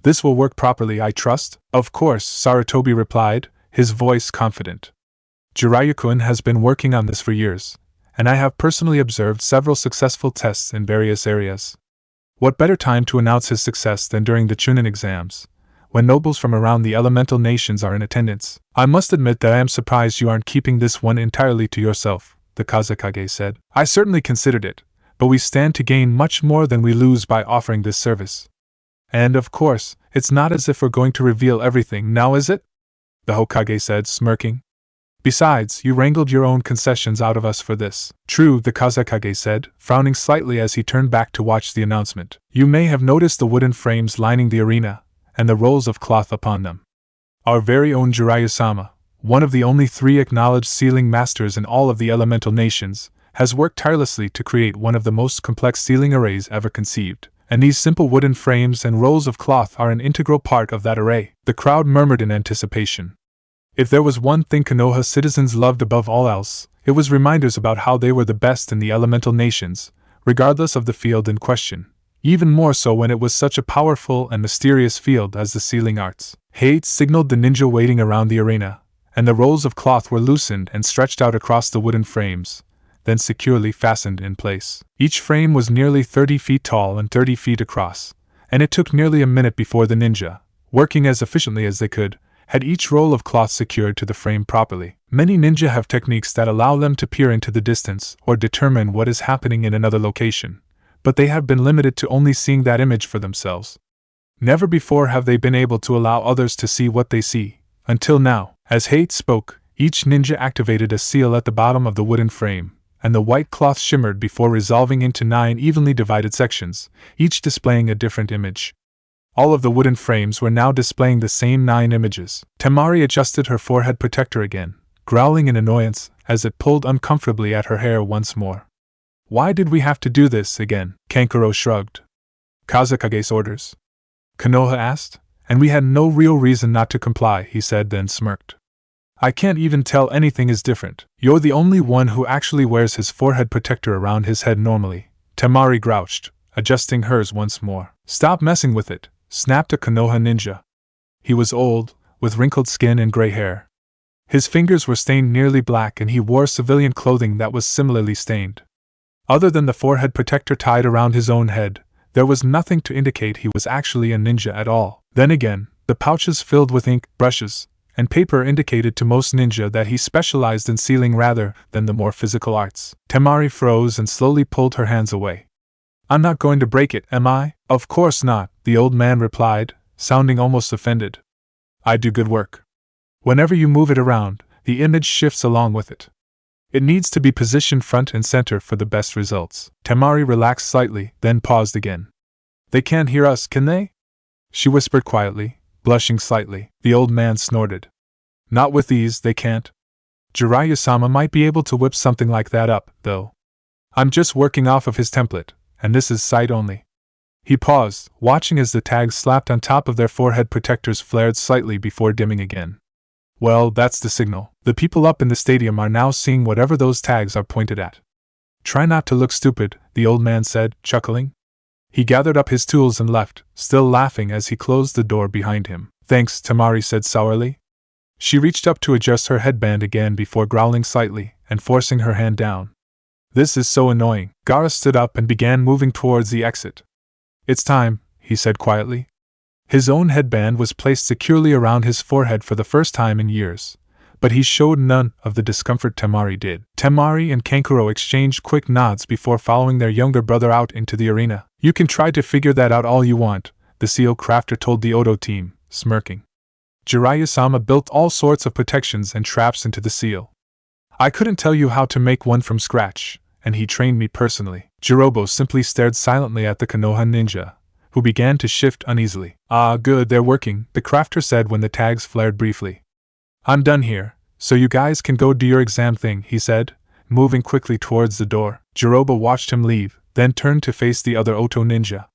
Speaker 1: This will work properly, I trust?" "Of course," Sarutobi replied, his voice confident. "Jiraiya-kun has been working on this for years, and I have personally observed several successful tests in various areas. What better time to announce his success than during the Chunin exams, when nobles from around the elemental nations are in attendance? I must admit that I am surprised you aren't keeping this one entirely to yourself," the Kazekage said. "I certainly considered it, but we stand to gain much more than we lose by offering this service. And of course, it's not as if we're going to reveal everything now, is it?" the Hokage said, smirking. "Besides, you wrangled your own concessions out of us for this." "True," the Kazekage said, frowning slightly as he turned back to watch the announcement. "You may have noticed the wooden frames lining the arena, and the rolls of cloth upon them. Our very own Jiraiya-sama, one of the only 3 acknowledged sealing masters in all of the elemental nations, has worked tirelessly to create one of the most complex sealing arrays ever conceived, and these simple wooden frames and rolls of cloth are an integral part of that array." The crowd murmured in anticipation. If there was one thing Konoha citizens loved above all else, it was reminders about how they were the best in the elemental nations, regardless of the field in question, even more so when it was such a powerful and mysterious field as the sealing arts. Hate signaled the ninja waiting around the arena, and the rolls of cloth were loosened and stretched out across the wooden frames, then securely fastened in place. Each frame was nearly 30 feet tall and 30 feet across, and it took nearly a minute before the ninja, working as efficiently as they could, had each roll of cloth secured to the frame properly. Many ninja have techniques that allow them to peer into the distance or determine what is happening in another location, but they have been limited to only seeing that image for themselves. Never before have they been able to allow others to see what they see, until now. As Hate spoke, each ninja activated a seal at the bottom of the wooden frame, and the white cloth shimmered before resolving into 9 evenly divided sections, each displaying a different image. All of the wooden frames were now displaying the same 9 images. Temari adjusted her forehead protector again, growling in annoyance as it pulled uncomfortably at her hair once more. "Why did we have to do this again?" Kankuro shrugged. "Kazekage's orders?" Konoha asked. "And we had no real reason not to comply," he said, then smirked. "I can't even tell anything is different. You're the only one who actually wears his forehead protector around his head normally," Temari grouched, adjusting hers once more. "Stop messing with it," snapped a Konoha ninja. He was old, with wrinkled skin and gray hair. His fingers were stained nearly black and he wore civilian clothing that was similarly stained. Other than the forehead protector tied around his own head, There was nothing to indicate he was actually a ninja at all. Then again, the pouches filled with ink, brushes, and paper indicated to most ninja that he specialized in sealing rather than the more physical arts. Temari froze and slowly pulled her hands away. I'm not going to break it, am I? Of course not, the old man replied, sounding almost offended. I do good work. Whenever you move it around, the image shifts along with it. It needs to be positioned front and center for the best results. Temari relaxed slightly, then paused again. They can't hear us, can they? She whispered quietly, blushing slightly. The old man snorted. Not with these, they can't. Jiraiya-sama might be able to whip something like that up, though. I'm just working off of his template, and this is sight only. He paused, watching as the tags slapped on top of their forehead protectors flared slightly before dimming again. Well, that's the signal. The people up in the stadium are now seeing whatever those tags are pointed at. Try not to look stupid, the old man said, chuckling. He gathered up his tools and left, still laughing as he closed the door behind him. Thanks, Temari said sourly. She reached up to adjust her headband again before growling slightly and forcing her hand down. This is so annoying. Gaara stood up and began moving towards the exit. It's time, he said quietly. His own headband was placed securely around his forehead for the first time in years, but he showed none of the discomfort Temari did. Temari and Kankuro exchanged quick nods before following their younger brother out into the arena. You can try to figure that out all you want, the seal crafter told the Odo team, smirking. Jiraiya-sama built all sorts of protections and traps into the seal. I couldn't tell you how to make one from scratch, and he trained me personally. Jirobo simply stared silently at the Konoha ninja, who began to shift uneasily. Ah, good, they're working, the crafter said when the tags flared briefly. I'm done here, so you guys can go do your exam thing, he said, moving quickly towards the door. Jirobo watched him leave, then turned to face the other Oto ninja.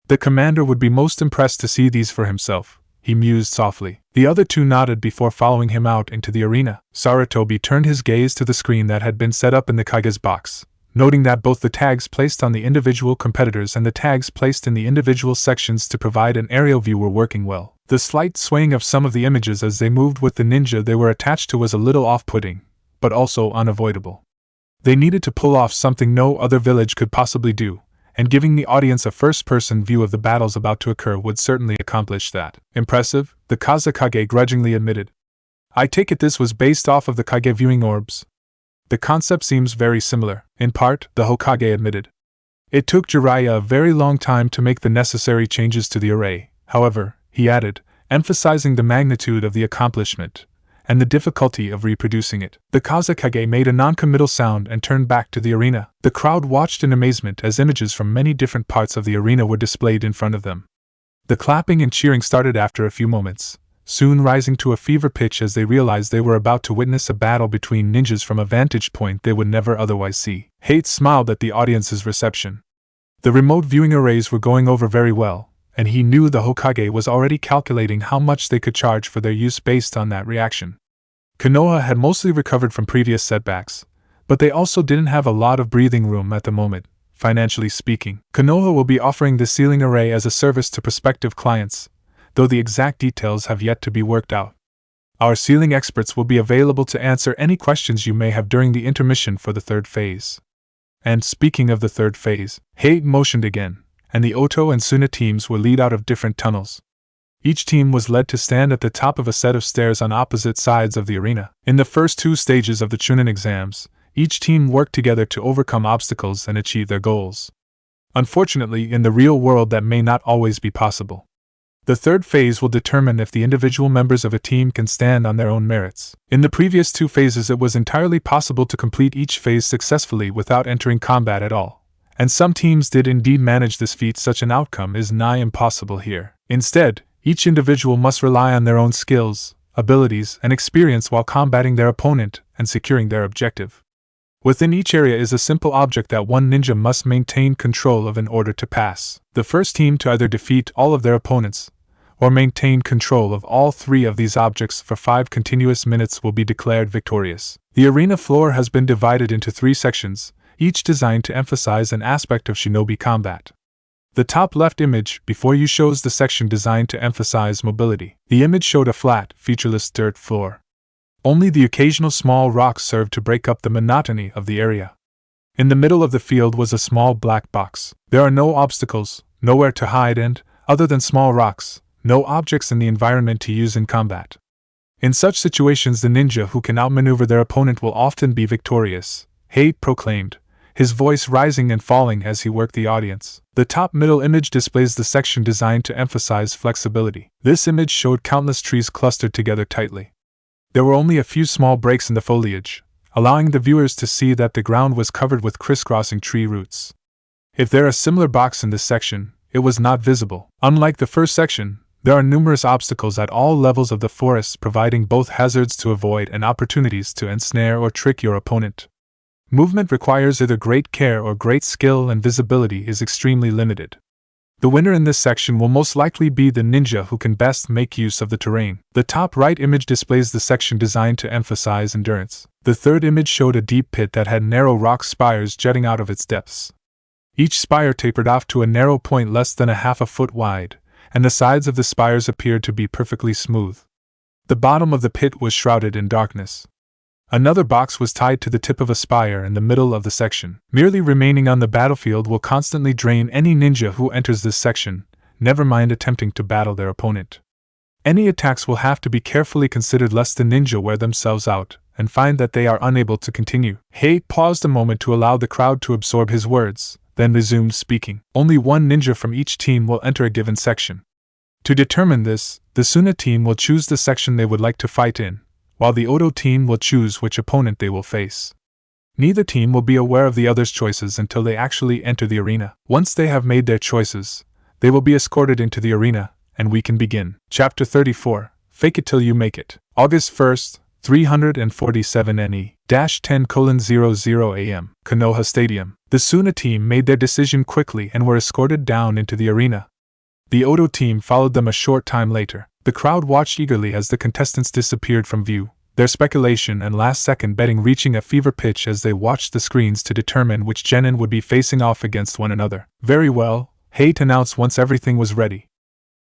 Speaker 1: The commander would be most impressed to see these for himself, he mused softly. The other two nodded before following him out into the arena. Sarutobi turned his gaze to the screen that had been set up in the Kage's box, noting that both the tags placed on the individual competitors and the tags placed in the individual sections to provide an aerial view were working well. The slight swaying of some of the images as they moved with the ninja they were attached to was a little off-putting, but also unavoidable. They needed to pull off something no other village could possibly do, and giving the audience a first-person view of the battles about to occur would certainly accomplish that. Impressive, the Kazekage grudgingly admitted. I take it this was based off of the Kage viewing orbs. The concept seems very similar, in part, the Hokage admitted. It took Jiraiya a very long time to make the necessary changes to the array, however, he added, emphasizing the magnitude of the accomplishment and the difficulty of reproducing it. The Kazekage made a non-committal sound and turned back to the arena. The crowd watched in amazement as images from many different parts of the arena were displayed in front of them. The clapping and cheering started after a few moments, soon rising to a fever pitch as they realized they were about to witness a battle between ninjas from a vantage point they would never otherwise see. Hate smiled at the audience's reception. The remote viewing arrays were going over very well, and he knew the Hokage was already calculating how much they could charge for their use based on that reaction. Konoha had mostly recovered from previous setbacks, but they also didn't have a lot of breathing room at the moment, financially speaking. Konoha will be offering the sealing array as a service to prospective clients, though the exact details have yet to be worked out. Our sealing experts will be available to answer any questions you may have during the intermission for the third phase. And speaking of the third phase, Hate motioned again, and the Oto and Suna teams were led out of different tunnels. Each team was led to stand at the top of a set of stairs on opposite sides of the arena. In the first two stages of the Chunin exams, each team worked together to overcome obstacles and achieve their goals. Unfortunately, in the real world that may not always be possible. The third phase will determine if the individual members of a team can stand on their own merits. In the previous two phases it was entirely possible to complete each phase successfully without entering combat at all. And some teams did indeed manage this feat. Such an outcome is nigh impossible here. Instead, each individual must rely on their own skills, abilities, and experience while combating their opponent and securing their objective. Within each area is a simple object that one ninja must maintain control of in order to pass. The first team to either defeat all of their opponents, or maintain control of all three of these objects for 5 continuous minutes will be declared victorious. The arena floor has been divided into 3 sections, each designed to emphasize an aspect of shinobi combat. The top left image before you shows the section designed to emphasize mobility. The image showed a flat, featureless dirt floor. Only the occasional small rocks served to break up the monotony of the area. In the middle of the field was a small black box. There are no obstacles, nowhere to hide and, other than small rocks, no objects in the environment to use in combat. In such situations, the ninja who can outmaneuver their opponent will often be victorious, Hate proclaimed, his voice rising and falling as he worked the audience. The top middle image displays the section designed to emphasize flexibility. This image showed countless trees clustered together tightly. There were only a few small breaks in the foliage, allowing the viewers to see that the ground was covered with crisscrossing tree roots. If there are a similar box in this section, it was not visible. Unlike the first section, there are numerous obstacles at all levels of the forest, providing both hazards to avoid and opportunities to ensnare or trick your opponent. Movement requires either great care or great skill, and visibility is extremely limited. The winner in this section will most likely be the ninja who can best make use of the terrain. The top right image displays the section designed to emphasize endurance. The third image showed a deep pit that had narrow rock spires jutting out of its depths. Each spire tapered off to a narrow point less than a half a foot wide, and the sides of the spires appeared to be perfectly smooth. The bottom of the pit was shrouded in darkness. Another box was tied to the tip of a spire in the middle of the section. Merely remaining on the battlefield will constantly drain any ninja who enters this section, never mind attempting to battle their opponent. Any attacks will have to be carefully considered lest the ninja wear themselves out and find that they are unable to continue. Hate paused a moment to allow the crowd to absorb his words, then resumed speaking. Only one ninja from each team will enter a given section. To determine this, the Suna team will choose the section they would like to fight in, while the Odo team will choose which opponent they will face. Neither team will be aware of the other's choices until they actually enter the arena. Once they have made their choices, they will be escorted into the arena, and we can begin. Chapter 34, Fake It Till You Make It. August 1st, 347 NE, 10:00 AM, Konoha Stadium. The Suna team made their decision quickly and were escorted down into the arena. The Odo team followed them a short time later. The crowd watched eagerly as the contestants disappeared from view, their speculation and last-second betting reaching a fever pitch as they watched the screens to determine which genin would be facing off against one another. Very well, Hate announced once everything was ready.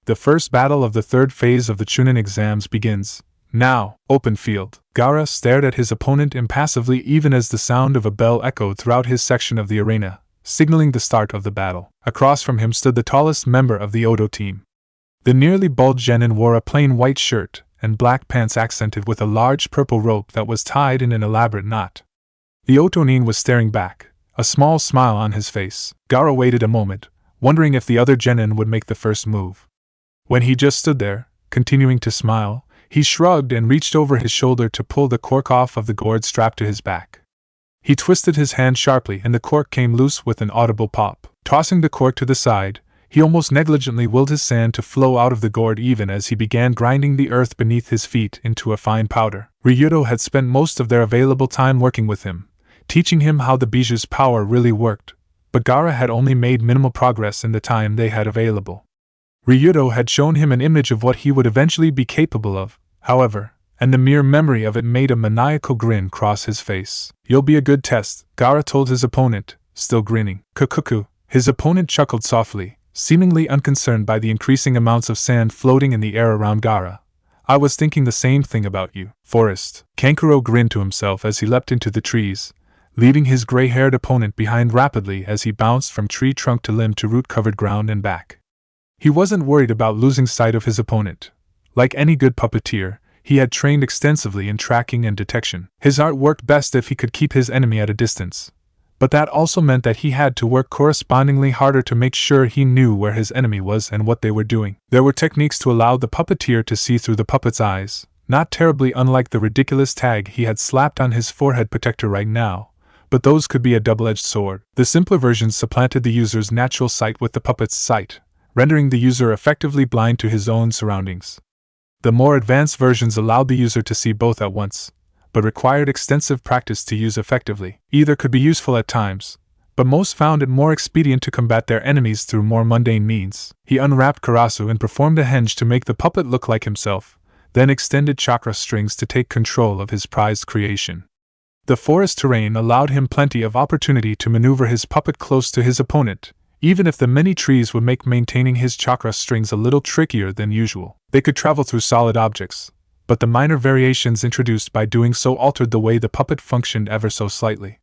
Speaker 1: The first battle of the third phase of the Chunin exams begins. Now, open field. Gaara stared at his opponent impassively even as the sound of a bell echoed throughout his section of the arena, signaling the start of the battle. Across from him stood the tallest member of the Odo team. The nearly bald genin wore a plain white shirt and black pants accented with a large purple rope that was tied in an elaborate knot. The Otonin was staring back, a small smile on his face. Gaara waited a moment, wondering if the other genin would make the first move. When he just stood there, continuing to smile, he shrugged and reached over his shoulder to pull the cork off of the gourd strapped to his back. He twisted his hand sharply and the cork came loose with an audible pop. Tossing the cork to the side, he almost negligently willed his sand to flow out of the gourd even as he began grinding the earth beneath his feet into a fine powder. Ryudo had spent most of their available time working with him, teaching him how the Bijuu's power really worked, but Gaara had only made minimal progress in the time they had available. Ryudo had shown him an image of what he would eventually be capable of, however, and the mere memory of it made a maniacal grin cross his face. "You'll be a good test," Gaara told his opponent, still grinning. "Kukuku." His opponent chuckled softly, seemingly unconcerned by the increasing amounts of sand floating in the air around Gaara. "I was thinking the same thing about you." Forest. Kankuro grinned to himself as he leapt into the trees, leaving his gray-haired opponent behind rapidly as he bounced from tree trunk to limb to root-covered ground and back. He wasn't worried about losing sight of his opponent. Like any good puppeteer, he had trained extensively in tracking and detection. His art worked best if he could keep his enemy at a distance, but that also meant that he had to work correspondingly harder to make sure he knew where his enemy was and what they were doing. There were techniques to allow the puppeteer to see through the puppet's eyes, not terribly unlike the ridiculous tag he had slapped on his forehead protector right now, but those could be a double-edged sword. The simpler versions supplanted the user's natural sight with the puppet's sight, rendering the user effectively blind to his own surroundings. The more advanced versions allowed the user to see both at once, but required extensive practice to use effectively. Either could be useful at times, but most found it more expedient to combat their enemies through more mundane means. He unwrapped Karasu and performed a henge to make the puppet look like himself, then extended chakra strings to take control of his prized creation. The forest terrain allowed him plenty of opportunity to maneuver his puppet close to his opponent, even if the many trees would make maintaining his chakra strings a little trickier than usual. They could travel through solid objects, but the minor variations introduced by doing so altered the way the puppet functioned ever so slightly.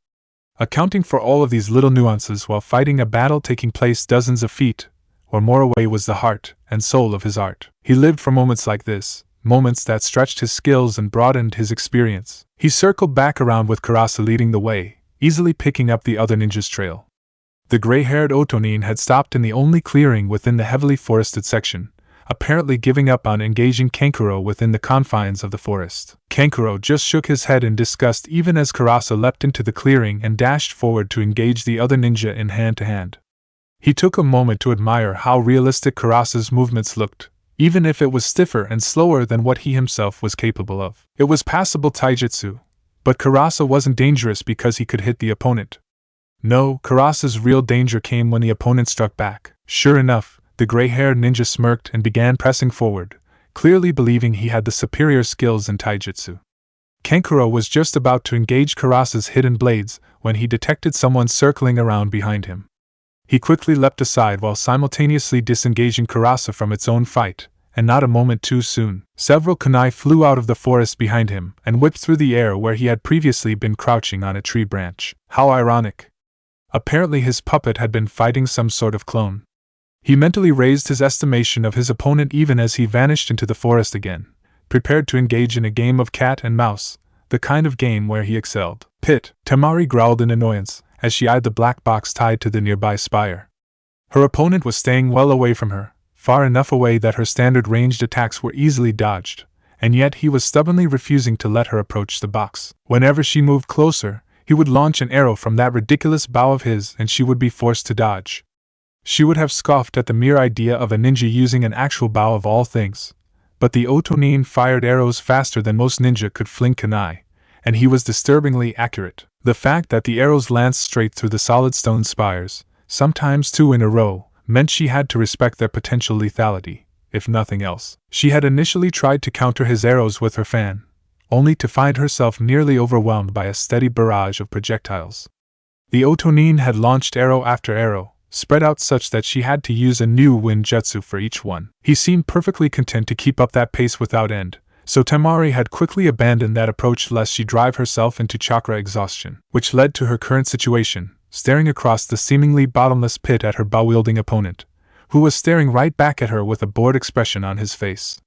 Speaker 1: Accounting for all of these little nuances while fighting a battle taking place dozens of feet, or more away was the heart and soul of his art. He lived for moments like this, moments that stretched his skills and broadened his experience. He circled back around with Kurasa leading the way, easily picking up the other ninja's trail. The gray-haired Otonin had stopped in the only clearing within the heavily forested section, apparently giving up on engaging Kankuro within the confines of the forest. Kankuro just shook his head in disgust even as Kurasa leapt into the clearing and dashed forward to engage the other ninja in hand-to-hand. He took a moment to admire how realistic Kurasa's movements looked, even if it was stiffer and slower than what he himself was capable of. It was passable taijutsu, but Kurasa wasn't dangerous because he could hit the opponent. No, Kurasa's real danger came when the opponent struck back. Sure enough, the gray-haired ninja smirked and began pressing forward, clearly believing he had the superior skills in taijutsu. Kankuro was just about to engage Kurasa's hidden blades when he detected someone circling around behind him. He quickly leapt aside while simultaneously disengaging Kurasa from its own fight, and not a moment too soon. Several kunai flew out of the forest behind him and whipped through the air where he had previously been crouching on a tree branch. How ironic. Apparently his puppet had been fighting some sort of clone. He mentally raised his estimation of his opponent even as he vanished into the forest again, prepared to engage in a game of cat and mouse, the kind of game where he excelled. Pit! Temari growled in annoyance as she eyed the black box tied to the nearby spire. Her opponent was staying well away from her, far enough away that her standard ranged attacks were easily dodged, and yet he was stubbornly refusing to let her approach the box. Whenever she moved closer, he would launch an arrow from that ridiculous bow of his and she would be forced to dodge. She would have scoffed at the mere idea of a ninja using an actual bow of all things, but the Otonin fired arrows faster than most ninja could fling kunai, and he was disturbingly accurate. The fact that the arrows lanced straight through the solid stone spires, sometimes two in a row, meant she had to respect their potential lethality, if nothing else. She had initially tried to counter his arrows with her fan, only to find herself nearly overwhelmed by a steady barrage of projectiles. The Otonin had launched arrow after arrow, spread out such that she had to use a new wind jutsu for each one. He seemed perfectly content to keep up that pace without end, so Temari had quickly abandoned that approach lest she drive herself into chakra exhaustion, which led to her current situation, staring across the seemingly bottomless pit at her bow-wielding opponent, who was staring right back at her with a bored expression on his face.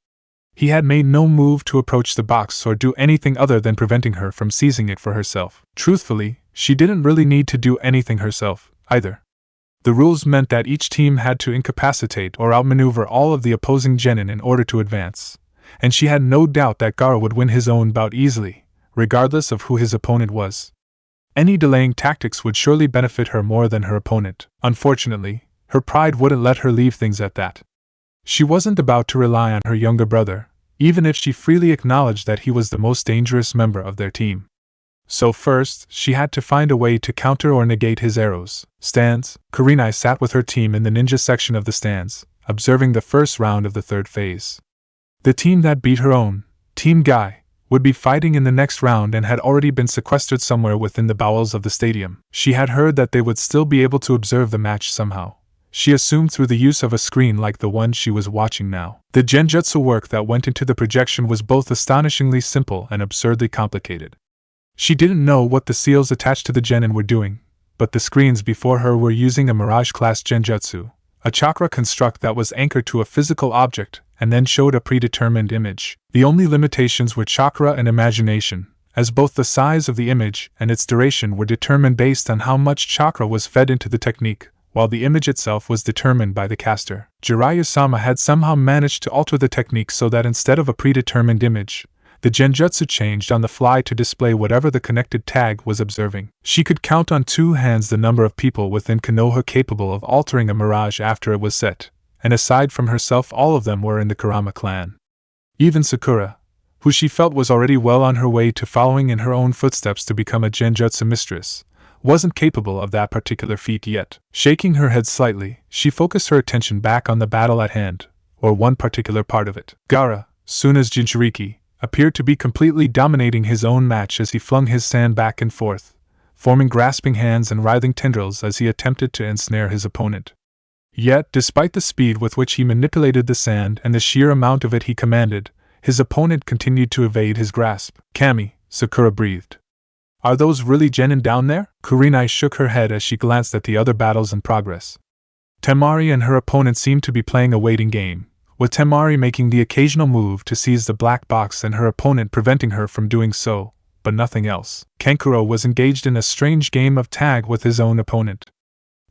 Speaker 1: He had made no move to approach the box or do anything other than preventing her from seizing it for herself. Truthfully, she didn't really need to do anything herself, either. The rules meant that each team had to incapacitate or outmaneuver all of the opposing genin in order to advance, and she had no doubt that Gaara would win his own bout easily, regardless of who his opponent was. Any delaying tactics would surely benefit her more than her opponent. Unfortunately, her pride wouldn't let her leave things at that. She wasn't about to rely on her younger brother, even if she freely acknowledged that he was the most dangerous member of their team. So first, she had to find a way to counter or negate his arrows. Stands. Kurenai sat with her team in the ninja section of the stands, observing the first round of the third phase. The team that beat her own, Team Guy, would be fighting in the next round and had already been sequestered somewhere within the bowels of the stadium. She had heard that they would still be able to observe the match somehow. She assumed through the use of a screen like the one she was watching now. The genjutsu work that went into the projection was both astonishingly simple and absurdly complicated. She didn't know what the seals attached to the genin were doing, but the screens before her were using a Mirage-class genjutsu, a chakra construct that was anchored to a physical object and then showed a predetermined image. The only limitations were chakra and imagination, as both the size of the image and its duration were determined based on how much chakra was fed into the technique, while the image itself was determined by the caster. Jiraiya-sama had somehow managed to alter the technique so that instead of a predetermined image, the genjutsu changed on the fly to display whatever the connected tag was observing. She could count on two hands the number of people within Konoha capable of altering a mirage after it was set, and aside from herself all of them were in the Kurama clan. Even Sakura, who she felt was already well on her way to following in her own footsteps to become a genjutsu mistress, wasn't capable of that particular feat yet. Shaking her head slightly, she focused her attention back on the battle at hand, or one particular part of it. Gaara, Suna's Jinchuriki, appeared to be completely dominating his own match as he flung his sand back and forth, forming grasping hands and writhing tendrils as he attempted to ensnare his opponent. Yet, despite the speed with which he manipulated the sand and the sheer amount of it he commanded, his opponent continued to evade his grasp. "Kami," Sakura breathed. "Are those really genin down there?" Kurenai shook her head as she glanced at the other battles in progress. Temari and her opponent seemed to be playing a waiting game, with Temari making the occasional move to seize the black box and her opponent preventing her from doing so, but nothing else. Kankuro was engaged in a strange game of tag with his own opponent.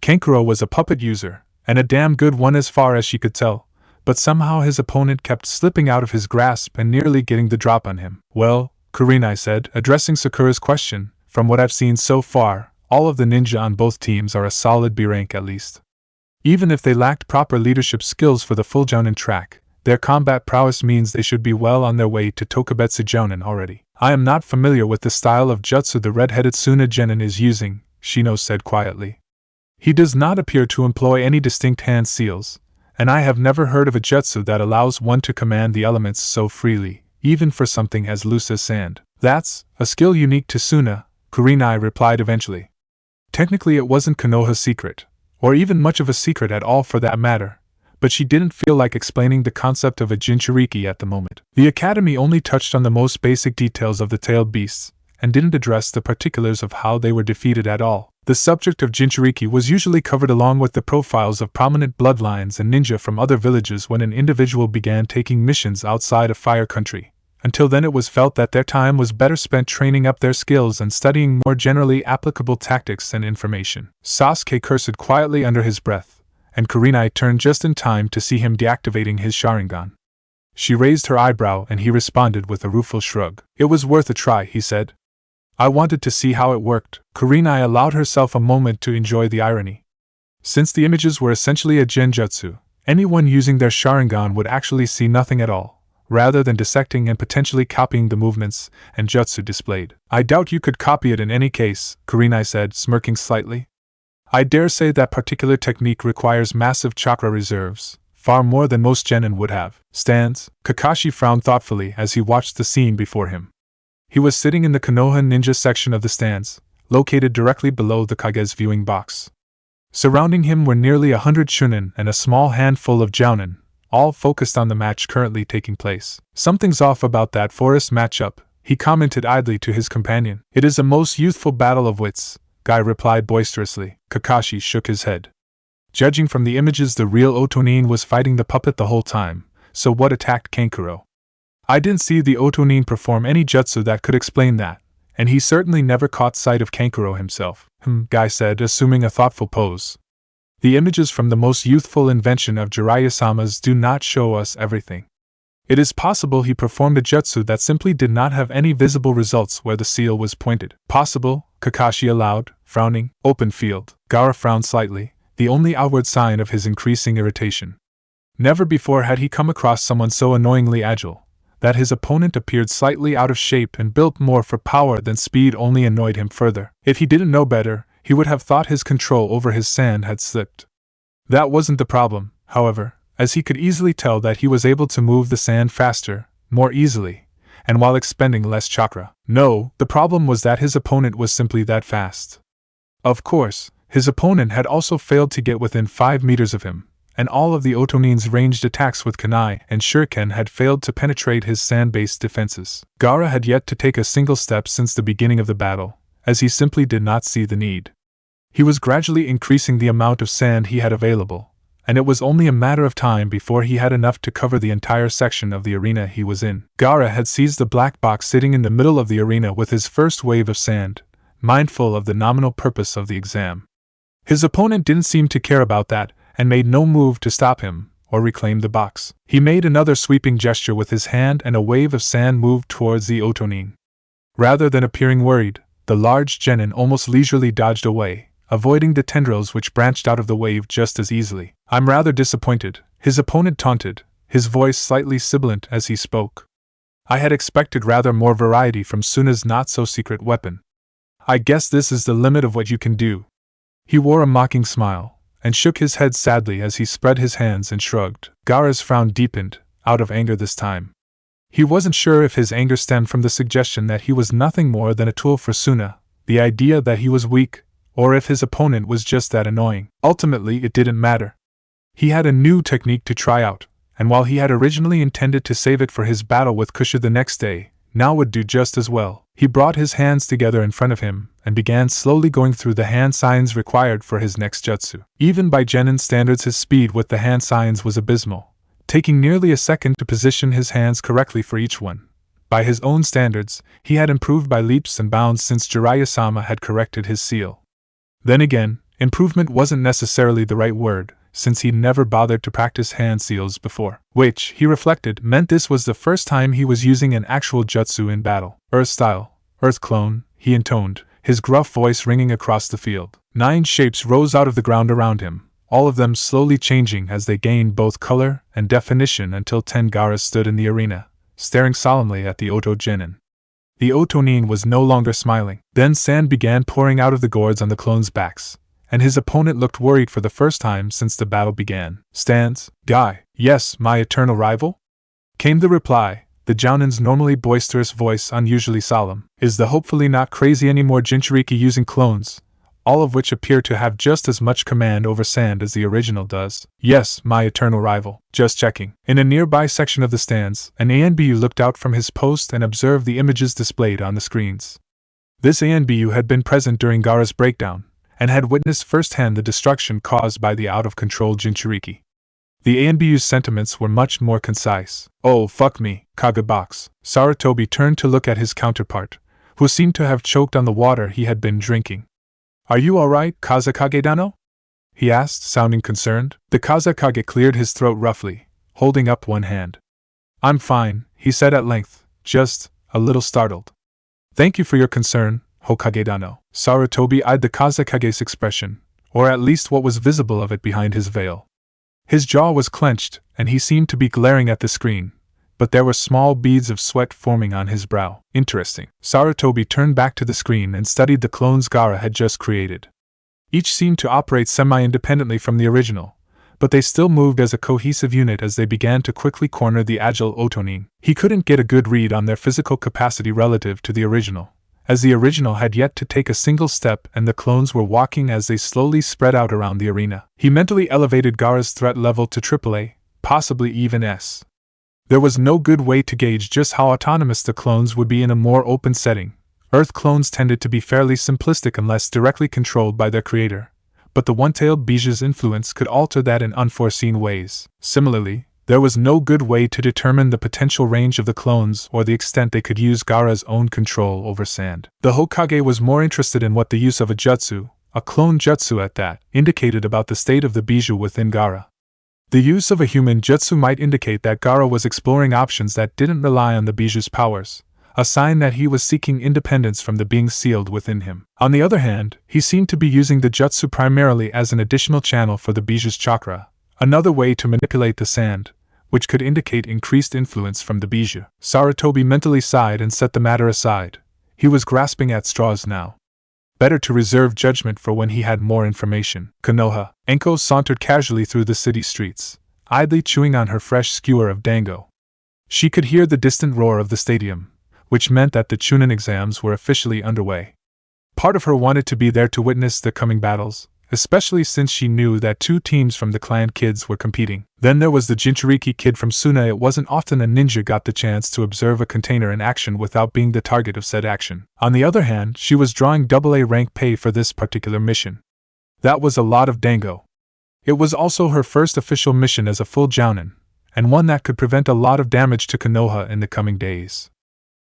Speaker 1: Kankuro was a puppet user, and a damn good one as far as she could tell, but somehow his opponent kept slipping out of his grasp and nearly getting the drop on him. Well, Kurenai said, addressing Sakura's question, from what I've seen so far, all of the ninja on both teams are a solid B rank at least. Even if they lacked proper leadership skills for the full Jounin track, their combat prowess means they should be well on their way to Tokubetsu Jounin already. I am not familiar with the style of jutsu the red-headed Suna Genin is using, Shino said quietly. He does not appear to employ any distinct hand seals, and I have never heard of a jutsu that allows one to command the elements so freely, even for something as loose as sand. That's a skill unique to Suna, Kurenai replied eventually. Technically it wasn't Konoha's secret, or even much of a secret at all for that matter, but she didn't feel like explaining the concept of a Jinchuriki at the moment. The academy only touched on the most basic details of the tailed beasts, and didn't address the particulars of how they were defeated at all. The subject of Jinchuriki was usually covered along with the profiles of prominent bloodlines and ninja from other villages when an individual began taking missions outside of Fire Country. Until then it was felt that their time was better spent training up their skills and studying more generally applicable tactics and information. Sasuke cursed quietly under his breath, and Kurenai turned just in time to see him deactivating his Sharingan. She raised her eyebrow and he responded with a rueful shrug. It was worth a try, he said. I wanted to see how it worked. Kurenai allowed herself a moment to enjoy the irony. Since the images were essentially a genjutsu, anyone using their Sharingan would actually see nothing at all, rather than dissecting and potentially copying the movements and jutsu displayed. I doubt you could copy it in any case, Kurenai said, smirking slightly. I dare say that particular technique requires massive chakra reserves, far more than most genin would have. Stands. Kakashi frowned thoughtfully as he watched the scene before him. He was sitting in the Konoha ninja section of the stands, located directly below the Kage's viewing box. Surrounding him were nearly 100 Chunin and a small handful of Jounin, all focused on the match currently taking place. Something's off about that forest matchup, he commented idly to his companion. It is a most youthful battle of wits, Guy replied boisterously. Kakashi shook his head. Judging from the images, the real Otonin was fighting the puppet the whole time, so what attacked Kankuro? I didn't see the Otonin perform any jutsu that could explain that, and he certainly never caught sight of Kankuro himself, Guy said, assuming a thoughtful pose. The images from the most youthful invention of Jiraiya-sama's do not show us everything. It is possible he performed a jutsu that simply did not have any visible results where the seal was pointed. Possible, Kakashi allowed, frowning. Open field. Gaara frowned slightly, the only outward sign of his increasing irritation. Never before had he come across someone so annoyingly agile. That his opponent appeared slightly out of shape and built more for power than speed only annoyed him further. If he didn't know better, he would have thought his control over his sand had slipped. That wasn't the problem, however, as he could easily tell that he was able to move the sand faster, more easily, and while expending less chakra. No, the problem was that his opponent was simply that fast. Of course, his opponent had also failed to get within 5 meters of him, and all of the Otonin's ranged attacks with kunai and shuriken had failed to penetrate his sand-based defenses. Gaara had yet to take a single step since the beginning of the battle, as he simply did not see the need. He was gradually increasing the amount of sand he had available, and it was only a matter of time before he had enough to cover the entire section of the arena he was in. Gaara had seized the black box sitting in the middle of the arena with his first wave of sand, mindful of the nominal purpose of the exam. His opponent didn't seem to care about that, and made no move to stop him, or reclaim the box. He made another sweeping gesture with his hand and a wave of sand moved towards the Otonin. Rather than appearing worried, the large genin almost leisurely dodged away, avoiding the tendrils which branched out of the wave just as easily. I'm rather disappointed, his opponent taunted, his voice slightly sibilant as he spoke. I had expected rather more variety from Suna's not-so-secret weapon. I guess this is the limit of what you can do. He wore a mocking smile, and shook his head sadly as he spread his hands and shrugged. Gaara's frown deepened, out of anger this time. He wasn't sure if his anger stemmed from the suggestion that he was nothing more than a tool for Suna, the idea that he was weak, or if his opponent was just that annoying. Ultimately, it didn't matter. He had a new technique to try out, and while he had originally intended to save it for his battle with Kusha the next day, now would do just as well. He brought his hands together in front of him and began slowly going through the hand signs required for his next jutsu. Even by genin standards, his speed with the hand signs was abysmal, taking nearly a second to position his hands correctly for each one. By his own standards, he had improved by leaps and bounds since Jiraiya-sama had corrected his seal. Then again, improvement wasn't necessarily the right word, since he'd never bothered to practice hand seals before. Which, he reflected, meant this was the first time he was using an actual jutsu in battle. Earth style, earth clone, he intoned, his gruff voice ringing across the field. 9 shapes rose out of the ground around him, all of them slowly changing as they gained both color and definition until 10 Garas stood in the arena, staring solemnly at the Oto Genin. The Otonin was no longer smiling. Then sand began pouring out of the gourds on the clones' backs, and his opponent looked worried for the first time since the battle began. Stands, Guy. Yes, my eternal rival? Came the reply, the Jounin's normally boisterous voice unusually solemn. Is the hopefully not crazy anymore Jinchuriki using clones, all of which appear to have just as much command over sand as the original does? Yes, my eternal rival. Just checking. In a nearby section of the stands, an ANBU looked out from his post and observed the images displayed on the screens. This ANBU had been present during Gaara's breakdown, and had witnessed firsthand the destruction caused by the out-of-control Jinchuriki. The ANBU's sentiments were much more concise. Oh, fuck me, Kagebox. Sarutobi turned to look at his counterpart, who seemed to have choked on the water he had been drinking. Are you alright, Kazekage-dano? He asked, sounding concerned. The Kazekage cleared his throat roughly, holding up one hand. I'm fine, he said at length, just a little startled. Thank you for your concern, Hokage-dano. Sarutobi eyed the Kazekage's expression, or at least what was visible of it behind his veil. His jaw was clenched, and he seemed to be glaring at the screen, but there were small beads of sweat forming on his brow. Interesting. Sarutobi turned back to the screen and studied the clones Gaara had just created. Each seemed to operate semi-independently from the original, but they still moved as a cohesive unit as they began to quickly corner the agile Otonin. He couldn't get a good read on their physical capacity relative to the original, as the original had yet to take a single step and the clones were walking as they slowly spread out around the arena. He mentally elevated Gaara's threat level to AAA, possibly even S. There was no good way to gauge just how autonomous the clones would be in a more open setting. Earth clones tended to be fairly simplistic unless directly controlled by their creator, but the one-tailed Bijuu's influence could alter that in unforeseen ways. Similarly, there was no good way to determine the potential range of the clones or the extent they could use Gaara's own control over sand. The Hokage was more interested in what the use of a jutsu, a clone jutsu at that, indicated about the state of the Bijuu within Gaara. The use of a human jutsu might indicate that Gaara was exploring options that didn't rely on the Bijuu's powers, a sign that he was seeking independence from the being sealed within him. On the other hand, he seemed to be using the jutsu primarily as an additional channel for the Bijuu's chakra, another way to manipulate the sand, which could indicate increased influence from the Bijuu. Sarutobi mentally sighed and set the matter aside. He was grasping at straws now. Better to reserve judgment for when he had more information. Konoha. Anko sauntered casually through the city streets, idly chewing on her fresh skewer of dango. She could hear the distant roar of the stadium, which meant that the Chunin exams were officially underway. Part of her wanted to be there to witness the coming battles, especially since she knew that 2 teams from the clan kids were competing. Then there was the Jinchuriki kid from Suna. It wasn't often a ninja got the chance to observe a container in action without being the target of said action. On the other hand, she was drawing AA rank pay for this particular mission. That was a lot of dango. It was also her first official mission as a full jounin, and one that could prevent a lot of damage to Konoha in the coming days.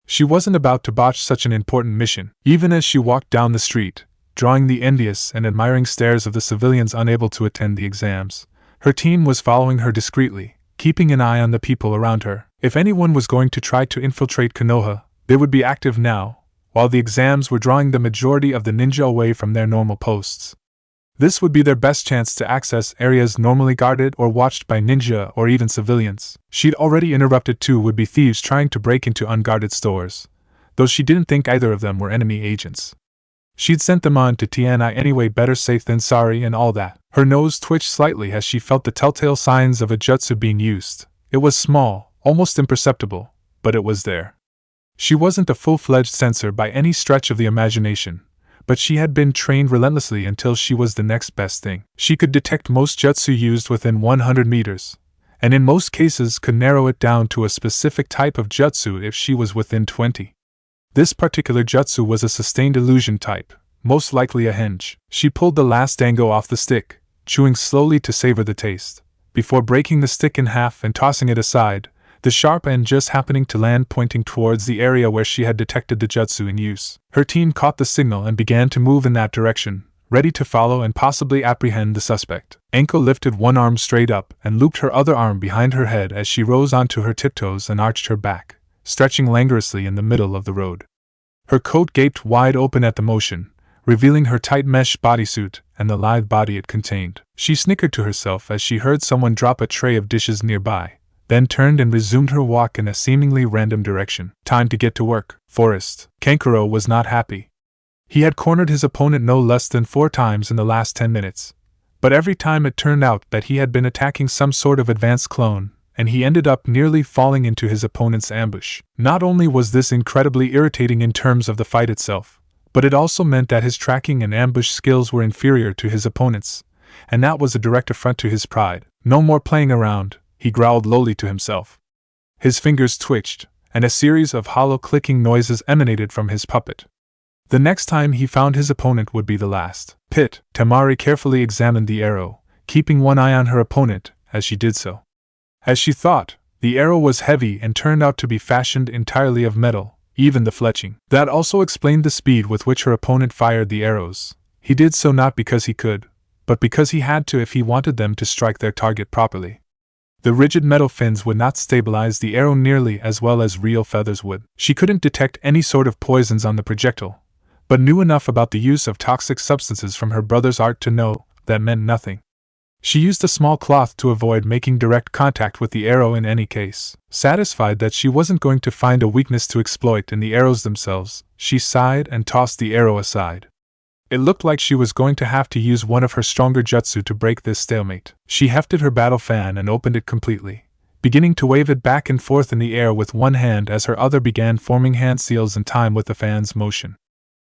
Speaker 1: She wasn't about to botch such an important mission. Even as she walked down the street, drawing the envious and admiring stares of the civilians unable to attend the exams, her team was following her discreetly, keeping an eye on the people around her. If anyone was going to try to infiltrate Konoha, they would be active now, while the exams were drawing the majority of the ninja away from their normal posts. This would be their best chance to access areas normally guarded or watched by ninja or even civilians. She'd already interrupted 2 would-be thieves trying to break into unguarded stores, though she didn't think either of them were enemy agents. She'd sent them on to TNI anyway, better safe than sorry and all that. Her nose twitched slightly as she felt the telltale signs of a jutsu being used. It was small, almost imperceptible, but it was there. She wasn't a full-fledged sensor by any stretch of the imagination, but she had been trained relentlessly until she was the next best thing. She could detect most jutsu used within 100 meters, and in most cases could narrow it down to a specific type of jutsu if she was within 20. This particular jutsu was a sustained illusion type, most likely a henge. She pulled the last dango off the stick, chewing slowly to savor the taste, before breaking the stick in half and tossing it aside, the sharp end just happening to land pointing towards the area where she had detected the jutsu in use. Her team caught the signal and began to move in that direction, ready to follow and possibly apprehend the suspect. Anko lifted one arm straight up and looped her other arm behind her head as she rose onto her tiptoes and arched her back, stretching languorously in the middle of the road. Her coat gaped wide open at the motion, revealing her tight mesh bodysuit and the lithe body it contained. She snickered to herself as she heard someone drop a tray of dishes nearby, then turned and resumed her walk in a seemingly random direction. Time to get to work, Forrest. Kankuro was not happy. He had cornered his opponent no less than 4 times in the last 10 minutes, but every time it turned out that he had been attacking some sort of advanced clone, and he ended up nearly falling into his opponent's ambush. Not only was this incredibly irritating in terms of the fight itself, but it also meant that his tracking and ambush skills were inferior to his opponent's, and that was a direct affront to his pride. No more playing around, he growled lowly to himself. His fingers twitched, and a series of hollow clicking noises emanated from his puppet. The next time he found his opponent would be the last. Pit. Temari carefully examined the arrow, keeping one eye on her opponent as she did so. As she thought, the arrow was heavy and turned out to be fashioned entirely of metal, even the fletching. That also explained the speed with which her opponent fired the arrows. He did so not because he could, but because he had to if he wanted them to strike their target properly. The rigid metal fins would not stabilize the arrow nearly as well as real feathers would. She couldn't detect any sort of poisons on the projectile, but knew enough about the use of toxic substances from her brother's art to know that meant nothing. She used a small cloth to avoid making direct contact with the arrow in any case. Satisfied that she wasn't going to find a weakness to exploit in the arrows themselves, she sighed and tossed the arrow aside. It looked like she was going to have to use one of her stronger jutsu to break this stalemate. She hefted her battle fan and opened it completely, beginning to wave it back and forth in the air with one hand as her other began forming hand seals in time with the fan's motion.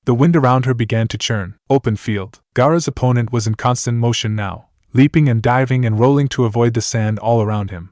Speaker 1: The wind around her began to churn. Open field. Gaara's opponent was in constant motion now, leaping and diving and rolling to avoid the sand all around him.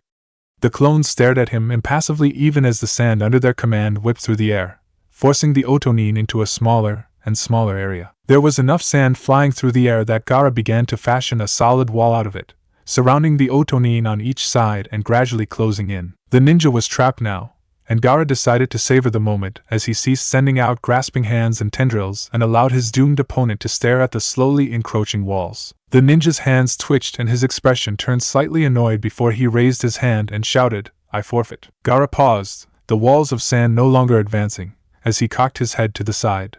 Speaker 1: The clones stared at him impassively even as the sand under their command whipped through the air, forcing the Otonin into a smaller and smaller area. There was enough sand flying through the air that Gaara began to fashion a solid wall out of it, surrounding the Otonin on each side and gradually closing in. The ninja was trapped now, and Gaara decided to savor the moment as he ceased sending out grasping hands and tendrils and allowed his doomed opponent to stare at the slowly encroaching walls. The ninja's hands twitched and his expression turned slightly annoyed before he raised his hand and shouted, "I forfeit." Gaara paused, the walls of sand no longer advancing, as he cocked his head to the side.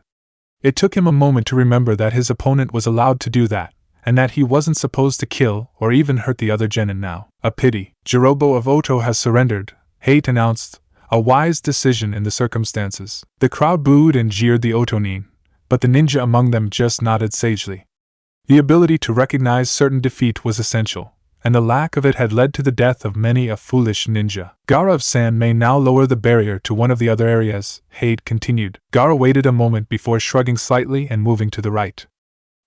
Speaker 1: It took him a moment to remember that his opponent was allowed to do that, and that he wasn't supposed to kill or even hurt the other genin now. A pity. Jirobo of Oto has surrendered, Hate announced, a wise decision in the circumstances. The crowd booed and jeered the Otonin, but the ninja among them just nodded sagely. The ability to recognize certain defeat was essential, and the lack of it had led to the death of many a foolish ninja. Gaara of Sand may now lower the barrier to one of the other areas, Hade continued. Gaara waited a moment before shrugging slightly and moving to the right.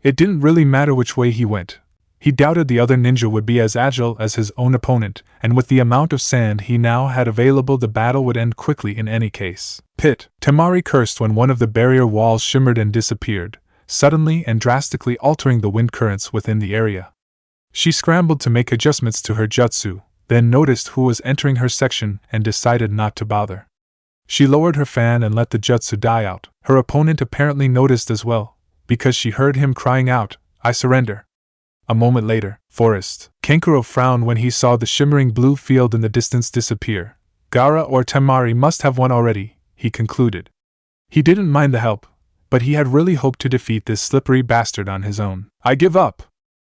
Speaker 1: It didn't really matter which way he went. He doubted the other ninja would be as agile as his own opponent, and with the amount of sand he now had available the battle would end quickly in any case. Pit. Temari cursed when one of the barrier walls shimmered and disappeared, suddenly and drastically altering the wind currents within the area. She scrambled to make adjustments to her jutsu, then noticed who was entering her section and decided not to bother. She lowered her fan and let the jutsu die out. Her opponent apparently noticed as well, because she heard him crying out, "I surrender." A moment later, Forest. Kankuro frowned when he saw the shimmering blue field in the distance disappear. Gaara or Temari must have won already, he concluded. He didn't mind the help, but he had really hoped to defeat this slippery bastard on his own. "I give up!"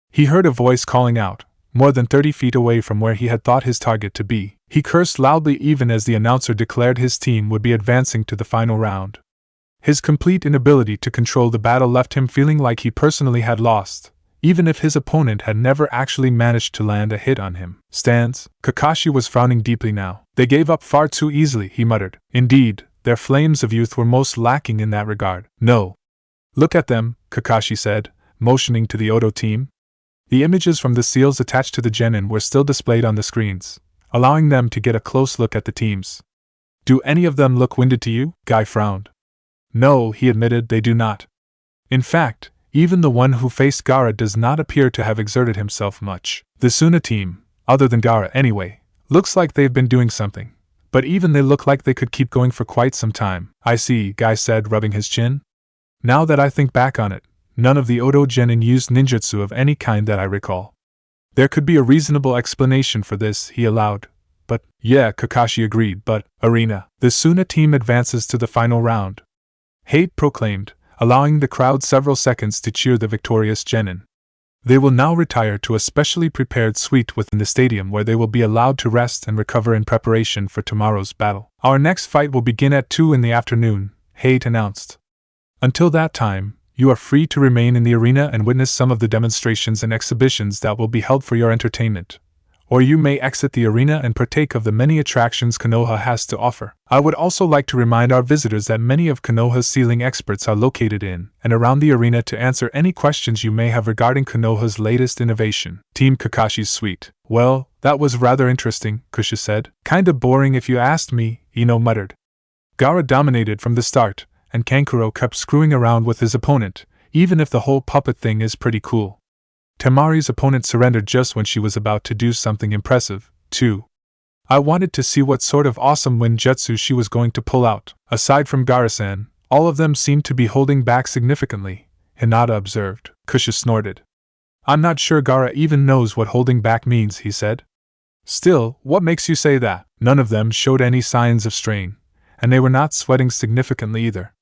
Speaker 1: He heard a voice calling out, more than 30 feet away from where he had thought his target to be. He cursed loudly even as the announcer declared his team would be advancing to the final round. His complete inability to control the battle left him feeling like he personally had lost, even if his opponent had never actually managed to land a hit on him. Stands. Kakashi was frowning deeply now. They gave up far too easily, he muttered. Indeed, their flames of youth were most lacking in that regard. No. Look at them, Kakashi said, motioning to the Odo team. The images from the seals attached to the genin were still displayed on the screens, allowing them to get a close look at the teams. Do any of them look winded to you? Guy frowned. No, he admitted, they do not. In fact, even the one who faced Gaara does not appear to have exerted himself much. The Suna team, other than Gaara anyway, looks like they've been doing something, but even they look like they could keep going for quite some time. I see, Guy said, rubbing his chin. Now that I think back on it, none of the Oto genin used ninjutsu of any kind that I recall. There could be a reasonable explanation for this, he allowed. But, yeah, Kakashi agreed, but, arena. The Suna team advances to the final round. Hate proclaimed, allowing the crowd several seconds to cheer the victorious genin. They will now retire to a specially prepared suite within the stadium where they will be allowed to rest and recover in preparation for tomorrow's battle. Our next fight will begin at 2 in the afternoon, Hate announced. Until that time, you are free to remain in the arena and witness some of the demonstrations and exhibitions that will be held for your entertainment. Or you may exit the arena and partake of the many attractions Konoha has to offer. I would also like to remind our visitors that many of Konoha's sealing experts are located in and around the arena to answer any questions you may have regarding Konoha's latest innovation. Team Kakashi's suite. Well, that was rather interesting, Kusha said. Kinda boring if you asked me, Ino muttered. Gaara dominated from the start, and Kankuro kept screwing around with his opponent, even if the whole puppet thing is pretty cool. Temari's opponent surrendered just when she was about to do something impressive, too. I wanted to see what sort of awesome ninjutsu she was going to pull out. Aside from Gaara-san, all of them seemed to be holding back significantly, Hinata observed. Kusha snorted. I'm not sure Gaara even knows what holding back means, he said. Still, what makes you say that? None of them showed any signs of strain, and they were not sweating significantly either.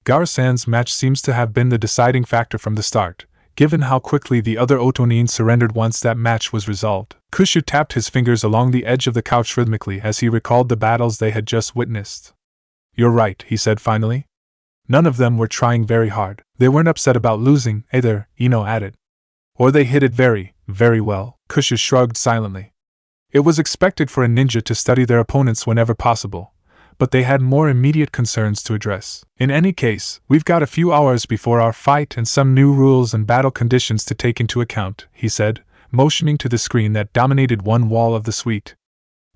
Speaker 1: Gaara-san's match seems to have been the deciding factor from the start, given how quickly the other Otonin surrendered once that match was resolved. Kushu tapped his fingers along the edge of the couch rhythmically as he recalled the battles they had just witnessed. You're right, he said finally. None of them were trying very hard. They weren't upset about losing, either, Ino added. Or they hit it very, very well. Kushu shrugged silently. It was expected for a ninja to study their opponents whenever possible, but they had more immediate concerns to address. In any case, we've got a few hours before our fight and some new rules and battle conditions to take into account, he said, motioning to the screen that dominated one wall of the suite.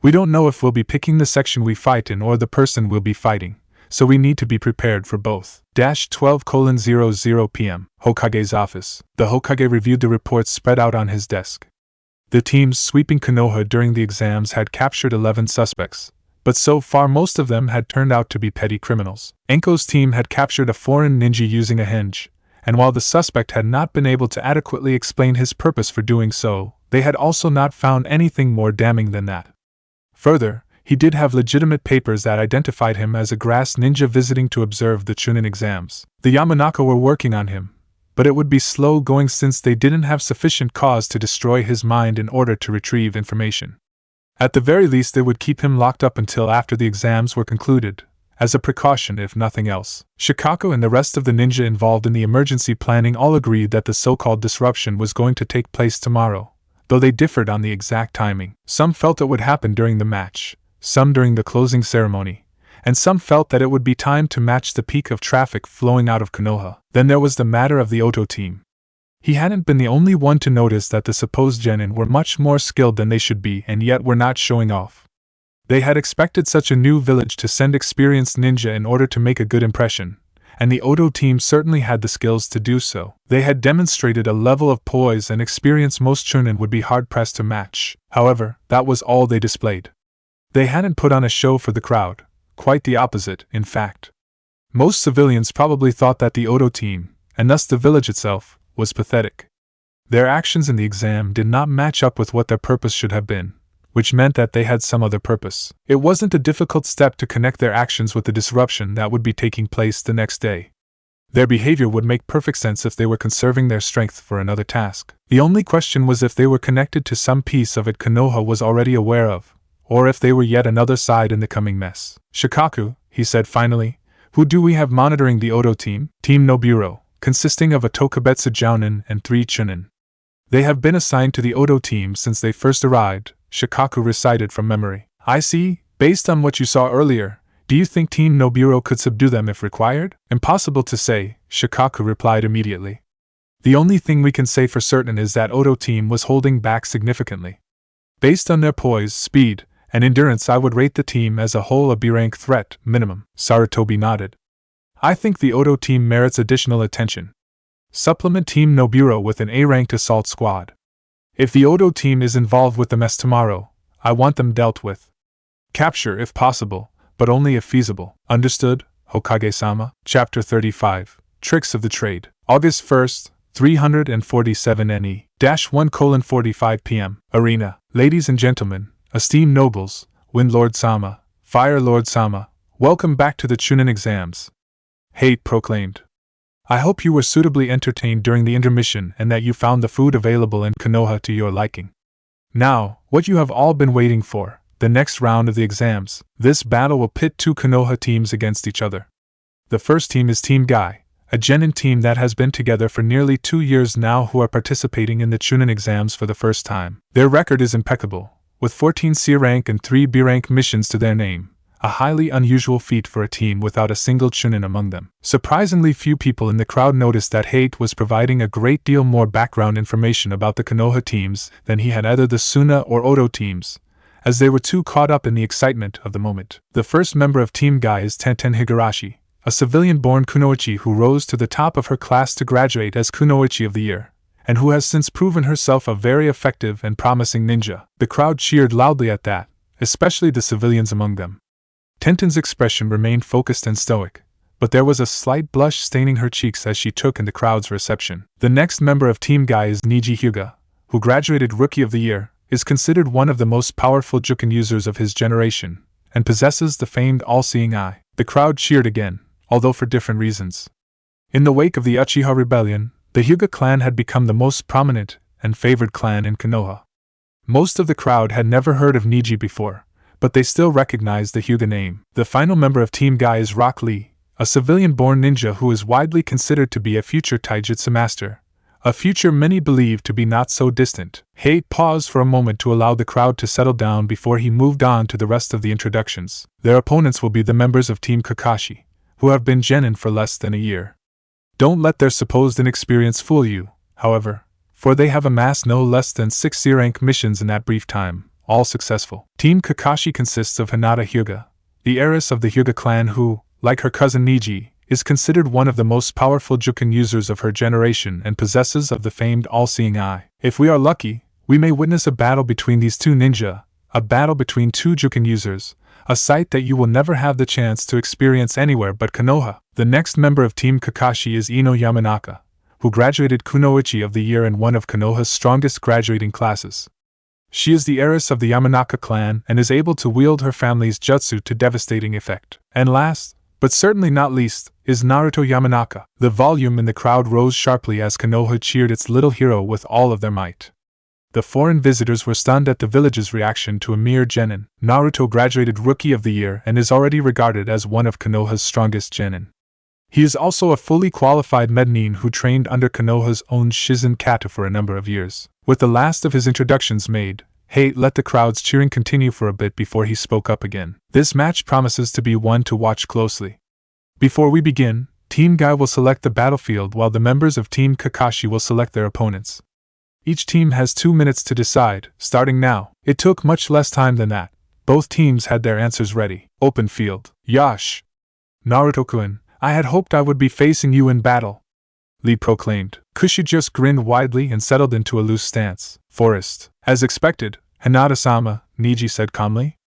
Speaker 1: We don't know if we'll be picking the section we fight in or the person we'll be fighting, so we need to be prepared for both. 12:00 p.m. Hokage's office. The Hokage reviewed the reports spread out on his desk. The teams sweeping Konoha during the exams had captured 11 suspects, but so far most of them had turned out to be petty criminals. Anko's team had captured a foreign ninja using a henge, and while the suspect had not been able to adequately explain his purpose for doing so, they had also not found anything more damning than that. Further, he did have legitimate papers that identified him as a grass ninja visiting to observe the Chunin exams. The Yamanaka were working on him, but it would be slow going since they didn't have sufficient cause to destroy his mind in order to retrieve information. At the very least they would keep him locked up until after the exams were concluded, as a precaution if nothing else. Shikaku and the rest of the ninja involved in the emergency planning all agreed that the so-called disruption was going to take place tomorrow, though they differed on the exact timing. Some felt it would happen during the match, some during the closing ceremony, and some felt that it would be time to match the peak of traffic flowing out of Konoha. Then there was the matter of the Oto team. He hadn't been the only one to notice that the supposed genin were much more skilled than they should be and yet were not showing off. They had expected such a new village to send experienced ninja in order to make a good impression, and the Oto team certainly had the skills to do so. They had demonstrated a level of poise and experience most Chunin would be hard-pressed to match. However, that was all they displayed. They hadn't put on a show for the crowd, quite the opposite, in fact. Most civilians probably thought that the Oto team, and thus the village itself, was pathetic. Their actions in the exam did not match up with what their purpose should have been, which meant that they had some other purpose. It wasn't a difficult step to connect their actions with the disruption that would be taking place the next day. Their behavior would make perfect sense if they were conserving their strength for another task. The only question was if they were connected to some piece of it Konoha was already aware of, or if they were yet another side in the coming mess. Shikaku, he said finally, who do we have monitoring the Oto team? Team Noburo, consisting of a Tokubetsu Jounin and 3 Chunin. They have been assigned to the Oto team since they first arrived, Shikaku recited from memory. I see. Based on what you saw earlier, do you think Team Noburo could subdue them if required? Impossible to say, Shikaku replied immediately. The only thing we can say for certain is that Odo team was holding back significantly. Based on their poise, speed, and endurance, I would rate the team as a whole a B-rank threat, minimum. Sarutobi nodded. I think the Odo team merits additional attention. Supplement Team Noburo with an A-ranked assault squad. If the Odo team is involved with the mess tomorrow, I want them dealt with. Capture if possible, but only if feasible. Understood, Hokage-sama? Chapter 35, Tricks of the Trade. August 1st, 347 NE-1:45 p.m. Arena. Ladies and gentlemen, esteemed nobles, Wind Lord-sama, Fire Lord-sama, welcome back to the Chunin exams. Hate proclaimed. I hope you were suitably entertained during the intermission and that you found the food available in Konoha to your liking. Now, what you have all been waiting for, the next round of the exams. This battle will pit two Konoha teams against each other. The first team is Team Guy, a genin team that has been together for nearly 2 years now who are participating in the Chunin exams for the first time. Their record is impeccable, with 14 C-rank and 3 B-rank missions to their name, a highly unusual feat for a team without a single Chunin among them. Surprisingly few people in the crowd noticed that Hate was providing a great deal more background information about the Konoha teams than he had either the Suna or Odo teams, as they were too caught up in the excitement of the moment. The first member of Team Guy is Tenten Higurashi, a civilian-born kunoichi who rose to the top of her class to graduate as Kunoichi of the Year, and who has since proven herself a very effective and promising ninja. The crowd cheered loudly at that, especially the civilians among them. Tenten's expression remained focused and stoic, but there was a slight blush staining her cheeks as she took in the crowd's reception. The next member of Team Guy is Niji Hyuga, who graduated Rookie of the Year, is considered one of the most powerful Juken users of his generation, and possesses the famed all-seeing eye. The crowd cheered again, although for different reasons. In the wake of the Uchiha Rebellion, the Hyuga clan had become the most prominent and favored clan in Konoha. Most of the crowd had never heard of Niji before, but they still recognized the Hyuga name. The final member of Team Guy is Rock Lee, a civilian-born ninja who is widely considered to be a future taijutsu master, a future many believe to be not so distant. Hate paused for a moment to allow the crowd to settle down before he moved on to the rest of the introductions. Their opponents will be the members of Team Kakashi, who have been genin for less than a year. Don't let their supposed inexperience fool you, however, for they have amassed no less than 6 C-rank missions in that brief time, all successful. Team Kakashi consists of Hinata Hyuga, the heiress of the Hyuga clan who, like her cousin Niji, is considered one of the most powerful Juken users of her generation and possesses of the famed all-seeing eye. If we are lucky, we may witness a battle between these two ninja, a battle between two Juken users, a sight that you will never have the chance to experience anywhere but Konoha. The next member of Team Kakashi is Ino Yamanaka, who graduated Kunoichi of the Year in one of Konoha's strongest graduating classes. She is the heiress of the Yamanaka clan and is able to wield her family's jutsu to devastating effect. And last, but certainly not least, is Naruto Yamanaka. The volume in the crowd rose sharply as Konoha cheered its little hero with all of their might. The foreign visitors were stunned at the village's reaction to a mere genin. Naruto graduated Rookie of the Year and is already regarded as one of Konoha's strongest genin. He is also a fully qualified mednin who trained under Konoha's own Shizen Kata for a number of years. With the last of his introductions made, Hate let the crowd's cheering continue for a bit before he spoke up again. This match promises to be one to watch closely. Before we begin, Team Guy will select the battlefield while the members of Team Kakashi will select their opponents. Each team has 2 minutes to decide, starting now. It took much less time than that. Both teams had their answers ready. Open field. Yash! Naruto-kun, I had hoped I would be facing you in battle, Lee proclaimed. Kushi just grinned widely and settled into a loose stance. Forest. As expected, Hinata-sama, Niji said calmly.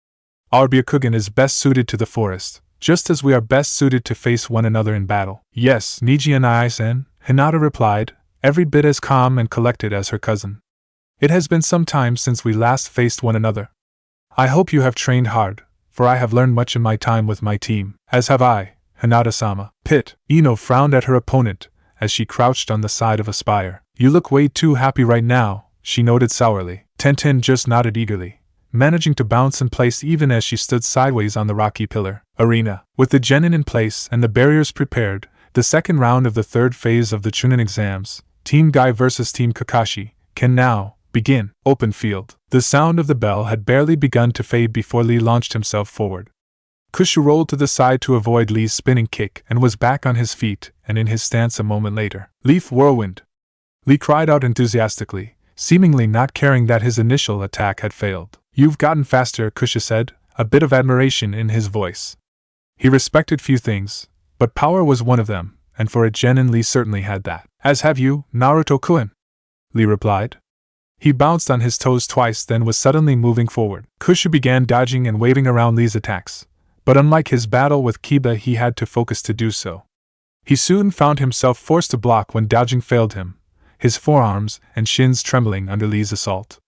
Speaker 1: Our Byakugan is best suited to the forest, just as we are best suited to face one another in battle. Yes, Niji and I-sen, Hinata replied, every bit as calm and collected as her cousin. It has been some time since we last faced one another. I hope you have trained hard, for I have learned much in my time with my team. As have I, Hinata-sama. Pit. Ino frowned at her opponent, as she crouched on the side of a spire. You look way too happy right now, she noted sourly. Tenten just nodded eagerly, managing to bounce in place even as she stood sideways on the rocky pillar. Arena. With the genin in place and the barriers prepared, the second round of the third phase of the Chunin exams, Team Guy vs Team Kakashi, can now begin. Open field. The sound of the bell had barely begun to fade before Lee launched himself forward. Kushu rolled to the side to avoid Lee's spinning kick and was back on his feet and in his stance a moment later. Leaf Whirlwind. Lee cried out enthusiastically, seemingly not caring that his initial attack had failed. You've gotten faster, Kusha said, a bit of admiration in his voice. He respected few things, but power was one of them, and for a genin Lee certainly had that. As have you, Naruto-kun, Lee replied. He bounced on his toes twice, then was suddenly moving forward. Kusha began dodging and waving around Lee's attacks, but unlike his battle with Kiba, he had to focus to do so. He soon found himself forced to block when dodging failed him, his forearms and shins trembling under Lee's assault.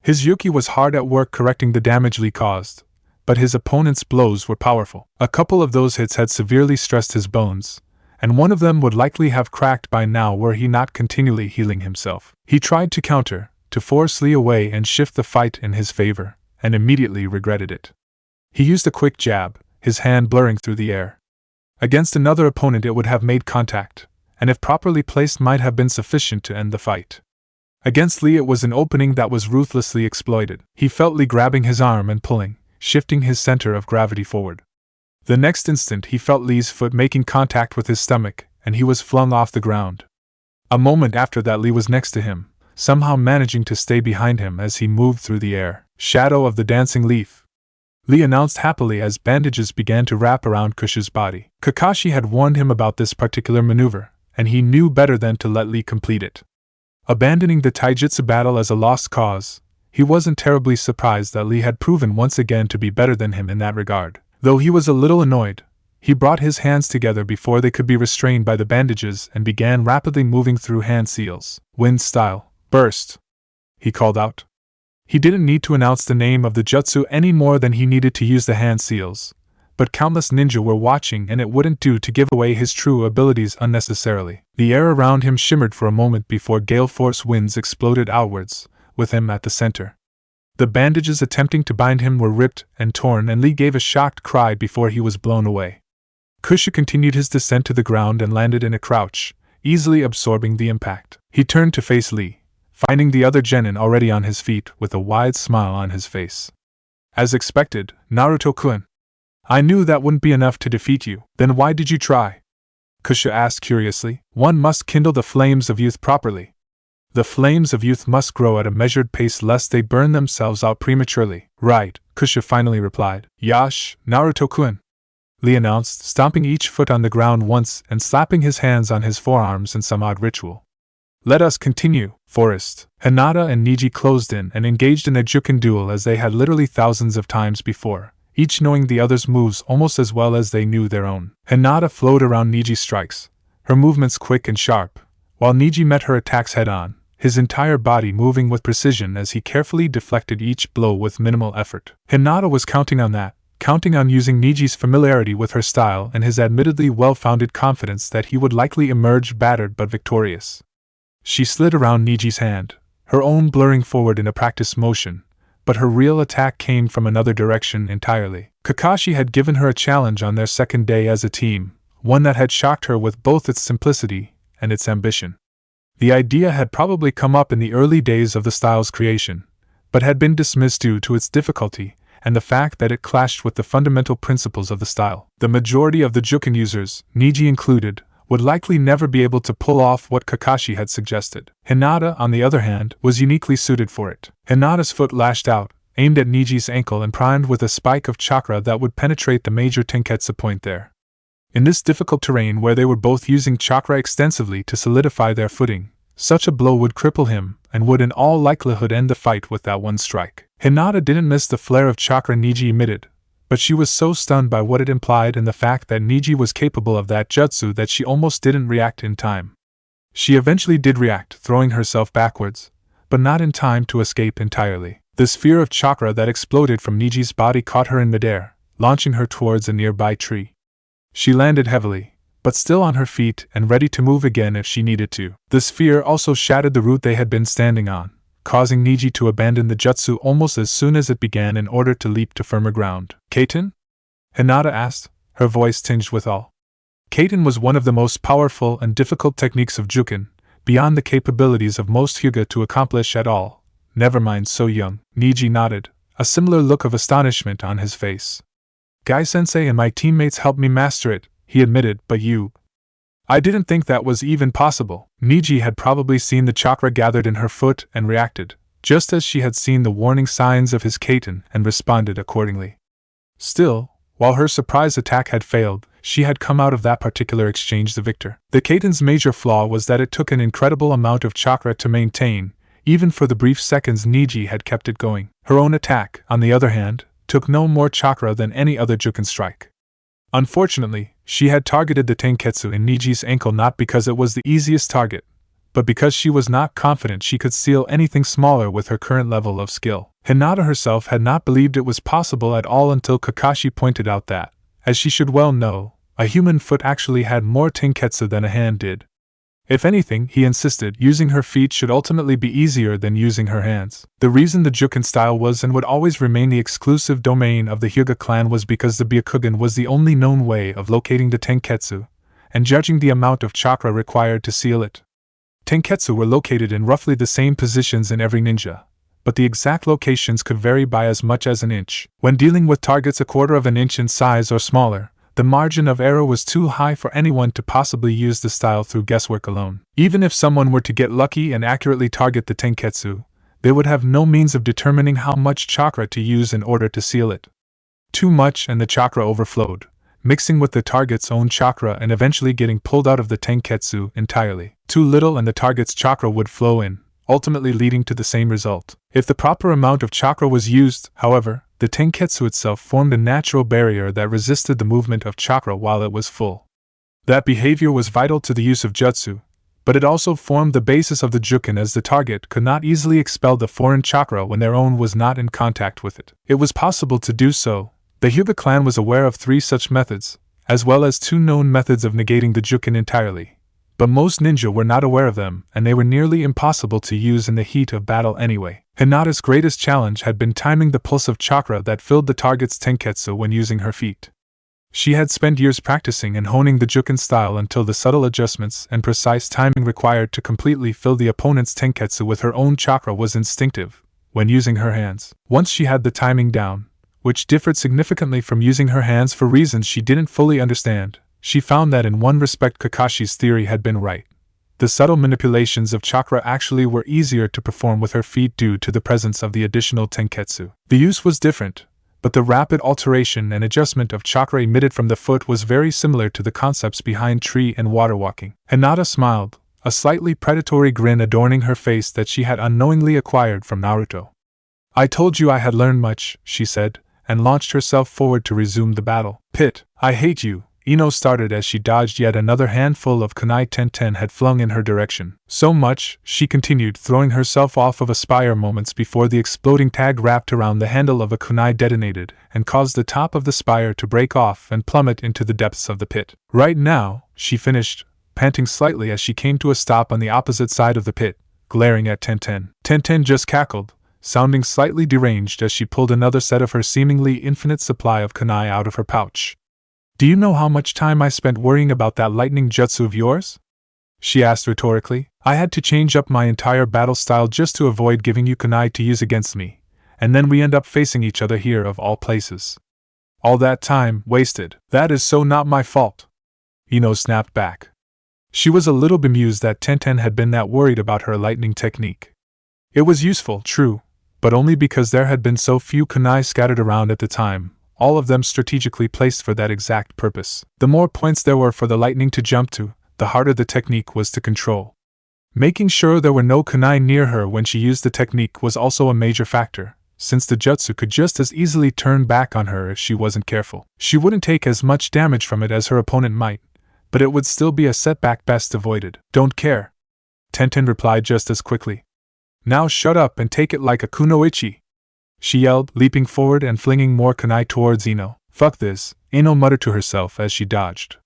Speaker 1: His Yuki was hard at work correcting the damage Lee caused, but his opponent's blows were powerful. A couple of those hits had severely stressed his bones, and one of them would likely have cracked by now were he not continually healing himself. He tried to counter, to force Lee away and shift the fight in his favor, and immediately regretted it. He used a quick jab, his hand blurring through the air. Against another opponent it would have made contact, and if properly placed might have been sufficient to end the fight. Against Lee it was an opening that was ruthlessly exploited. He felt Lee grabbing his arm and pulling, shifting his center of gravity forward. The next instant he felt Lee's foot making contact with his stomach, and he was flung off the ground. A moment after that Lee was next to him, somehow managing to stay behind him as he moved through the air. Shadow of the dancing leaf, Lee announced happily as bandages began to wrap around Kusha's body. Kakashi had warned him about this particular maneuver, and he knew better than to let Lee complete it. Abandoning the taijutsu battle as a lost cause, he wasn't terribly surprised that Lee had proven once again to be better than him in that regard. Though he was a little annoyed, he brought his hands together before they could be restrained by the bandages and began rapidly moving through hand seals. Wind style, burst, he called out. He didn't need to announce the name of the jutsu any more than he needed to use the hand seals, but countless ninja were watching and it wouldn't do to give away his true abilities unnecessarily. The air around him shimmered for a moment before gale force winds exploded outwards, with him at the center. The bandages attempting to bind him were ripped and torn, and Lee gave a shocked cry before he was blown away. Kusha continued his descent to the ground and landed in a crouch, easily absorbing the impact. He turned to face Lee, finding the other genin already on his feet with a wide smile on his face. As expected, Naruto-kun. I knew that wouldn't be enough to defeat you. Then why did you try? Kusha asked curiously. One must kindle the flames of youth properly. The flames of youth must grow at a measured pace lest they burn themselves out prematurely. Right, Kusha finally replied. Yash, Naruto-kun, Lee announced, stomping each foot on the ground once and slapping his hands on his forearms in some odd ritual. Let us continue, Forest. Hinata and Niji closed in and engaged in a juken duel as they had literally thousands of times before, each knowing the other's moves almost as well as they knew their own. Hinata flowed around Niji's strikes, her movements quick and sharp, while Niji met her attacks head-on, his entire body moving with precision as he carefully deflected each blow with minimal effort. Hinata was counting on that, counting on using Niji's familiarity with her style and his admittedly well-founded confidence that he would likely emerge battered but victorious. She slid around Niji's hand, her own blurring forward in a practice motion, but her real attack came from another direction entirely. Kakashi had given her a challenge on their second day as a team, one that had shocked her with both its simplicity and its ambition. The idea had probably come up in the early days of the style's creation, but had been dismissed due to its difficulty and the fact that it clashed with the fundamental principles of the style. The majority of the juken users, Niji included, would likely never be able to pull off what Kakashi had suggested. Hinata, on the other hand, was uniquely suited for it. Hinata's foot lashed out, aimed at Niji's ankle and primed with a spike of chakra that would penetrate the major tenketsu point there. In this difficult terrain where they were both using chakra extensively to solidify their footing, such a blow would cripple him and would in all likelihood end the fight with that one strike. Hinata didn't miss the flare of chakra Niji emitted, but she was so stunned by what it implied and the fact that Niji was capable of that jutsu that she almost didn't react in time. She eventually did react, throwing herself backwards, but not in time to escape entirely. The sphere of chakra that exploded from Niji's body caught her in midair, launching her towards a nearby tree. She landed heavily, but still on her feet and ready to move again if she needed to. The sphere also shattered the root they had been standing on, causing Niji to abandon the jutsu almost as soon as it began in order to leap to firmer ground. Kaiten? Hinata asked, her voice tinged with awe. Kaiten was one of the most powerful and difficult techniques of juken, beyond the capabilities of most Hyuga to accomplish at all, never mind so young. Niji nodded, a similar look of astonishment on his face. Gai-sensei and my teammates helped me master it, he admitted, but you... I didn't think that was even possible. Niji had probably seen the chakra gathered in her foot and reacted, just as she had seen the warning signs of his Kaiten and responded accordingly. Still, while her surprise attack had failed, she had come out of that particular exchange the victor. The Kaiten's major flaw was that it took an incredible amount of chakra to maintain, even for the brief seconds Niji had kept it going. Her own attack, on the other hand, took no more chakra than any other Juken strike. Unfortunately, she had targeted the Tenketsu in Niji's ankle not because it was the easiest target, but because she was not confident she could seal anything smaller with her current level of skill. Hinata herself had not believed it was possible at all until Kakashi pointed out that, as she should well know, a human foot actually had more Tenketsu than a hand did. If anything, he insisted, using her feet should ultimately be easier than using her hands. The reason the Juken style was and would always remain the exclusive domain of the Hyuga clan was because the Byakugan was the only known way of locating the Tenketsu and judging the amount of chakra required to seal it. Tenketsu were located in roughly the same positions in every ninja, but the exact locations could vary by as much as an inch. When dealing with targets a quarter of an inch in size or smaller, the margin of error was too high for anyone to possibly use the style through guesswork alone. Even if someone were to get lucky and accurately target the Tenketsu, they would have no means of determining how much chakra to use in order to seal it. Too much and the chakra overflowed, mixing with the target's own chakra and eventually getting pulled out of the Tenketsu entirely. Too little and the target's chakra would flow in, ultimately leading to the same result. If the proper amount of chakra was used, however, the Tenketsu itself formed a natural barrier that resisted the movement of chakra while it was full. That behavior was vital to the use of jutsu, but it also formed the basis of the Juken as the target could not easily expel the foreign chakra when their own was not in contact with it. It was possible to do so. The Hyuga clan was aware of 3 such methods, as well as 2 known methods of negating the Juken entirely. But most ninja were not aware of them, and they were nearly impossible to use in the heat of battle anyway. Hinata's greatest challenge had been timing the pulse of chakra that filled the target's Tenketsu when using her feet. She had spent years practicing and honing the Juken style until the subtle adjustments and precise timing required to completely fill the opponent's Tenketsu with her own chakra was instinctive when using her hands. Once she had the timing down, which differed significantly from using her hands for reasons she didn't fully understand, she found that in one respect Kakashi's theory had been right. The subtle manipulations of chakra actually were easier to perform with her feet due to the presence of the additional Tenketsu. The use was different, but the rapid alteration and adjustment of chakra emitted from the foot was very similar to the concepts behind tree and water walking. Hinata smiled, a slightly predatory grin adorning her face that she had unknowingly acquired from Naruto. "I told you I had learned much," she said, and launched herself forward to resume the battle. "Pit, I hate you," Ino started as she dodged yet another handful of kunai Tenten had flung in her direction. "So much," she continued, throwing herself off of a spire moments before the exploding tag wrapped around the handle of a kunai detonated and caused the top of the spire to break off and plummet into the depths of the pit. "Right now," she finished, panting slightly as she came to a stop on the opposite side of the pit, glaring at Tenten. Tenten just cackled, sounding slightly deranged as she pulled another set of her seemingly infinite supply of kunai out of her pouch. "Do you know how much time I spent worrying about that lightning jutsu of yours?" she asked rhetorically. "I had to change up my entire battle style just to avoid giving you kunai to use against me, and then we end up facing each other here of all places. All that time wasted." "That is so not my fault," Ino snapped back. She was a little bemused that Tenten had been that worried about her lightning technique. It was useful, true, but only because there had been so few kunai scattered around at the time, all of them strategically placed for that exact purpose. The more points there were for the lightning to jump to, the harder the technique was to control. Making sure there were no kunai near her when she used the technique was also a major factor, since the jutsu could just as easily turn back on her if she wasn't careful. She wouldn't take as much damage from it as her opponent might, but it would still be a setback best avoided. "Don't care," Tenten replied just as quickly. "Now shut up and take it like a kunoichi," she yelled, leaping forward and flinging more kunai towards Ino. "Fuck this," Ino muttered to herself as she dodged.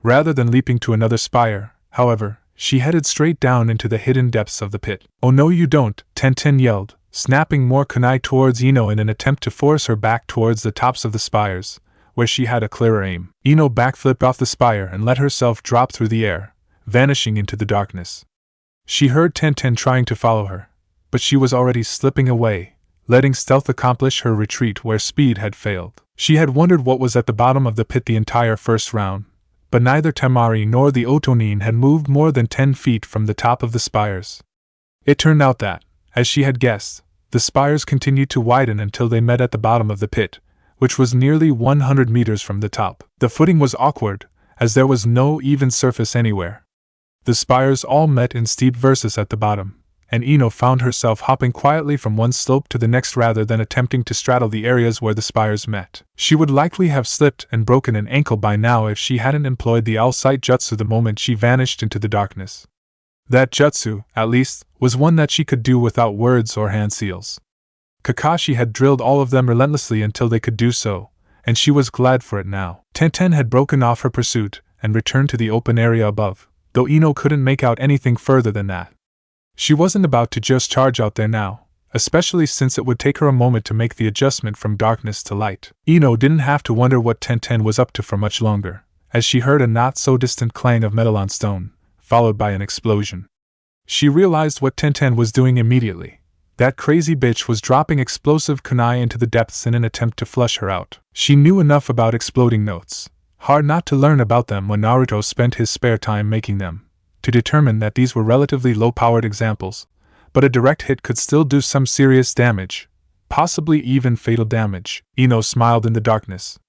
Speaker 1: Rather than leaping to another spire, however, she headed straight down into the hidden depths of the pit. "Oh no you don't," Tenten yelled, snapping more kunai towards Ino in an attempt to force her back towards the tops of the spires, where she had a clearer aim. Ino backflipped off the spire and let herself drop through the air, vanishing into the darkness. She heard Tenten trying to follow her, but she was already slipping away, letting stealth accomplish her retreat where speed had failed. She had wondered what was at the bottom of the pit the entire first round, but neither Temari nor the Otonin had moved more than 10 feet from the top of the spires. It turned out that, as she had guessed, the spires continued to widen until they met at the bottom of the pit, which was nearly 100 meters from the top. The footing was awkward, as there was no even surface anywhere. The spires all met in steep verses at the bottom, and Ino found herself hopping quietly from one slope to the next rather than attempting to straddle the areas where the spires met. She would likely have slipped and broken an ankle by now if she hadn't employed the All-Sight Jutsu the moment she vanished into the darkness. That jutsu, at least, was one that she could do without words or hand seals. Kakashi had drilled all of them relentlessly until they could do so, and she was glad for it now. Tenten had broken off her pursuit and returned to the open area above, though Ino couldn't make out anything further than that. She wasn't about to just charge out there now, especially since it would take her a moment to make the adjustment from darkness to light. Ino didn't have to wonder what Tenten was up to for much longer, as she heard a not-so-distant clang of metal on stone, followed by an explosion. She realized what Tenten was doing immediately. That crazy bitch was dropping explosive kunai into the depths in an attempt to flush her out. She knew enough about exploding notes, hard not to learn about them when Naruto spent his spare time making them, to determine that these were relatively low-powered examples, but a direct hit could still do some serious damage, possibly even fatal damage. Ino smiled in the darkness.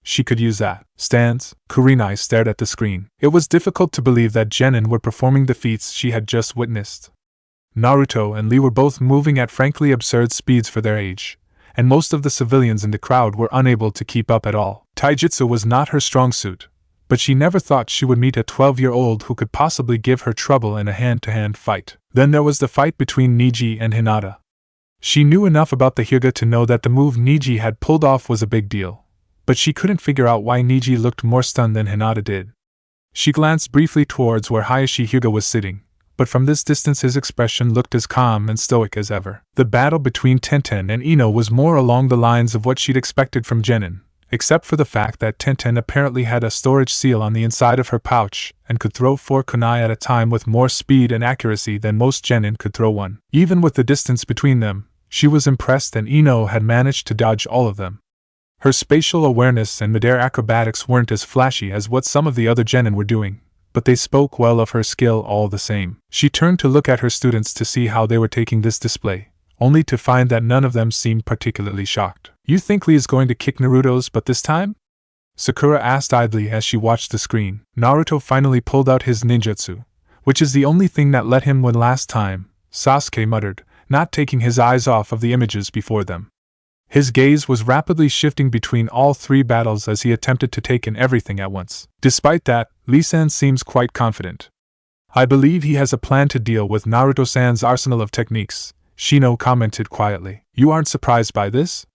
Speaker 1: She could use that. Stands. Kurenai stared at the screen. It was difficult to believe that genin were performing the feats she had just witnessed. Naruto and Lee were both moving at frankly absurd speeds for their age, and most of the civilians in the crowd were unable to keep up at all. Taijutsu was not her strong suit, but she never thought she would meet a 12-year-old who could possibly give her trouble in a hand-to-hand fight. Then there was the fight between Niji and Hinata. She knew enough about the Hyuga to know that the move Niji had pulled off was a big deal, but she couldn't figure out why Niji looked more stunned than Hinata did. She glanced briefly towards where Hayashi Hyuga was sitting, but from this distance his expression looked as calm and stoic as ever. The battle between Tenten and Ino was more along the lines of what she'd expected from genin, except for the fact that Tenten apparently had a storage seal on the inside of her pouch and could throw 4 kunai at a time with more speed and accuracy than most genin could throw one. Even with the distance between them, she was impressed, and Ino had managed to dodge all of them. Her spatial awareness and midair acrobatics weren't as flashy as what some of the other genin were doing, but they spoke well of her skill all the same. She turned to look at her students to see how they were taking this display, only to find that none of them seemed particularly shocked. "You think Lee is going to kick Naruto's butt this time?" Sakura asked idly as she watched the screen. Naruto finally pulled out his ninjutsu, which is the only thing that let him win last time, Sasuke muttered, not taking his eyes off of the images before them. His gaze was rapidly shifting between all 3 battles as he attempted to take in everything at once. Despite that, Lee-san seems quite confident. "I believe he has a plan to deal with Naruto-san's arsenal of techniques," Shino commented quietly. "You aren't surprised by this?"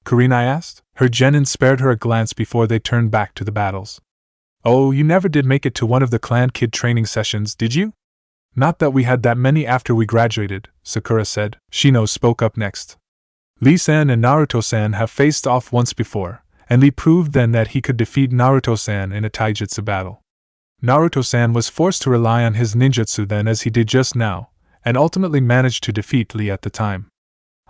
Speaker 1: Kurenai asked. Her genin spared her a glance before they turned back to the battles. "Oh, you never did make it to one of the clan kid training sessions, did you?" "Not that we had that many after we graduated," Sakura said. Shino spoke up next. "Lee-san and Naruto-san have faced off once before, and Lee proved then that he could defeat Naruto-san in a taijutsu battle. Naruto-san was forced to rely on his ninjutsu then, as he did just now, and ultimately managed to defeat Lee at the time.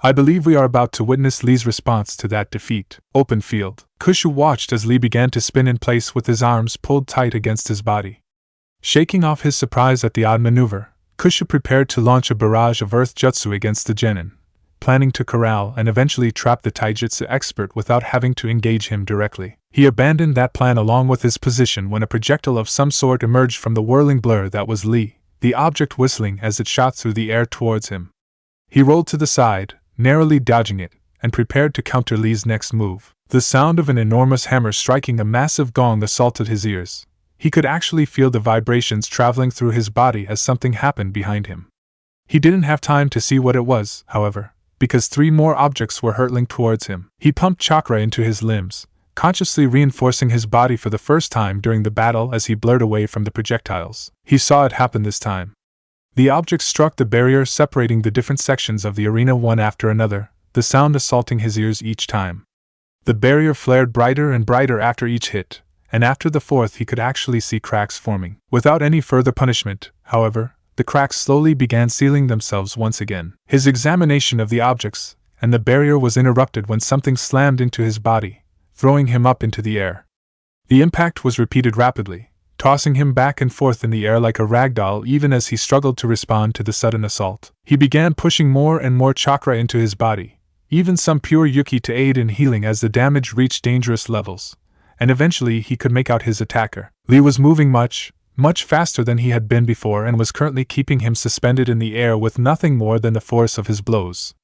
Speaker 1: I believe we are about to witness Lee's response to that defeat." Open field. Kushu watched as Lee began to spin in place with his arms pulled tight against his body. Shaking off his surprise at the odd maneuver, Kushu prepared to launch a barrage of earth jutsu against the genin, planning to corral and eventually trap the taijutsu expert without having to engage him directly. He abandoned that plan along with his position when a projectile of some sort emerged from the whirling blur that was Lee, the object whistling as it shot through the air towards him. He rolled to the side, narrowly dodging it, and prepared to counter Lee's next move. The sound of an enormous hammer striking a massive gong assaulted his ears. He could actually feel the vibrations traveling through his body as something happened behind him. He didn't have time to see what it was, however, because 3 more objects were hurtling towards him. He pumped chakra into his limbs, consciously reinforcing his body for the first time during the battle as he blurred away from the projectiles. He saw it happen this time. The objects struck the barrier separating the different sections of the arena one after another, the sound assaulting his ears each time. The barrier flared brighter and brighter after each hit, and after the 4th he could actually see cracks forming. Without any further punishment, however, the cracks slowly began sealing themselves once again. His examination of the objects and the barrier was interrupted when something slammed into his body, throwing him up into the air. The impact was repeated rapidly, tossing him back and forth in the air like a ragdoll even as he struggled to respond to the sudden assault. He began pushing more and more chakra into his body, even some pure yuki to aid in healing as the damage reached dangerous levels, and eventually he could make out his attacker. Lee was moving much faster than he had been before and was currently keeping him suspended in the air with nothing more than the force of his blows.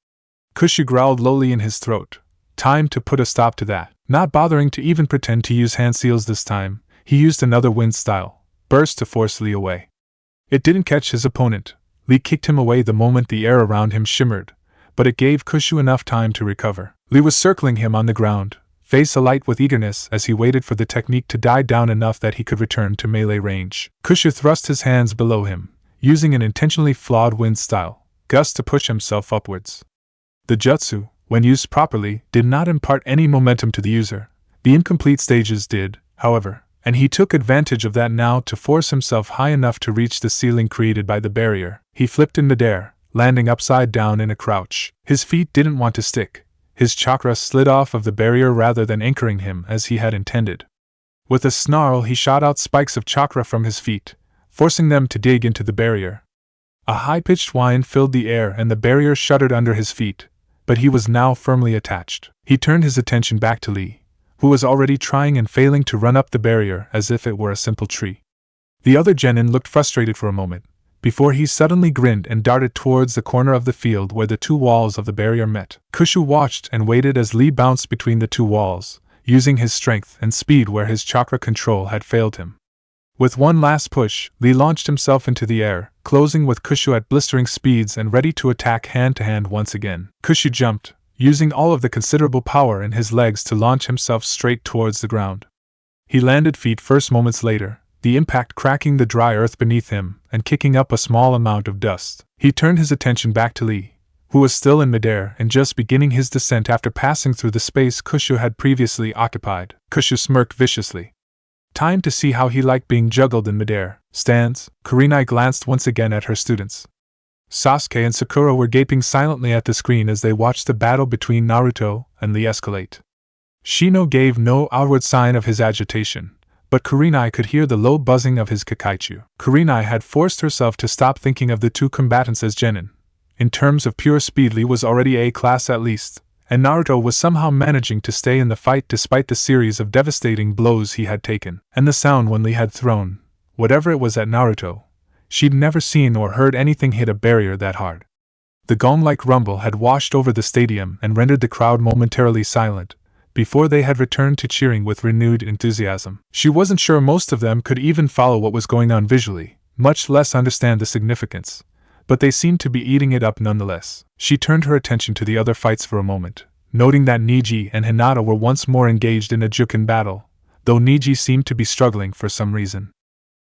Speaker 1: Kushu growled lowly in his throat. Time to put a stop to that. Not bothering to even pretend to use hand seals this time, he used another wind style burst to force Lee away. It didn't catch his opponent. Lee kicked him away the moment the air around him shimmered, but it gave Kushu enough time to recover. Lee was circling him on the ground, face alight with eagerness as he waited for the technique to die down enough that he could return to melee range. Kushu thrust his hands below him, using an intentionally flawed wind style gust to push himself upwards. The jutsu, when used properly, did not impart any momentum to the user. The incomplete stages did, however, and he took advantage of that now to force himself high enough to reach the ceiling created by the barrier. He flipped in midair, landing upside down in a crouch. His feet didn't want to stick. His chakra slid off of the barrier rather than anchoring him as he had intended. With a snarl, he shot out spikes of chakra from his feet, forcing them to dig into the barrier. A high-pitched whine filled the air and the barrier shuddered under his feet, but he was now firmly attached. He turned his attention back to Lee, who was already trying and failing to run up the barrier as if it were a simple tree. The other genin looked frustrated for a moment, before he suddenly grinned and darted towards the corner of the field where the two walls of the barrier met. Kushu watched and waited as Lee bounced between the two walls, using his strength and speed where his chakra control had failed him. With one last push, Lee launched himself into the air, closing with Kushu at blistering speeds and ready to attack hand-to-hand once again. Kushu jumped, using all of the considerable power in his legs to launch himself straight towards the ground. He landed feet first moments later, the impact cracking the dry earth beneath him and kicking up a small amount of dust. He turned his attention back to Lee, who was still in midair and just beginning his descent after passing through the space Kushu had previously occupied. Kushu smirked viciously. Time to see how he liked being juggled in midair. Stands. Kurenai glanced once again at her students. Sasuke and Sakura were gaping silently at the screen as they watched the battle between Naruto and Lee escalate. Shino gave no outward sign of his agitation, but Kurenai could hear the low buzzing of his kakaichu. Kurenai had forced herself to stop thinking of the two combatants as genin. In terms of pure speed, Lee was already A-class at least, and Naruto was somehow managing to stay in the fight despite the series of devastating blows he had taken. And the sound when Lee had thrown whatever it was at Naruto, she'd never seen or heard anything hit a barrier that hard. The gong-like rumble had washed over the stadium and rendered the crowd momentarily silent, before they had returned to cheering with renewed enthusiasm. She wasn't sure most of them could even follow what was going on visually, much less understand the significance, but they seemed to be eating it up nonetheless. She turned her attention to the other fights for a moment, noting that Niji and Hinata were once more engaged in a Jukin battle, though Niji seemed to be struggling for some reason.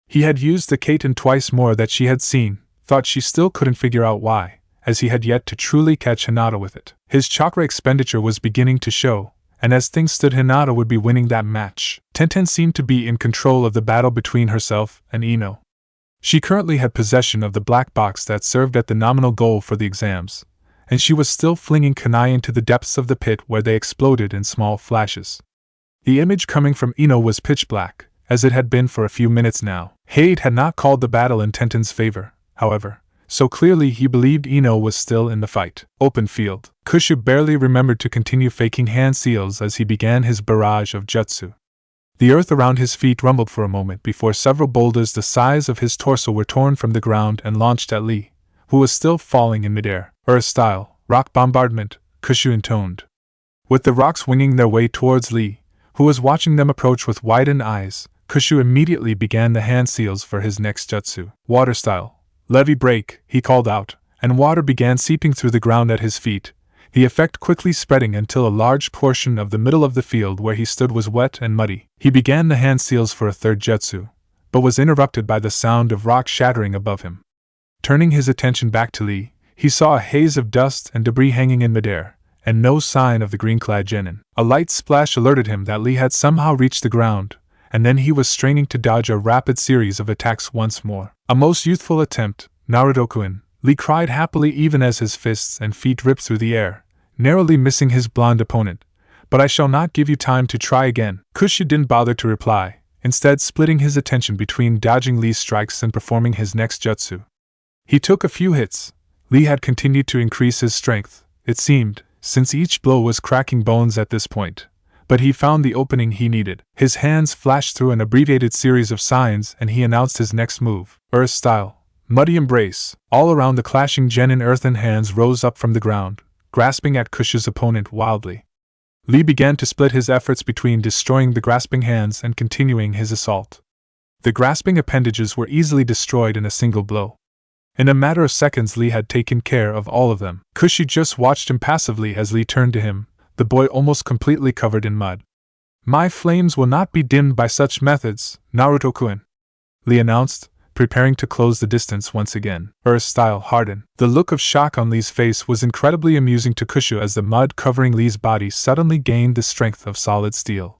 Speaker 1: He had used the Kaiten twice more that she had seen, thought she still couldn't figure out why, as he had yet to truly catch Hinata with it. His chakra expenditure was beginning to show, and as things stood, Hinata would be winning that match. Tenten seemed to be in control of the battle between herself and Ino. She currently had possession of the black box that served as the nominal goal for the exams, and she was still flinging kunai into the depths of the pit where they exploded in small flashes. The image coming from Ino was pitch black, as it had been for a few minutes now. Hade had not called the battle in Tenten's favor, however, so clearly he believed Ino was still in the fight. Open field. Kushu barely remembered to continue faking hand seals as he began his barrage of jutsu. The earth around his feet rumbled for a moment before several boulders the size of his torso were torn from the ground and launched at Lee, who was still falling in midair. Earth-style, rock bombardment, Kushu intoned. With the rocks winging their way towards Lee, who was watching them approach with widened eyes, Kushu immediately began the hand seals for his next jutsu. Water-style, levee break, he called out, and water began seeping through the ground at his feet, the effect quickly spreading until a large portion of the middle of the field where he stood was wet and muddy. He began the hand seals for a third jutsu, but was interrupted by the sound of rock shattering above him. Turning his attention back to Lee, he saw a haze of dust and debris hanging in midair, and no sign of the green-clad genin. A light splash alerted him that Lee had somehow reached the ground, and then he was straining to dodge a rapid series of attacks once more. A most youthful attempt, Naruto-kun, Lee cried happily even as his fists and feet ripped through the air, narrowly missing his blonde opponent. But I shall not give you time to try again. Kushu didn't bother to reply, instead splitting his attention between dodging Li's strikes and performing his next jutsu. He took a few hits. Li had continued to increase his strength, it seemed, since each blow was cracking bones at this point. But he found the opening he needed. His hands flashed through an abbreviated series of signs and he announced his next move. Earth style. Muddy embrace. All around the clashing genin earthen hands rose up from the ground, grasping at Kushu's opponent wildly. Li began to split his efforts between destroying the grasping hands and continuing his assault. The grasping appendages were easily destroyed in a single blow. In a matter of seconds Li had taken care of all of them. Kushu just watched impassively as Li turned to him, the boy almost completely covered in mud. "My flames will not be dimmed by such methods, Naruto-kun," Li announced, preparing to close the distance once again. Earth style harden. The look of shock on Li's face was incredibly amusing to Kushu as the mud covering Li's body suddenly gained the strength of solid steel.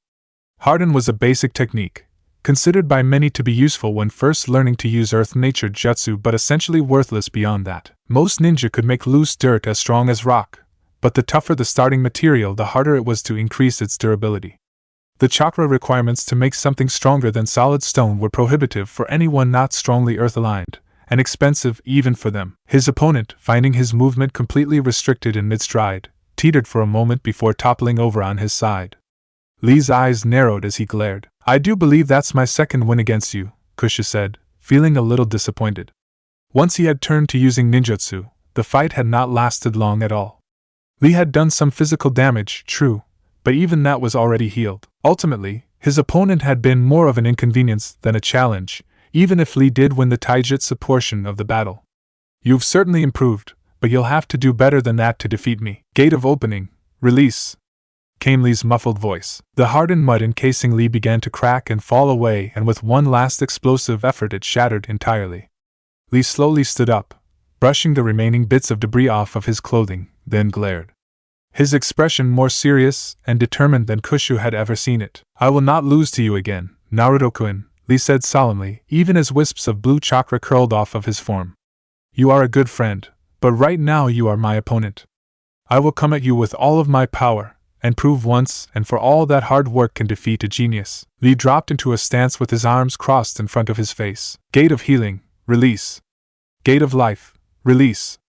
Speaker 1: Harden was a basic technique, considered by many to be useful when first learning to use earth-natured jutsu but essentially worthless beyond that. Most ninja could make loose dirt as strong as rock, but the tougher the starting material, the harder it was to increase its durability. The chakra requirements to make something stronger than solid stone were prohibitive for anyone not strongly earth-aligned, and expensive even for them. His opponent, finding his movement completely restricted in mid-stride, teetered for a moment before toppling over on his side. Li's eyes narrowed as he glared. "I do believe that's my second win against you," Kushu said, feeling a little disappointed. Once he had turned to using ninjutsu, the fight had not lasted long at all. Li had done some physical damage, true, but even that was already healed. Ultimately, his opponent had been more of an inconvenience than a challenge, even if Li did win the taijutsu portion of the battle. "You've certainly improved, but you'll have to do better than that to defeat me." "Gate of opening, release," came Li's muffled voice. The hardened mud encasing Li began to crack and fall away, and with one last explosive effort it shattered entirely. Li slowly stood up, brushing the remaining bits of debris off of his clothing, then glared. His expression more serious and determined than Kushu had ever seen it. "I will not lose to you again, Naruto-kun," Li said solemnly, even as wisps of blue chakra curled off of his form. "You are a good friend, but right now you are my opponent. I will come at you with all of my power, and prove once and for all that hard work can defeat a genius." Li dropped into a stance with his arms crossed in front of his face. "Gate of healing, release. Gate of life, release."